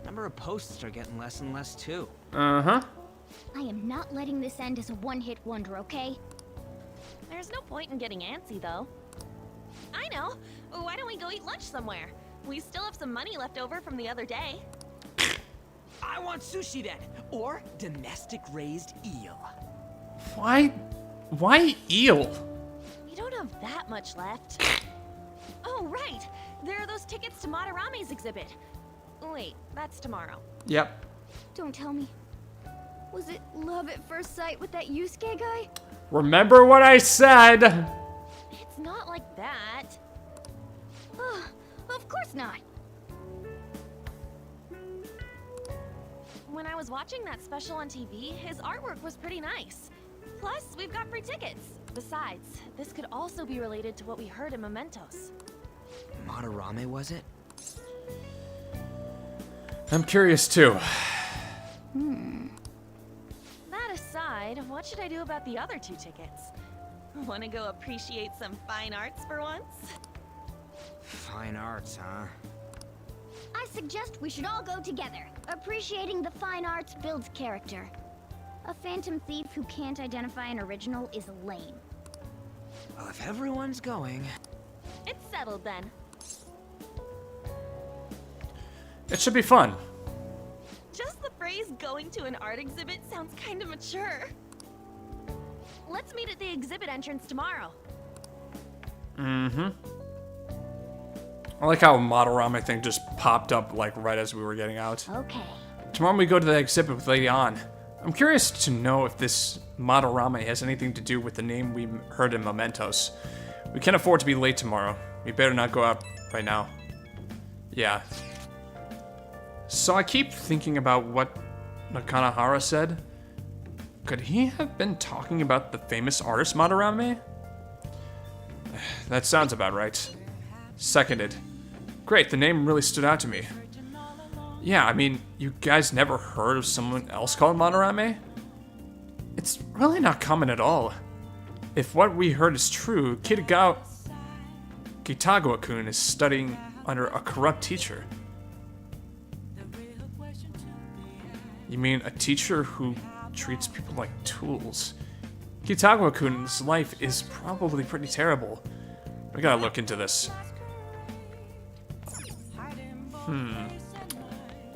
Number of posts are getting less and less too. I am not letting this end as a one-hit wonder, okay? There's no point in getting antsy, though. I know. Why don't we go eat lunch somewhere? We still have some money left over from the other day. I want sushi then, or domestic-raised eel. Why eel? We don't have that much left. Oh, right. There are those tickets to Madarame's exhibit. Wait, that's tomorrow. Yep. Don't tell me. Was it love at first sight with that Yusuke guy? Remember what I said. It's not like that. Of course not. When I was watching that special on TV, his artwork was pretty nice. Plus, we've got free tickets. Besides, this could also be related to what we heard in Mementos. Madarame, was it? I'm curious too. That aside, what should I do about the other 2 tickets? Want to go appreciate some fine arts for once? Fine arts, huh? I suggest we should all go together. Appreciating the fine arts builds character. A phantom thief who can't identify an original is lame. Well, if everyone's going... It's settled then. It should be fun. Just the phrase going to an art exhibit sounds kind of mature. Let's meet at the exhibit entrance tomorrow. I like how Madarame thing just popped up like right as we were getting out. Okay. Tomorrow we go to the exhibit with Lady An. I'm curious to know if this Madarame has anything to do with the name we heard in Mementos. We can't afford to be late tomorrow. We better not go out right now. Yeah. So I keep thinking about what Nakanahara said. Could he have been talking about the famous artist Madarame? That sounds about right. Seconded. Great, the name really stood out to me. Yeah, I mean, you guys never heard of someone else called Madarame? It's really not common at all. If what we heard is true, Kitagawa-kun is studying under a corrupt teacher. You mean a teacher who treats people like tools? Kitagawa-kun's life is probably pretty terrible. We gotta look into this.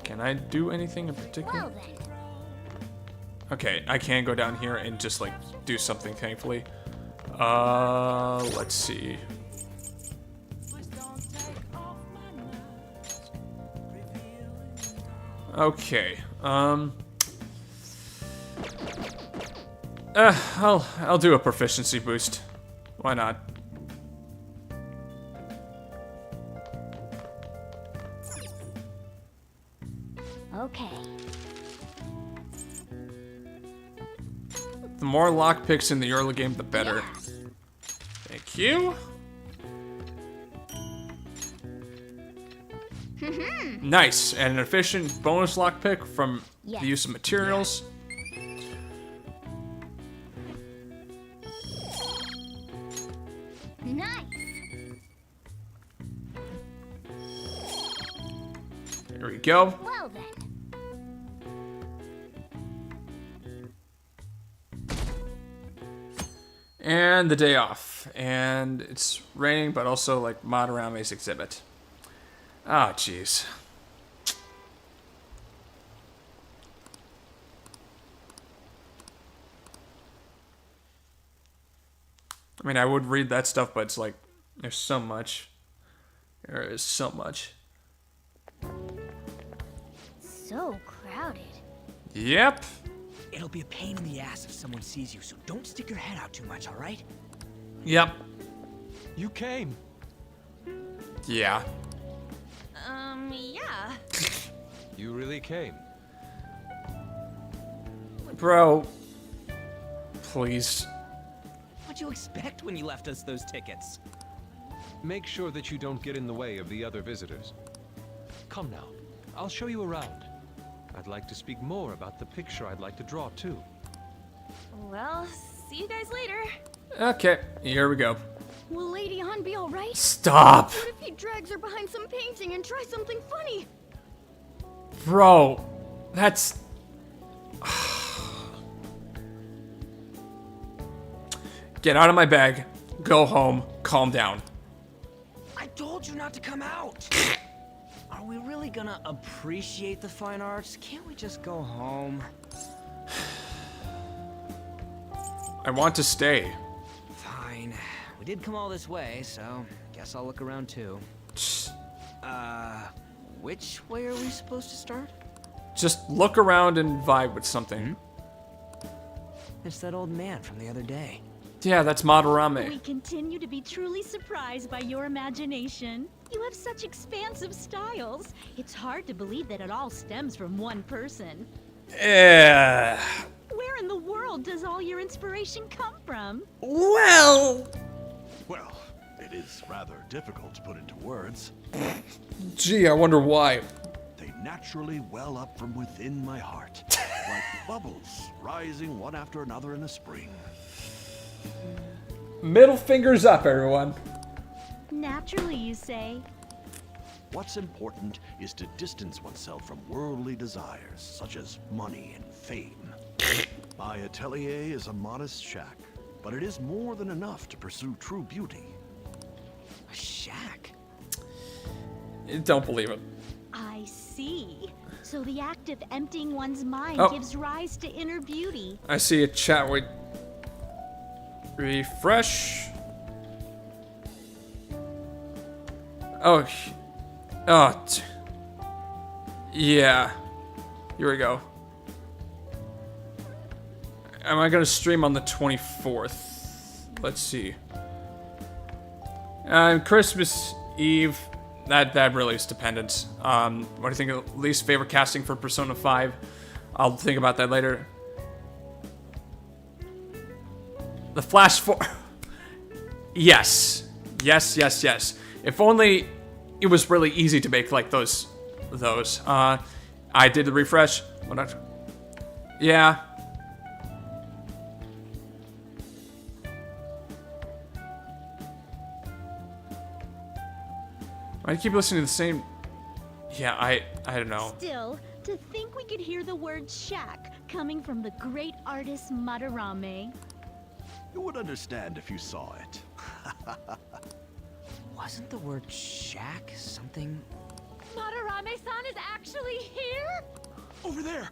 Can I do anything in particular? Well then. Okay, I can go down here and just like do something, thankfully. Let's see. Okay, I'll do a proficiency boost. Why not? Okay. The more lockpicks in the early game, the better. Yeah. Thank you. Nice, and an efficient bonus lockpick from Yes. the use of materials. Nice. There we go. Well then. And the day off. And it's raining, but also like Madarame's exhibit. Oh, jeez. I mean, I would read that stuff, but it's like, there's so much. There is so much. So crowded. Yep. It'll be a pain in the ass if someone sees you, so don't stick your head out too much, all right? Yep. You came. Yeah. Yeah. You really came. Bro. Please. What'd you expect when you left us those tickets? Make sure that you don't get in the way of the other visitors. Come now. I'll show you around. I'd like to speak more about the picture I'd like to draw, too. Well, see you guys later. Okay, here we go. Will Lady Han be alright? Stop! What if he drags her behind some painting and tries something funny? Bro, that's... Get out of my bag, go home, calm down. I told you not to come out! Are we really gonna appreciate the fine arts? Can't we just go home? I want to stay. Fine. We did come all this way, so guess I'll look around too. Which way are we supposed to start? Just look around and vibe with something. It's that old man from the other day. Yeah, that's Madarame. We continue to be truly surprised by your imagination. You have such expansive styles. It's hard to believe that it all stems from one person. Where Where in the world does all your inspiration come from? Well... Well, it is rather difficult to put into words. Gee, I wonder why. They naturally well up from within my heart, like bubbles rising one after another in the spring. Middle fingers up, everyone. Naturally, you say. What's important is to distance oneself from worldly desires, such as money and fame. My atelier is a modest shack, but it is more than enough to pursue true beauty. A shack? Don't believe it. I see. So the act of emptying one's mind Oh. gives rise to inner beauty. I see a chat with... Refresh. Oh. Yeah. Here we go. Am I gonna stream on the 24th? Let's see. Christmas Eve. That really is dependent. What do you think of least favorite casting for Persona 5? I'll think about that later. The Flash 4. Yes. Yes. If only it was really easy to make like those. I did the refresh. What not? Yeah. Why do you keep listening to the same? Yeah, I don't know. Still, to think we could hear the word shack coming from the great artist Madarame. You would understand if you saw it. Wasn't the word shack something? Madarame-san is actually here? Over there!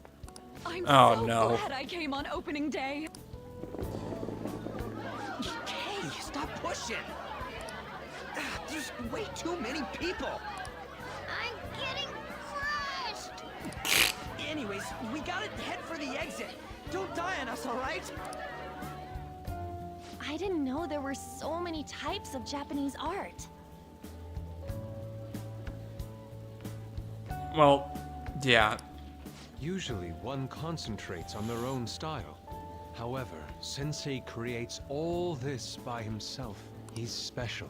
I'm Oh, so no. glad I came on opening day. Hey, stop pushing! There's way too many people! I'm getting crushed! Anyways, we gotta head for the exit. Don't die on us, alright? I didn't know there were so many types of Japanese art. Well, yeah. Usually one concentrates on their own style. However, Sensei creates all this by himself. He's special.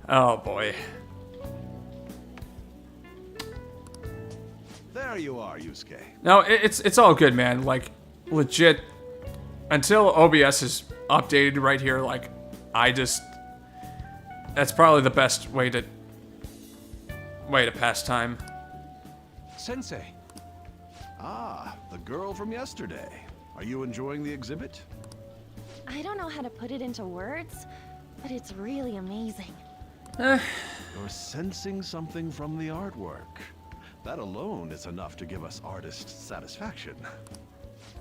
Oh boy. There you are, Yusuke. No, it's all good, man. Like, legit. Until OBS is updated right here, like, that's probably the best way to pass time. Sensei. Ah, the girl from yesterday. Are you enjoying the exhibit? I don't know how to put it into words, but it's really amazing. You're sensing something from the artwork. That alone is enough to give us artist satisfaction.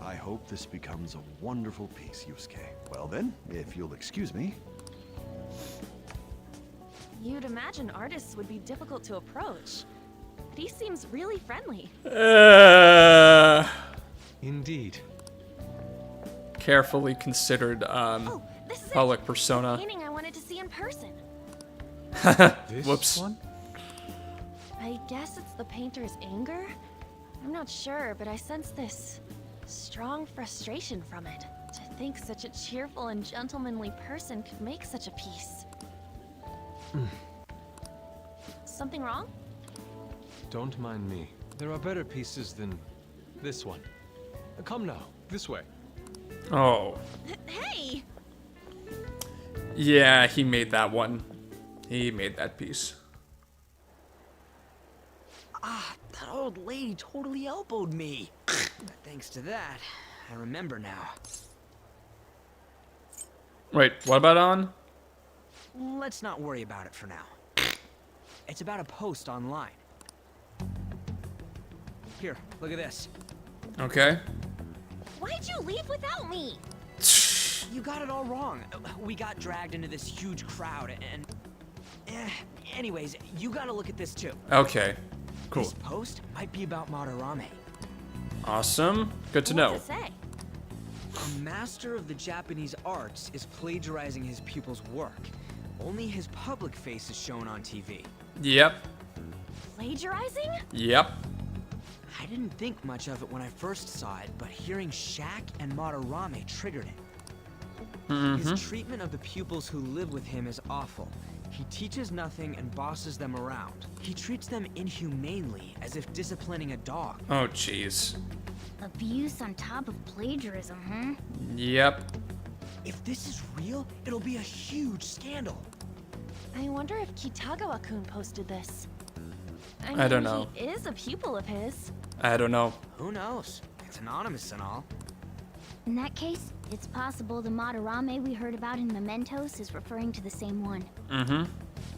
I hope this becomes a wonderful piece, Yusuke. Well then, if you'll excuse me. You'd imagine artists would be difficult to approach, but he seems really friendly. Indeed. Carefully considered This is public The persona. painting I wanted to see in person. This Whoops. one? I guess it's the painter's anger? I'm not sure, but I sense this strong frustration from it. To think such a cheerful and gentlemanly person could make such a piece. Something wrong? Don't mind me. There are better pieces than this one. Come now, this way. Oh. Hey! Yeah, he made that one. He made that piece. Ah, that old lady totally elbowed me. Thanks to that, I remember now. Wait, what about on? Let's not worry about it for now. It's about a post online. Here, look at this. Okay. Why'd you leave without me? You got it all wrong. We got dragged into this huge crowd and... anyways, you gotta look at this too. Okay. Cool. This post might be about Madarame. Awesome. Good to know. What's it say? A master of the Japanese arts is plagiarizing his pupil's work. Only his public face is shown on TV. Yep. Plagiarizing? Yep. I didn't think much of it when I first saw it, but hearing Shack and Madarame triggered it. His treatment of the pupils who live with him is awful. He teaches nothing and bosses them around. He treats them inhumanely, as if disciplining a dog. Oh, jeez. Abuse on top of plagiarism, huh? Yep. If this is real, it'll be a huge scandal. I wonder if Kitagawa-kun posted this. I don't know. He is a pupil of his. I don't know. Who knows? It's anonymous and all. In that case, it's possible the Madarame we heard about in Mementos is referring to the same one. Mm-hmm.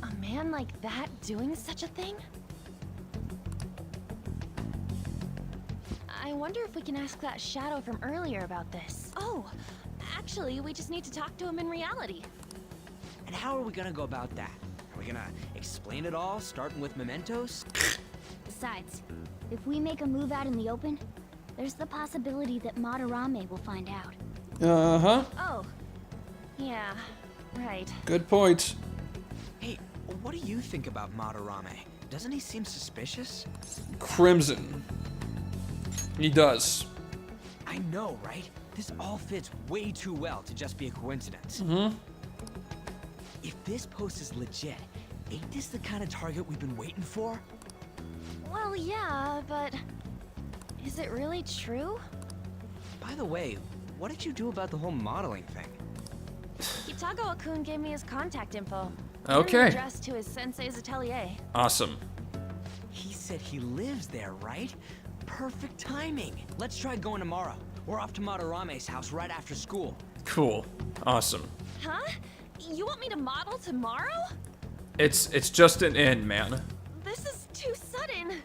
A man like that doing such a thing? I wonder if we can ask that shadow from earlier about this. Oh, actually, we just need to talk to him in reality. And how are we gonna go about that? Are we gonna explain it all, starting with Mementos? Besides, if we make a move out in the open, there's the possibility that Madarame will find out. Uh-huh. Oh, yeah, right. Good point. Hey, what do you think about Madarame? Doesn't he seem suspicious? Crimson. He does. I know, right? This all fits way too well to just be a coincidence. Mm-hmm. If this post is legit, Ain't this the kind of target we've been waiting for? Well, yeah, but is it really true? By the way, what did you do about the whole modeling thing? Kitagawa-kun gave me his contact info. Okay. And the address to his sensei's atelier. Awesome. He said he lives there, right? Perfect timing. Let's try going tomorrow. We're off to Madarame's house right after school. Cool. Awesome. Huh? You want me to model tomorrow? It's just an in, man. This is too sudden.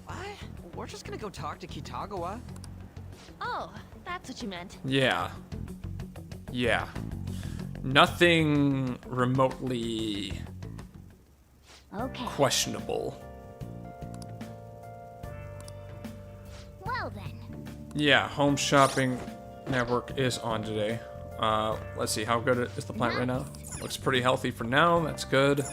What? We're just gonna go talk to Kitagawa. Oh, that's what you meant. Yeah. Yeah. Nothing remotely Okay. questionable. Well then. Yeah, home shopping network is on today. Let's see, how good is the plant right now? Looks pretty healthy for now, that's good.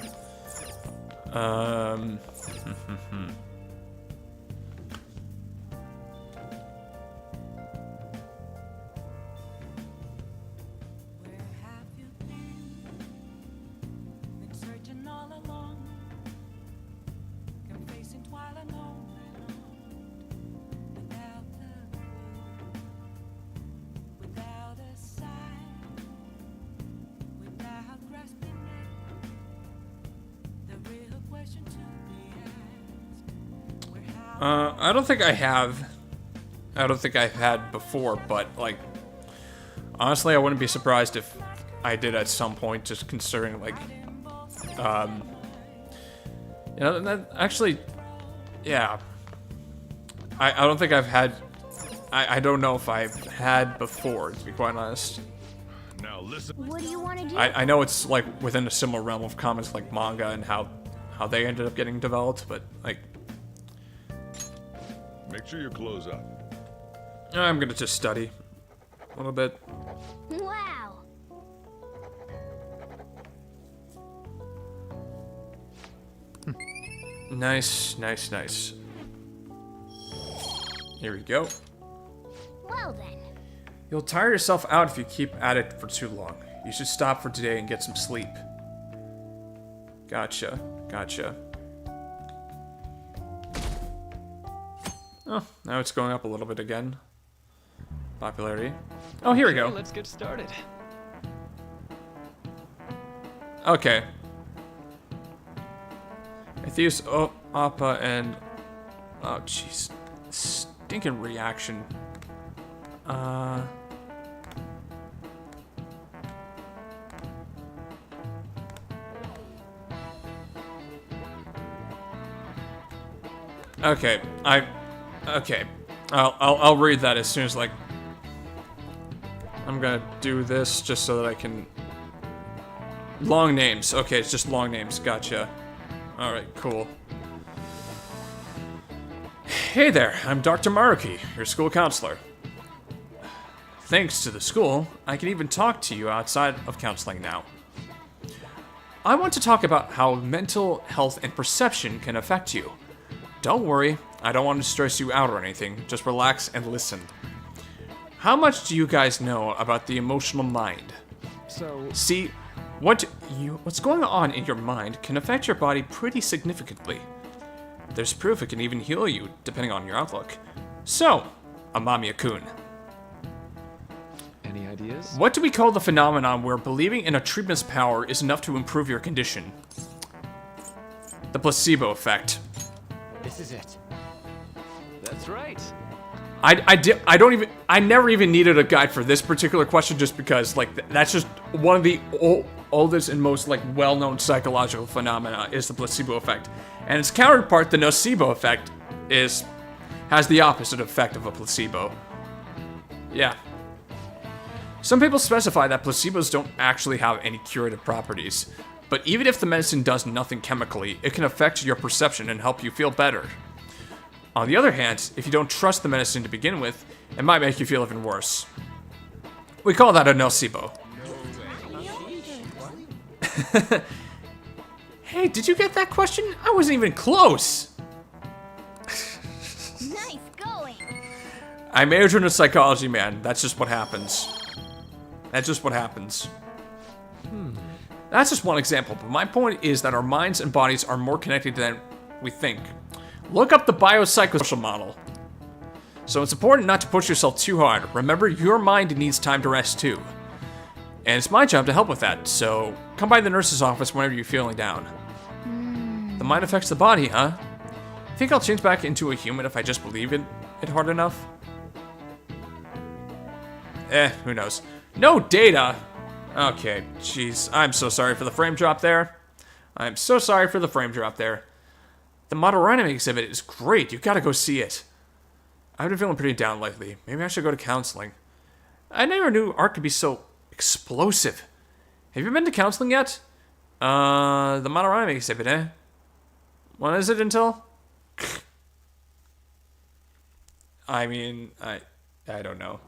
I don't think I have. I don't think I've had before, but, like, honestly, I wouldn't be surprised if I did at some point, just considering, like, you know, that actually, yeah. I don't think I've had, I don't know if I've had before, to be quite honest. Now listen. What do you want to do? I know it's, like, within a similar realm of comics like manga and how they ended up getting developed, but, like, Make sure you close up. I'm gonna just study a little bit. Wow. Nice, nice, nice. Here we go. Well then. You'll tire yourself out if you keep at it for too long. You should stop for today and get some sleep. Gotcha, gotcha. Oh, now it's going up a little bit again. Popularity. Oh, here we go. Let's get started. Okay. Atheus, Appa, and... Oh, jeez. Stinking reaction. Okay, okay. I'll read that as soon as, like, I'm gonna do this just so that I can... Long names. Okay, it's just long names. Gotcha. Alright, cool. Hey there, I'm Dr. Maruki, your school counselor. Thanks to the school, I can even talk to you outside of counseling now. I want to talk about how mental health and perception can affect you. Don't worry, I don't want to stress you out or anything, just relax and listen. How much do you guys know about the emotional mind? See, what's going on in your mind can affect your body pretty significantly. There's proof it can even heal you, depending on your outlook. So, Amamiya-kun. Any ideas? What do we call the phenomenon where believing in a treatment's power is enough to improve your condition? The placebo effect. This is it. That's right. I never even needed a guide for this particular question just because, like, that's just one of the oldest and most, like, well-known psychological phenomena is the placebo effect. And its counterpart, the nocebo effect, has the opposite effect of a placebo. Yeah. Some people specify that placebos don't actually have any curative properties, but even if the medicine does nothing chemically, it can affect your perception and help you feel better. On the other hand, if you don't trust the medicine to begin with, it might make you feel even worse. We call that a nocebo. Hey, did you get that question? I wasn't even close! Nice going. I majored in psychology, man. That's just what happens. That's just what happens. That's just one example, but my point is that our minds and bodies are more connected than we think. Look up the biopsychosocial model. So it's important not to push yourself too hard. Remember, your mind needs time to rest too. And it's my job to help with that, so come by the nurse's office whenever you're feeling down. The mind affects the body, huh? Think I'll change back into a human if I just believe it hard enough? Who knows. No data! Okay, jeez. I'm so sorry for the frame drop there. I'm so sorry for the frame drop there. The model anime exhibit is great. You gotta go see it. I've been feeling pretty down lately. Maybe I should go to counseling. I never knew art could be so explosive. Have you been to counseling yet? The model anime exhibit, eh? When is it until? I mean, I don't know.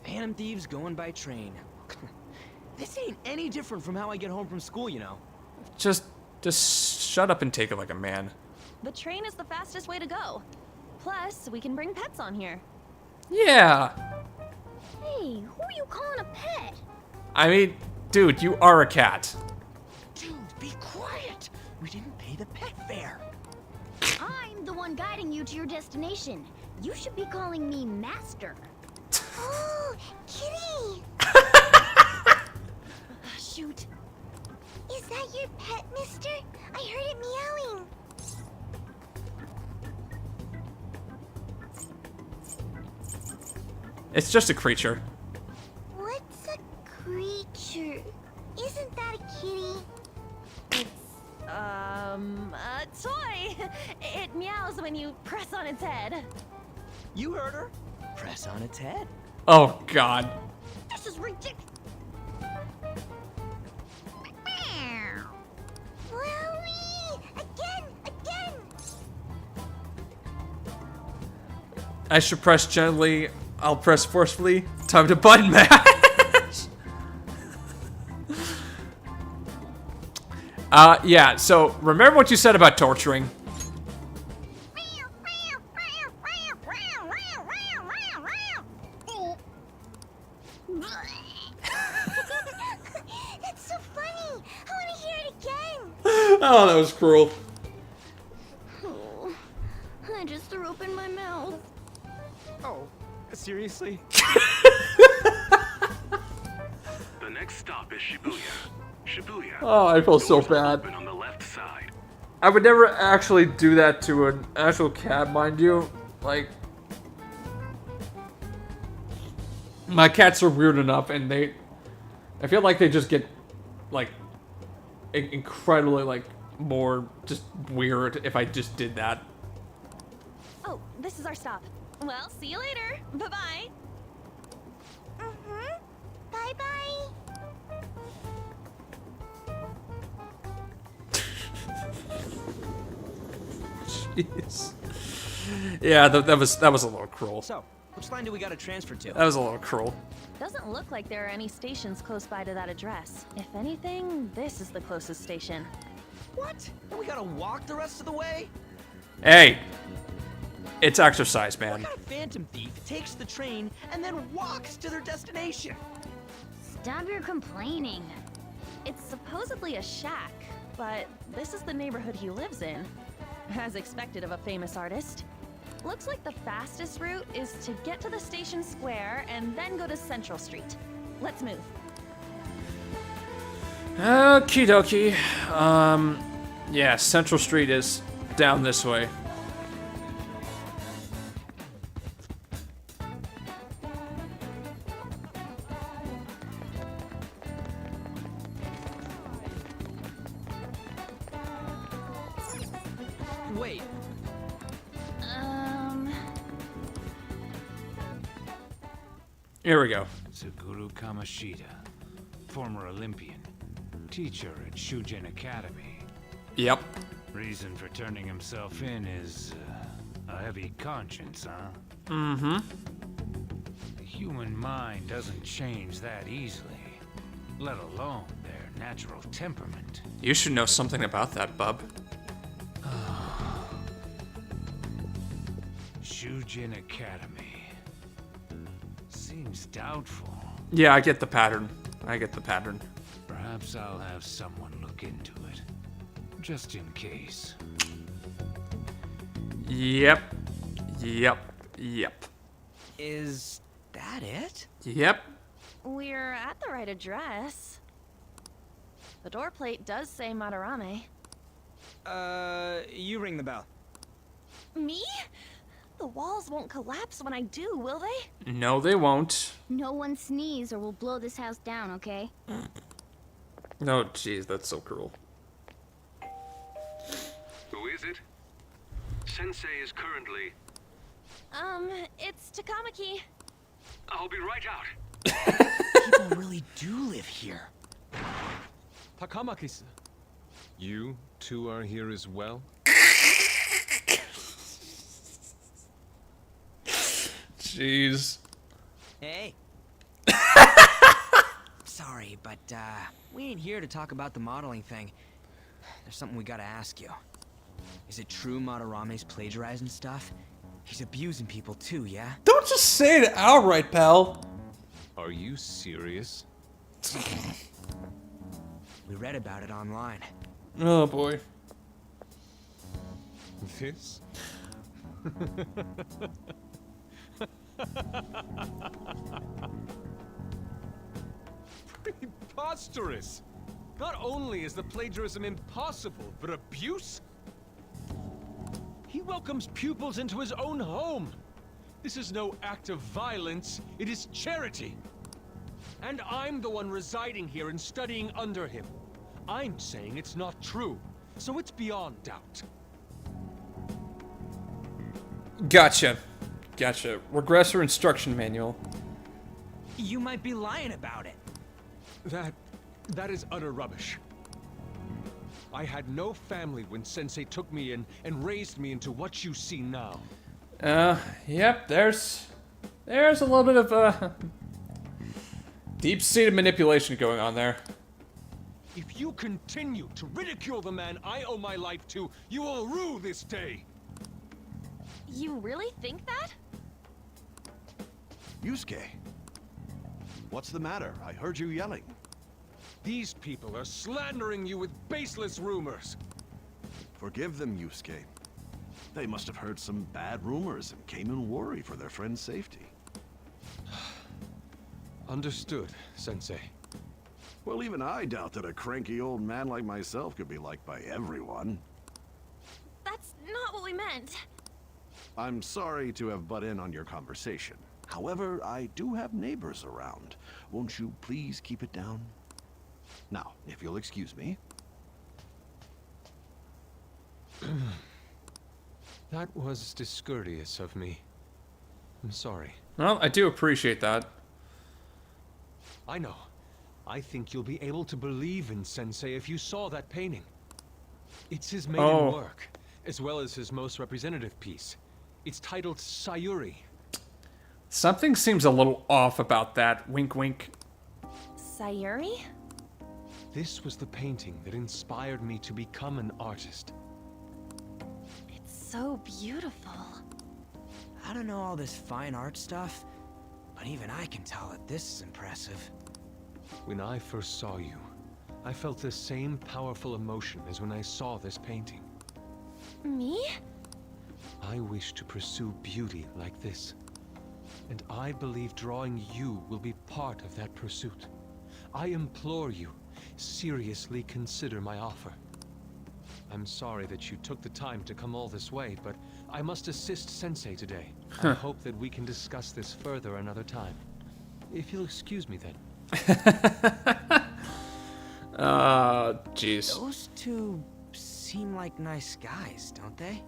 Phantom Thieves going by train. This ain't any different from how I get home from school, you know. Just shut up and take it like a man. The train is the fastest way to go. Plus, we can bring pets on here. Yeah. Hey, who are you calling a pet? I mean, dude, you are a cat. Dude, be quiet. We didn't pay the pet fare. I'm the one guiding you to your destination. You should be calling me Master. Oh, kitty! Shoot. Is that your pet, mister? I heard it meowing. It's just a creature. What's a creature? Isn't that a kitty? A toy. It meows when you press on its head. You heard her. Press on its head. Oh, God. This is ridiculous. Again! I should press gently. I'll press forcefully. Time to button mash. Yeah, so remember what you said about torturing. That's so funny. I want to hear it again. Oh, that was cruel. Oh, I just threw open my mouth. Oh, seriously? The next stop is Shibuya. Shibuya. Oh, I feel so Doors will bad. open on the left side. I would never actually do that to an actual cat, mind you. Like, my cats are weird enough, and I feel like they just get, like, incredibly, like, more just weird if I just did that. Oh, this is our stop. Well, see you later. Bye-bye. Bye-bye. Jeez. Yeah, that was a little cruel. So, which line do we gotta transfer to? That was a little cruel. Doesn't look like there are any stations close by to that address. If anything, this is the closest station. What? And we gotta walk the rest of the way? Hey, it's exercise, man. What kind of phantom thief takes the train and then walks to their destination? Stop your complaining. It's supposedly a shack, but this is the neighborhood he lives in. As expected of a famous artist. Looks like the fastest route is to get to the station square and then go to Central Street. Let's move. Okie dokie. Yeah, Central Street is down this way. Wait. Here we go. Suguru Kamoshida, former Olympian, teacher at Shujin Academy. Yep. Reason for turning himself in is a heavy conscience, huh? Mm-hmm. The human mind doesn't change that easily, let alone their natural temperament. You should know something about that, bub. Shujin Academy. Seems doubtful. Yeah, I get the pattern. I get the pattern. Perhaps Perhaps I'll have someone look into it. Just in case. Yep. Yep. Yep. Is that it? Yep. We're at the right address. The door plate does say Madarame. You ring the bell. Me? The walls won't collapse when I do, will they? No, they won't. No one sneeze or we'll blow this house down, okay? No, jeez, that's so cruel. Who is it? Sensei is currently... It's Takamaki. I'll be right out. People really do live here. Takamaki-san. You two are here as well? Jeez. Hey. Sorry, but, we ain't here to talk about the modeling thing. There's something we gotta ask you. Is it true Madarame's plagiarizing stuff? He's abusing people too, yeah? Don't just say it outright, pal. Are you serious? We read about it online. Oh, boy. This? Preposterous! Not only is the plagiarism impossible, but abuse? He welcomes pupils into his own home. This is no act of violence, it is charity. And I'm the one residing here and studying under him. I'm saying it's not true, so it's beyond doubt. Gotcha. Gotcha. Regressor instruction manual. You might be lying about it. That is utter rubbish. I had no family when Sensei took me in and raised me into what you see now. Yep, there's a little bit of, deep-seated manipulation going on there. If you continue to ridicule the man I owe my life to, you will rue this day. You really think that? Yusuke, what's the matter? I heard you yelling. These people are slandering you with baseless rumors. Forgive them, Yusuke. They must have heard some bad rumors and came in worried for their friend's safety. Understood, Sensei. Well, even I doubt that a cranky old man like myself could be liked by everyone. That's not what we meant. I'm sorry to have butt in on your conversation. However, I do have neighbors around. Won't you please keep it down? Now, if you'll excuse me. That was discourteous of me. I'm sorry. Well, I do appreciate that. I know. I think you'll be able to believe in Sensei if you saw that painting. It's his maiden work, as well as his most representative piece. It's titled Sayuri. Something seems a little off about that. Wink, wink. Sayuri? This was the painting that inspired me to become an artist. It's so beautiful. I don't know all this fine art stuff, but even I can tell that this is impressive. When I first saw you, I felt the same powerful emotion as when I saw this painting. Me? I wish to pursue beauty like this. And I believe drawing you will be part of that pursuit. I implore you, seriously consider my offer. I'm sorry that you took the time to come all this way, but I must assist Sensei today. I hope that we can discuss this further another time. If you'll excuse me then. Jeez. Those two seem like nice guys, don't they?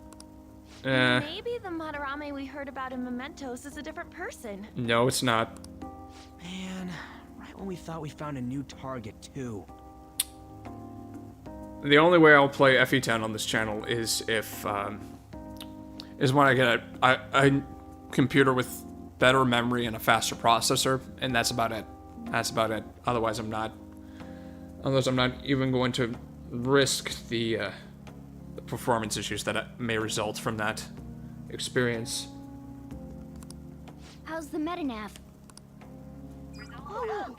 Maybe the Madarame we heard about in Mementos is a different person. No, it's not. Man, right when we thought we found a new target, too. The only way I'll play FE10 on this channel is if, is when I get a computer with better memory and a faster processor, and that's about it. That's about it. Otherwise, I'm not even going to risk the performance issues that may result from that experience. How's the metanav? Oh,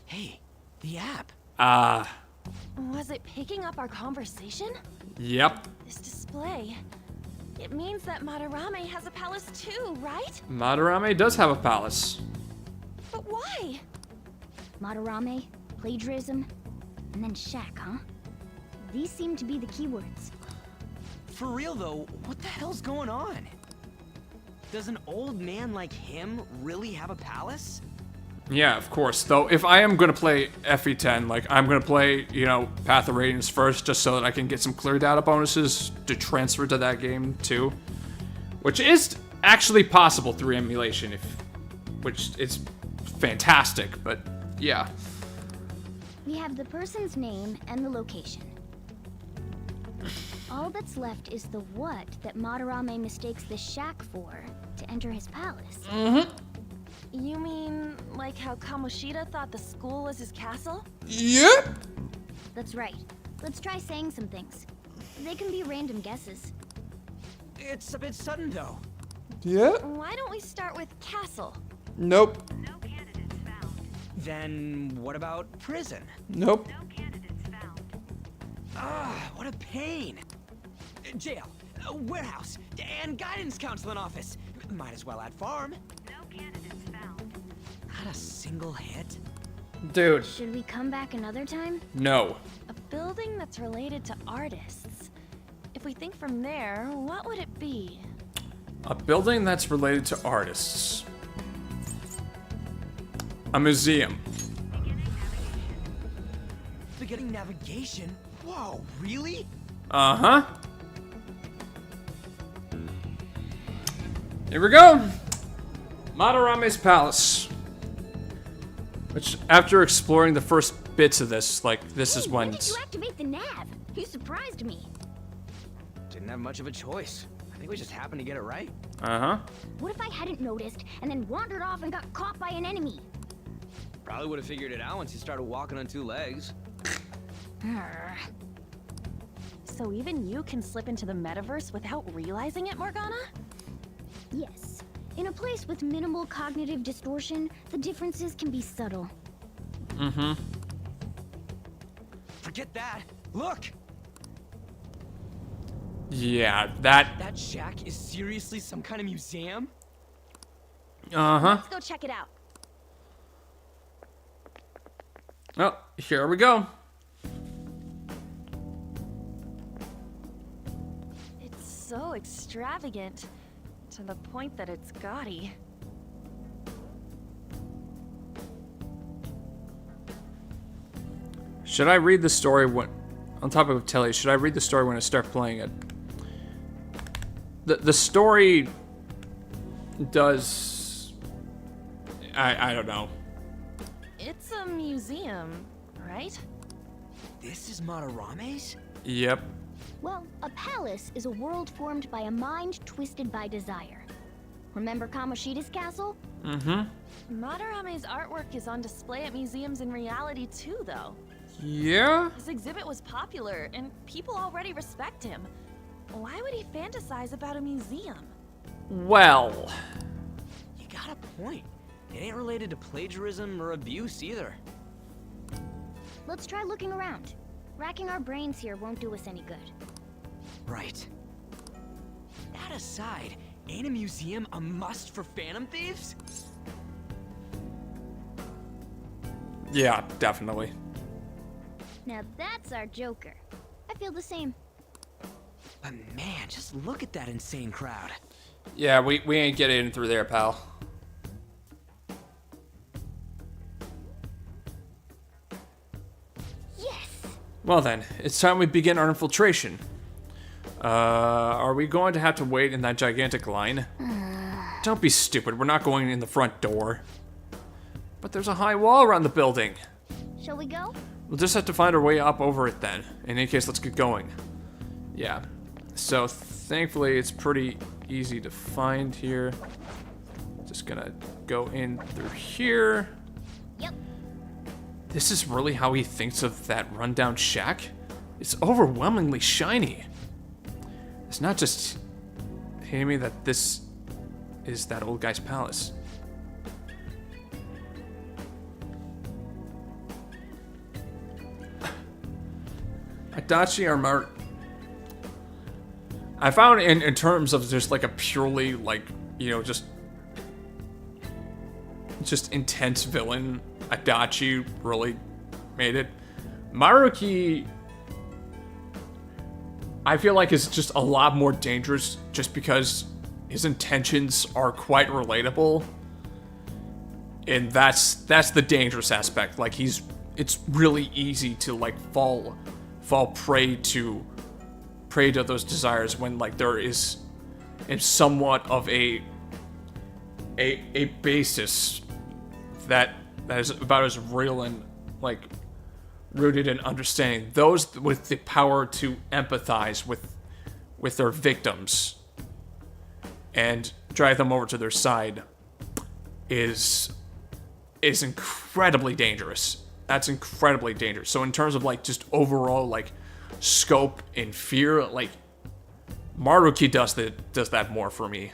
Hey, the app. Was it picking up our conversation? Yep. This display. It means that Madarame has a palace too, right? Madarame does have a palace. But why? Madarame, plagiarism, and then shack, huh? These seem to be the keywords. For real though, what the hell's going on? Does an old man like him really have a palace? Yeah, of course. Though, if I am gonna play FE10, like, I'm gonna play, you know, Path of Radiance first, just so that I can get some clear data bonuses to transfer to that game, too. Which is actually possible through emulation, which is fantastic, but, yeah. We have the person's name and the location. All that's left is the what that Madarame mistakes the shack for to enter his palace. Mm-hmm. You mean like how Kamoshida thought the school was his castle? Yep. That's right. Let's try saying some things. They can be random guesses. It's a bit sudden though. Yep. Why don't we start with castle? Nope. No candidates found. Then what about prison? Nope. No candidates found. Ah, what a pain. Jail, warehouse, and guidance counseling office. Might as well add farm. No candidates found. Not a single hit. Dude. Should we come back another time? No. A building that's related to artists. If we think from there, what would it be? A building that's related to artists. A museum. Beginning navigation? Whoa, really? Uh-huh. Here we go. Madarame's palace. Which, after exploring the first bits of this, like, this is when... When did you activate the nav? You surprised me. Didn't have much of a choice. I think we just happened to get it right. Uh-huh. What if I hadn't noticed and then wandered off and got caught by an enemy? Probably would have figured it out once you started walking on two legs. So even you can slip into the metaverse without realizing it, Morgana? Yes. In a place with minimal cognitive distortion, the differences can be subtle. Mm-hmm. Forget that. Look! Yeah, that... That shack is seriously some kind of museum? Uh-huh. Let's go check it out. Oh, here we go. It's so extravagant, to the point that it's gaudy. Should I read the story when... On top of Telly, should I read the story when I start playing it? The story does... I don't know. It's a museum, right? This is Madarame's? Yep. Well, a palace is a world formed by a mind twisted by desire. Remember Kamoshida's castle? Mm-hmm. Madarame's artwork is on display at museums in reality too, though. Yeah? His exhibit was popular, and people already respect him. Why would he fantasize about a museum? Well... You got a point. It ain't related to plagiarism or abuse either. Let's try looking around. Racking our brains here won't do us any good. Right. That aside, ain't a museum a must for Phantom Thieves? Yeah, definitely. Now that's our Joker. I feel the same. But man, just look at that insane crowd. Yeah, we ain't getting in through there, pal. Yes! Well then, it's time we begin our infiltration. Are we going to have to wait in that gigantic line? Don't be stupid, we're not going in the front door. But there's a high wall around the building. Shall we go? We'll just have to find our way up over it then. In any case, let's get going. Yeah. So, thankfully, it's pretty easy to find here. Just gonna go in through here. Yep. This is really how he thinks of that rundown shack? It's overwhelmingly shiny. It's not just hitting me that this is that old guy's palace. Adachi or I found in terms of just like a purely like, you know, just intense villain, Adachi really made it. Maruki, I feel like is just a lot more dangerous just because his intentions are quite relatable. And that's the dangerous aspect. Like it's really easy to like fall prey to those desires when like there is somewhat of a basis that is about as real and like rooted in understanding. Those with the power to empathize with their victims and drive them over to their side is incredibly dangerous. That's incredibly dangerous. So in terms of like just overall like scope and fear, like Maruki does that more for me.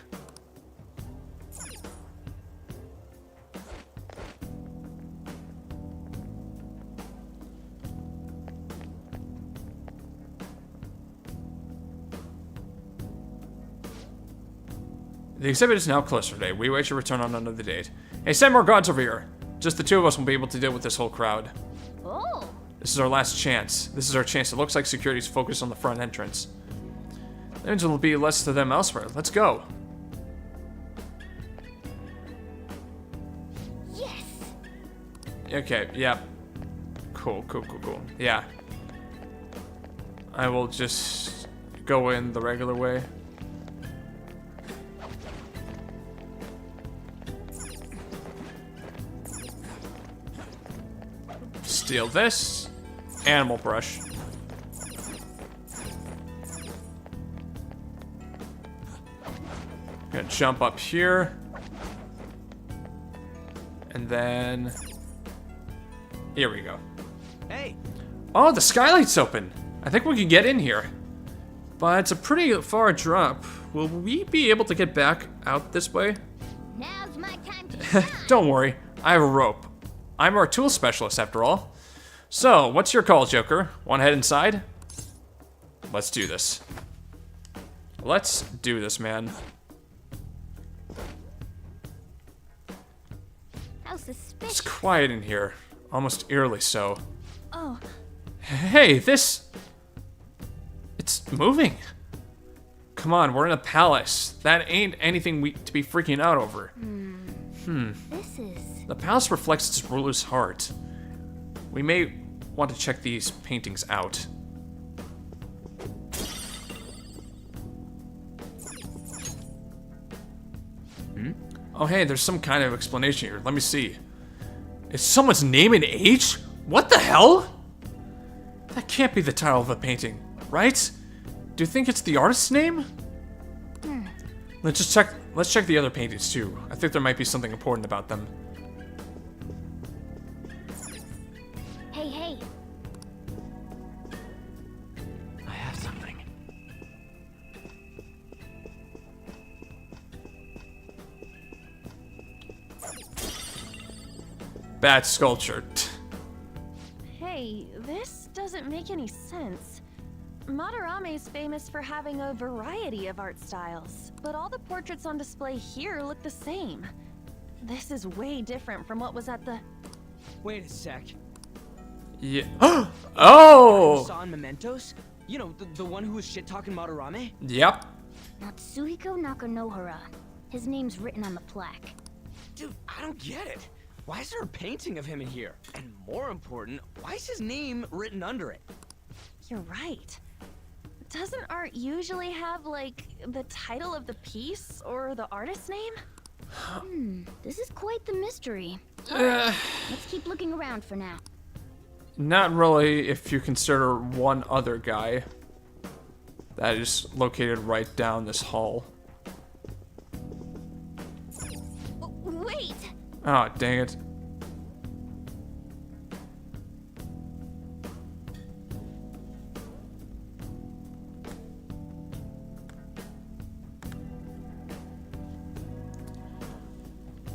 The exhibit is now closed for today. We wait to return on another date. Hey, send more guards over here. Just the two of us will be able to deal with this whole crowd. Oh. This is our last chance. This is our chance. It looks like security's focused on the front entrance. There will be less to them elsewhere. Let's go. Yes. Okay, yeah. Cool. Yeah. I will just go in the regular way. Steal this. Animal brush. Gonna jump up here. And then... here we go. Hey! Oh, the skylight's open. I think we can get in here. But it's a pretty far drop. Will we be able to get back out this way? Now's my time to shine. Don't worry. I have a rope. I'm our tool specialist, after all. So, what's your call, Joker? Want to head inside? Let's do this. Let's do this, man. How suspicious. It's quiet in here. Almost eerily so. Oh. Hey, this... it's moving. Come on, we're in a palace. That ain't anything to be freaking out over. This is... The palace reflects its ruler's heart. We may want to check these paintings out. Oh hey, there's some kind of explanation here. Let me see. Is someone's name and age? What the hell? That can't be the title of a painting, right? Do you think it's the artist's name? Let's check the other paintings too. I think there might be something important about them. Hey. I have something. Bad sculpture. Hey, this doesn't make any sense. Madarame's famous for having a variety of art styles, but all the portraits on display here look the same. This is way different from what was at the... Wait a sec. Yeah. Oh! Saw in Mementos? You know, the one who was shit-talking Madarame? Yep. Natsuhiko Nakanohara. His name's written on the plaque. Dude, I don't get it. Why is there a painting of him in here? And more important, why is his name written under it? You're right. Doesn't art usually have, like, the title of the piece or the artist's name? This is quite the mystery. Let's keep looking around for now. Not really if you consider one other guy that is located right down this hall. Wait! Oh, dang it.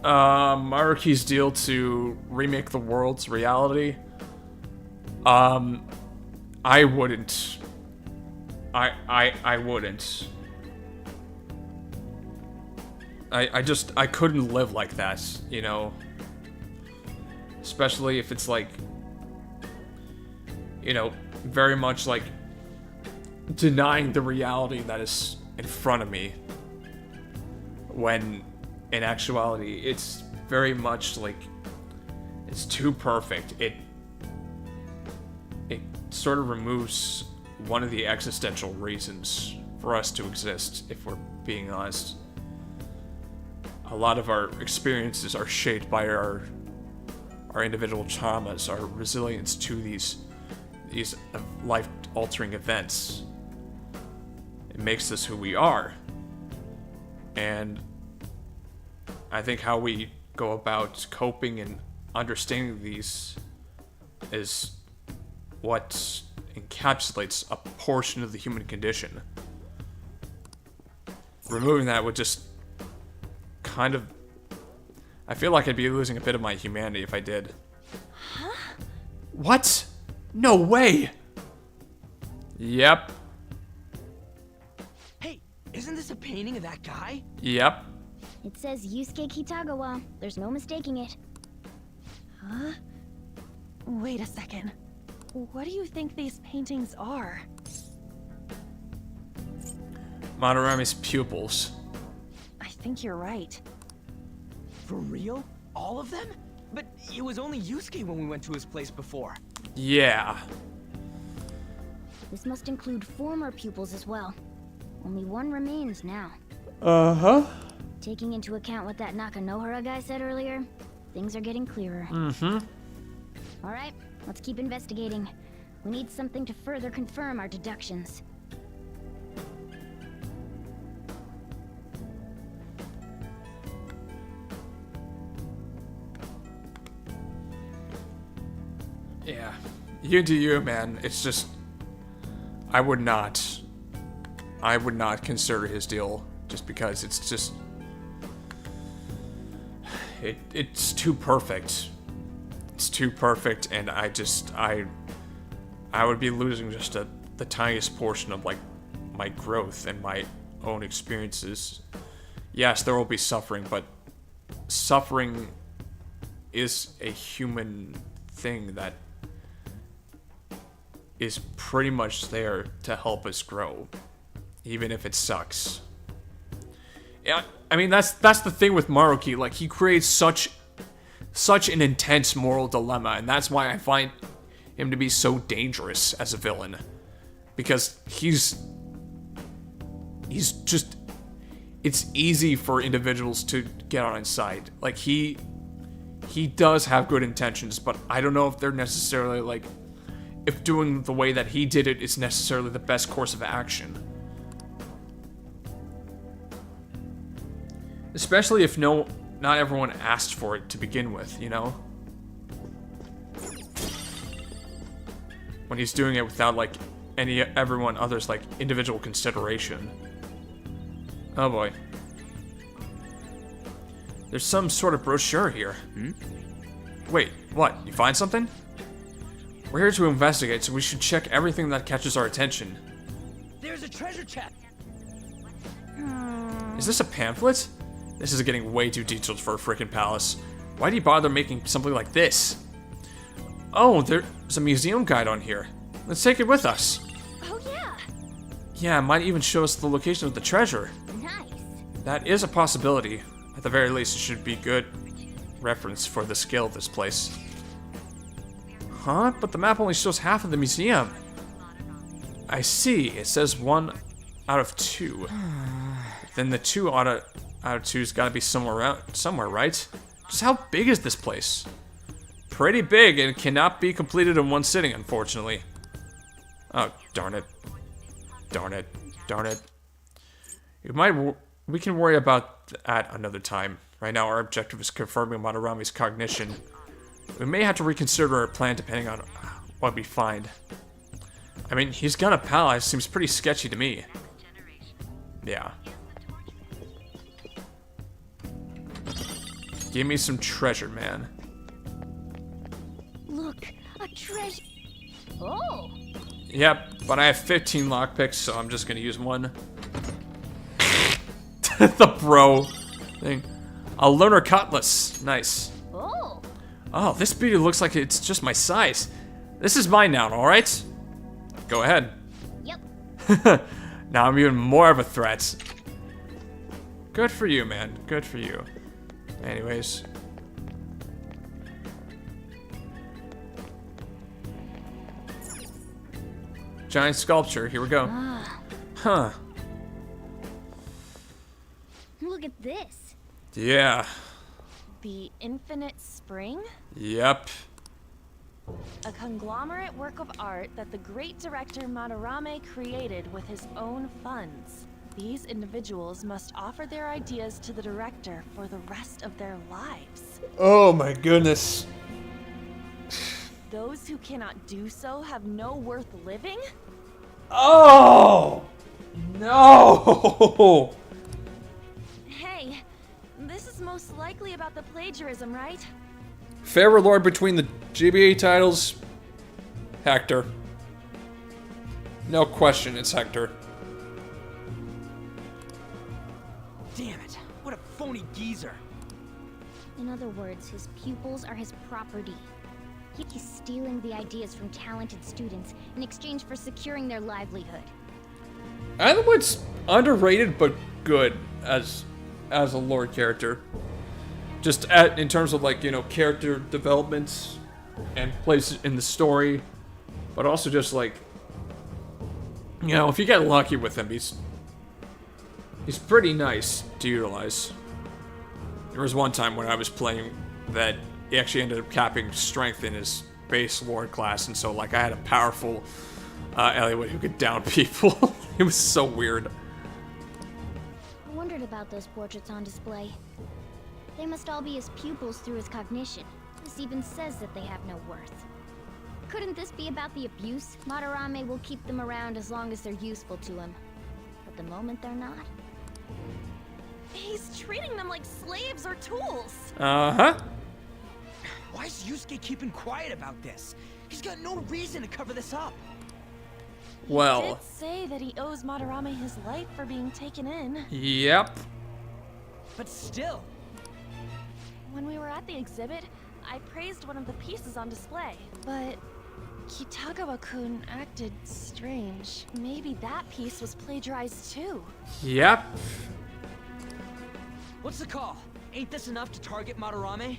Maruki's deal to remake the world's reality. I wouldn't. I wouldn't. I couldn't live like that, you know? Especially if it's like, you know, very much like denying the reality that is in front of me. When in actuality, it's very much like, it's too perfect. It sort of removes one of the existential reasons for us to exist, if we're being honest. A lot of our experiences are shaped by our individual traumas, our resilience to these life-altering events. It makes us who we are. And I think how we go about coping and understanding these is what encapsulates a portion of the human condition. Removing that would just kind of... I feel like I'd be losing a bit of my humanity if I did. Huh? What? No way! Yep. Hey, isn't this a painting of that guy? Yep. It says Yusuke Kitagawa. There's no mistaking it. Huh? Wait a second. What do you think these paintings are? Madarami's pupils. I think you're right. For real? All of them? But it was only Yusuke when we went to his place before. Yeah. This must include former pupils as well. Only one remains now. Uh-huh. Taking into account what that Nakanohara guy said earlier, things are getting clearer. Mm-hmm. All right, let's keep investigating. We need something to further confirm our deductions. Yeah. You do you, man. It's just... I would not consider his deal just because it's just... It's too perfect. It's too perfect, and I would be losing just the tiniest portion of, like, my growth and my own experiences. Yes, there will be suffering, but suffering is a human thing that is pretty much there to help us grow, even if it sucks. Yeah, I mean, that's the thing with Maruki. Like, he creates such an intense moral dilemma, and that's why I find him to be so dangerous as a villain. Because he's just... It's easy for individuals to get on his side. Like, he does have good intentions, but I don't know if they're necessarily, like... If doing the way that he did it is necessarily the best course of action. Especially if not everyone asked for it to begin with, you know? When he's doing it without, like, everyone others, like, individual consideration. Oh boy. There's some sort of brochure here. Wait, what? You find something? We're here to investigate, so we should check everything that catches our attention. There's a treasure chest! Is this a pamphlet? This is getting way too detailed for a freaking palace. Why do you bother making something like this? Oh, there's a museum guide on here. Let's take it with us. Oh yeah. Yeah, it might even show us the location of the treasure. Nice. That is a possibility. At the very least, it should be good reference for the scale of this place. Huh? But the map only shows half of the museum. I see. It says 1 out of 2. Then the 2 out of 2's gotta be somewhere, right? Just how big is this place? Pretty big, and it cannot be completed in one sitting, unfortunately. Oh, darn it. Darn it. Darn it. We can worry about that another time. Right now, our objective is confirming Madarami's cognition. We may have to reconsider our plan depending on what we find. I mean, he's got a palace. Seems pretty sketchy to me. Yeah. Give me some treasure, man. Look, a treasure. Oh. Yep, but I have 15 lockpicks, so I'm just gonna use one. The bro thing. A lunar cutlass. Nice. Oh. Oh, this beauty looks like it's just my size. This is mine now, alright? Go ahead. Yep. Now I'm even more of a threat. Good for you, man. Good for you. Anyways. Giant sculpture. Here we go. Huh. Look at this. Yeah. The Infinite Spring? Yep. A conglomerate work of art that the great director Madarame created with his own funds. These individuals must offer their ideas to the director for the rest of their lives. Oh my goodness. Those who cannot do so have no worth living? Oh! No! Hey, this is most likely about the plagiarism, right? Favorite lord between the GBA titles? Hector. No question, it's Hector. Damn it. What a phony geezer. In other words, his pupils are his property. He's stealing the ideas from talented students in exchange for securing their livelihood. Athlus underrated but good as a lore character. Just in terms of like, you know, character development and place in the story, but also just like, you know, if you get lucky with him, he's pretty nice to utilize. There was one time when I was playing that he actually ended up capping strength in his base lord class, and so like I had a powerful Elliot who could down people. It was so weird. I wondered about those portraits on display. They must all be his pupils through his cognition. This even says that they have no worth. Couldn't this be about the abuse? Madarame will keep them around as long as they're useful to him. But the moment they're not... He's treating them like slaves or tools. Uh-huh. Why is Yusuke keeping quiet about this? He's got no reason to cover this up. He Well. did say that he owes Madarame his life for being taken in. Yep. But still. When we were at the exhibit, I praised one of the pieces on display. But Kitagawa-kun acted strange. Maybe that piece was plagiarized too. Yep. What's the call? Ain't this enough to target Madarame?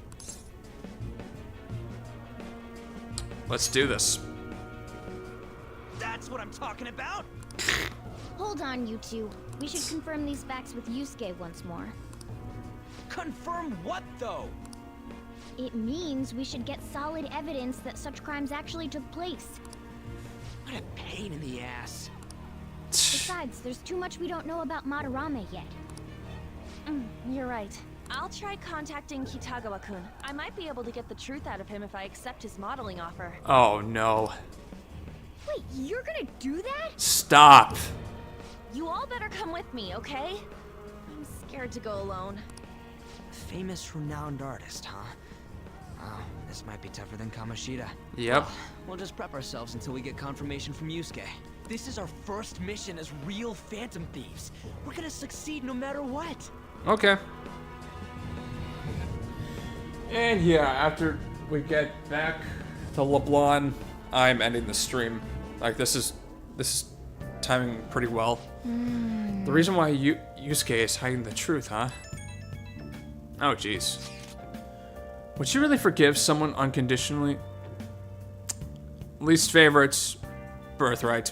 Let's do this. That's what I'm talking about! Hold on, you two. We should confirm these facts with Yusuke once more. Confirm what, though? It means we should get solid evidence that such crimes actually took place. What a pain in the ass. Besides, there's too much we don't know about Madarame yet. You're right. I'll try contacting Kitagawa-kun. I might be able to get the truth out of him if I accept his modeling offer. Oh no. Wait, you're gonna do that? Stop. You all better come with me, okay? I'm scared to go alone. Famous, renowned artist, huh? Oh, this might be tougher than Kamoshida. Yep. We'll just prep ourselves until we get confirmation from Yusuke. This is our first mission as real Phantom Thieves. We're gonna succeed no matter what. Okay. And yeah, after we get back to LeBlanc, I'm ending the stream. Like this is timing pretty well. The reason why Yusuke is hiding the truth, huh? Oh jeez. Would you really forgive someone unconditionally? Least favorites, Birthright.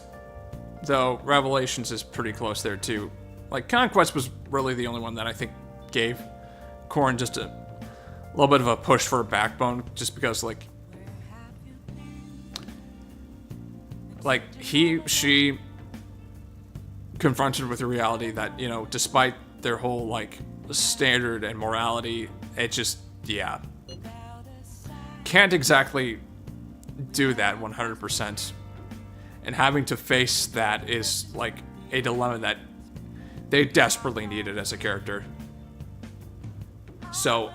Though Revelations is pretty close there too. Like Conquest was really the only one that I think gave Korn just a little bit of a push for a backbone, just because like she confronted with the reality that, you know, despite their whole like standard and morality, it just, yeah, can't exactly do that 100%. And having to face that is like a dilemma that they desperately needed as a character. So,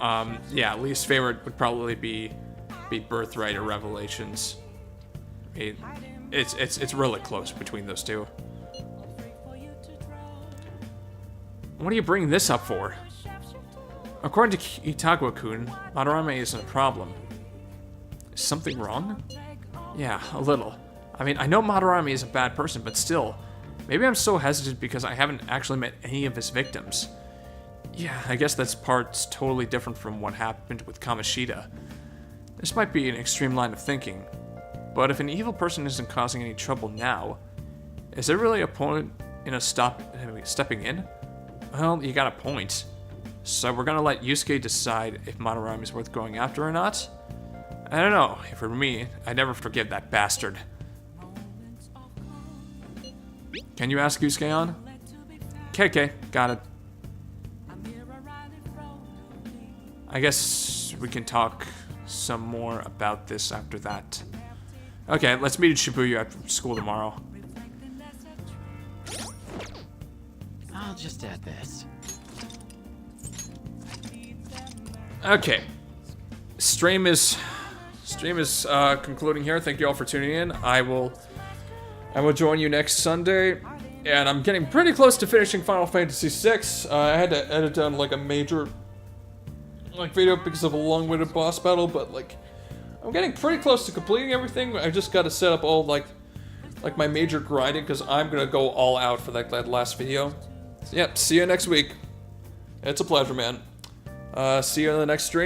yeah, least favorite would probably be Birthright or Revelations. it's really close between those two. What are you bringing this up for? According to Itagua-kun, Madarame isn't a problem. Is something wrong? Yeah, a little. I mean, I know Madarame is a bad person, but still, maybe I'm so hesitant because I haven't actually met any of his victims. Yeah, I guess that's part's totally different from what happened with Kamoshida. This might be an extreme line of thinking, but if an evil person isn't causing any trouble now, is there really a point in stepping in? Well, you got a point. So we're gonna let Yusuke decide if Madarame is worth going after or not? I don't know. For me, I never forgive that bastard. Can you ask Yusuke on? Okay, got it. I guess we can talk some more about this after that. Okay, let's meet at Shibuya after school tomorrow. I'll just add this. Okay. Stream is concluding here. Thank you all for tuning in. I will join you next Sunday, and I'm getting pretty close to finishing Final Fantasy VI. I had to edit down like a major video because of a long-winded boss battle, but like I'm getting pretty close to completing everything. I just got to set up all like my major grinding because I'm gonna go all out for that last video. So, yep. See you next week. It's a pleasure, man. See you in the next stream.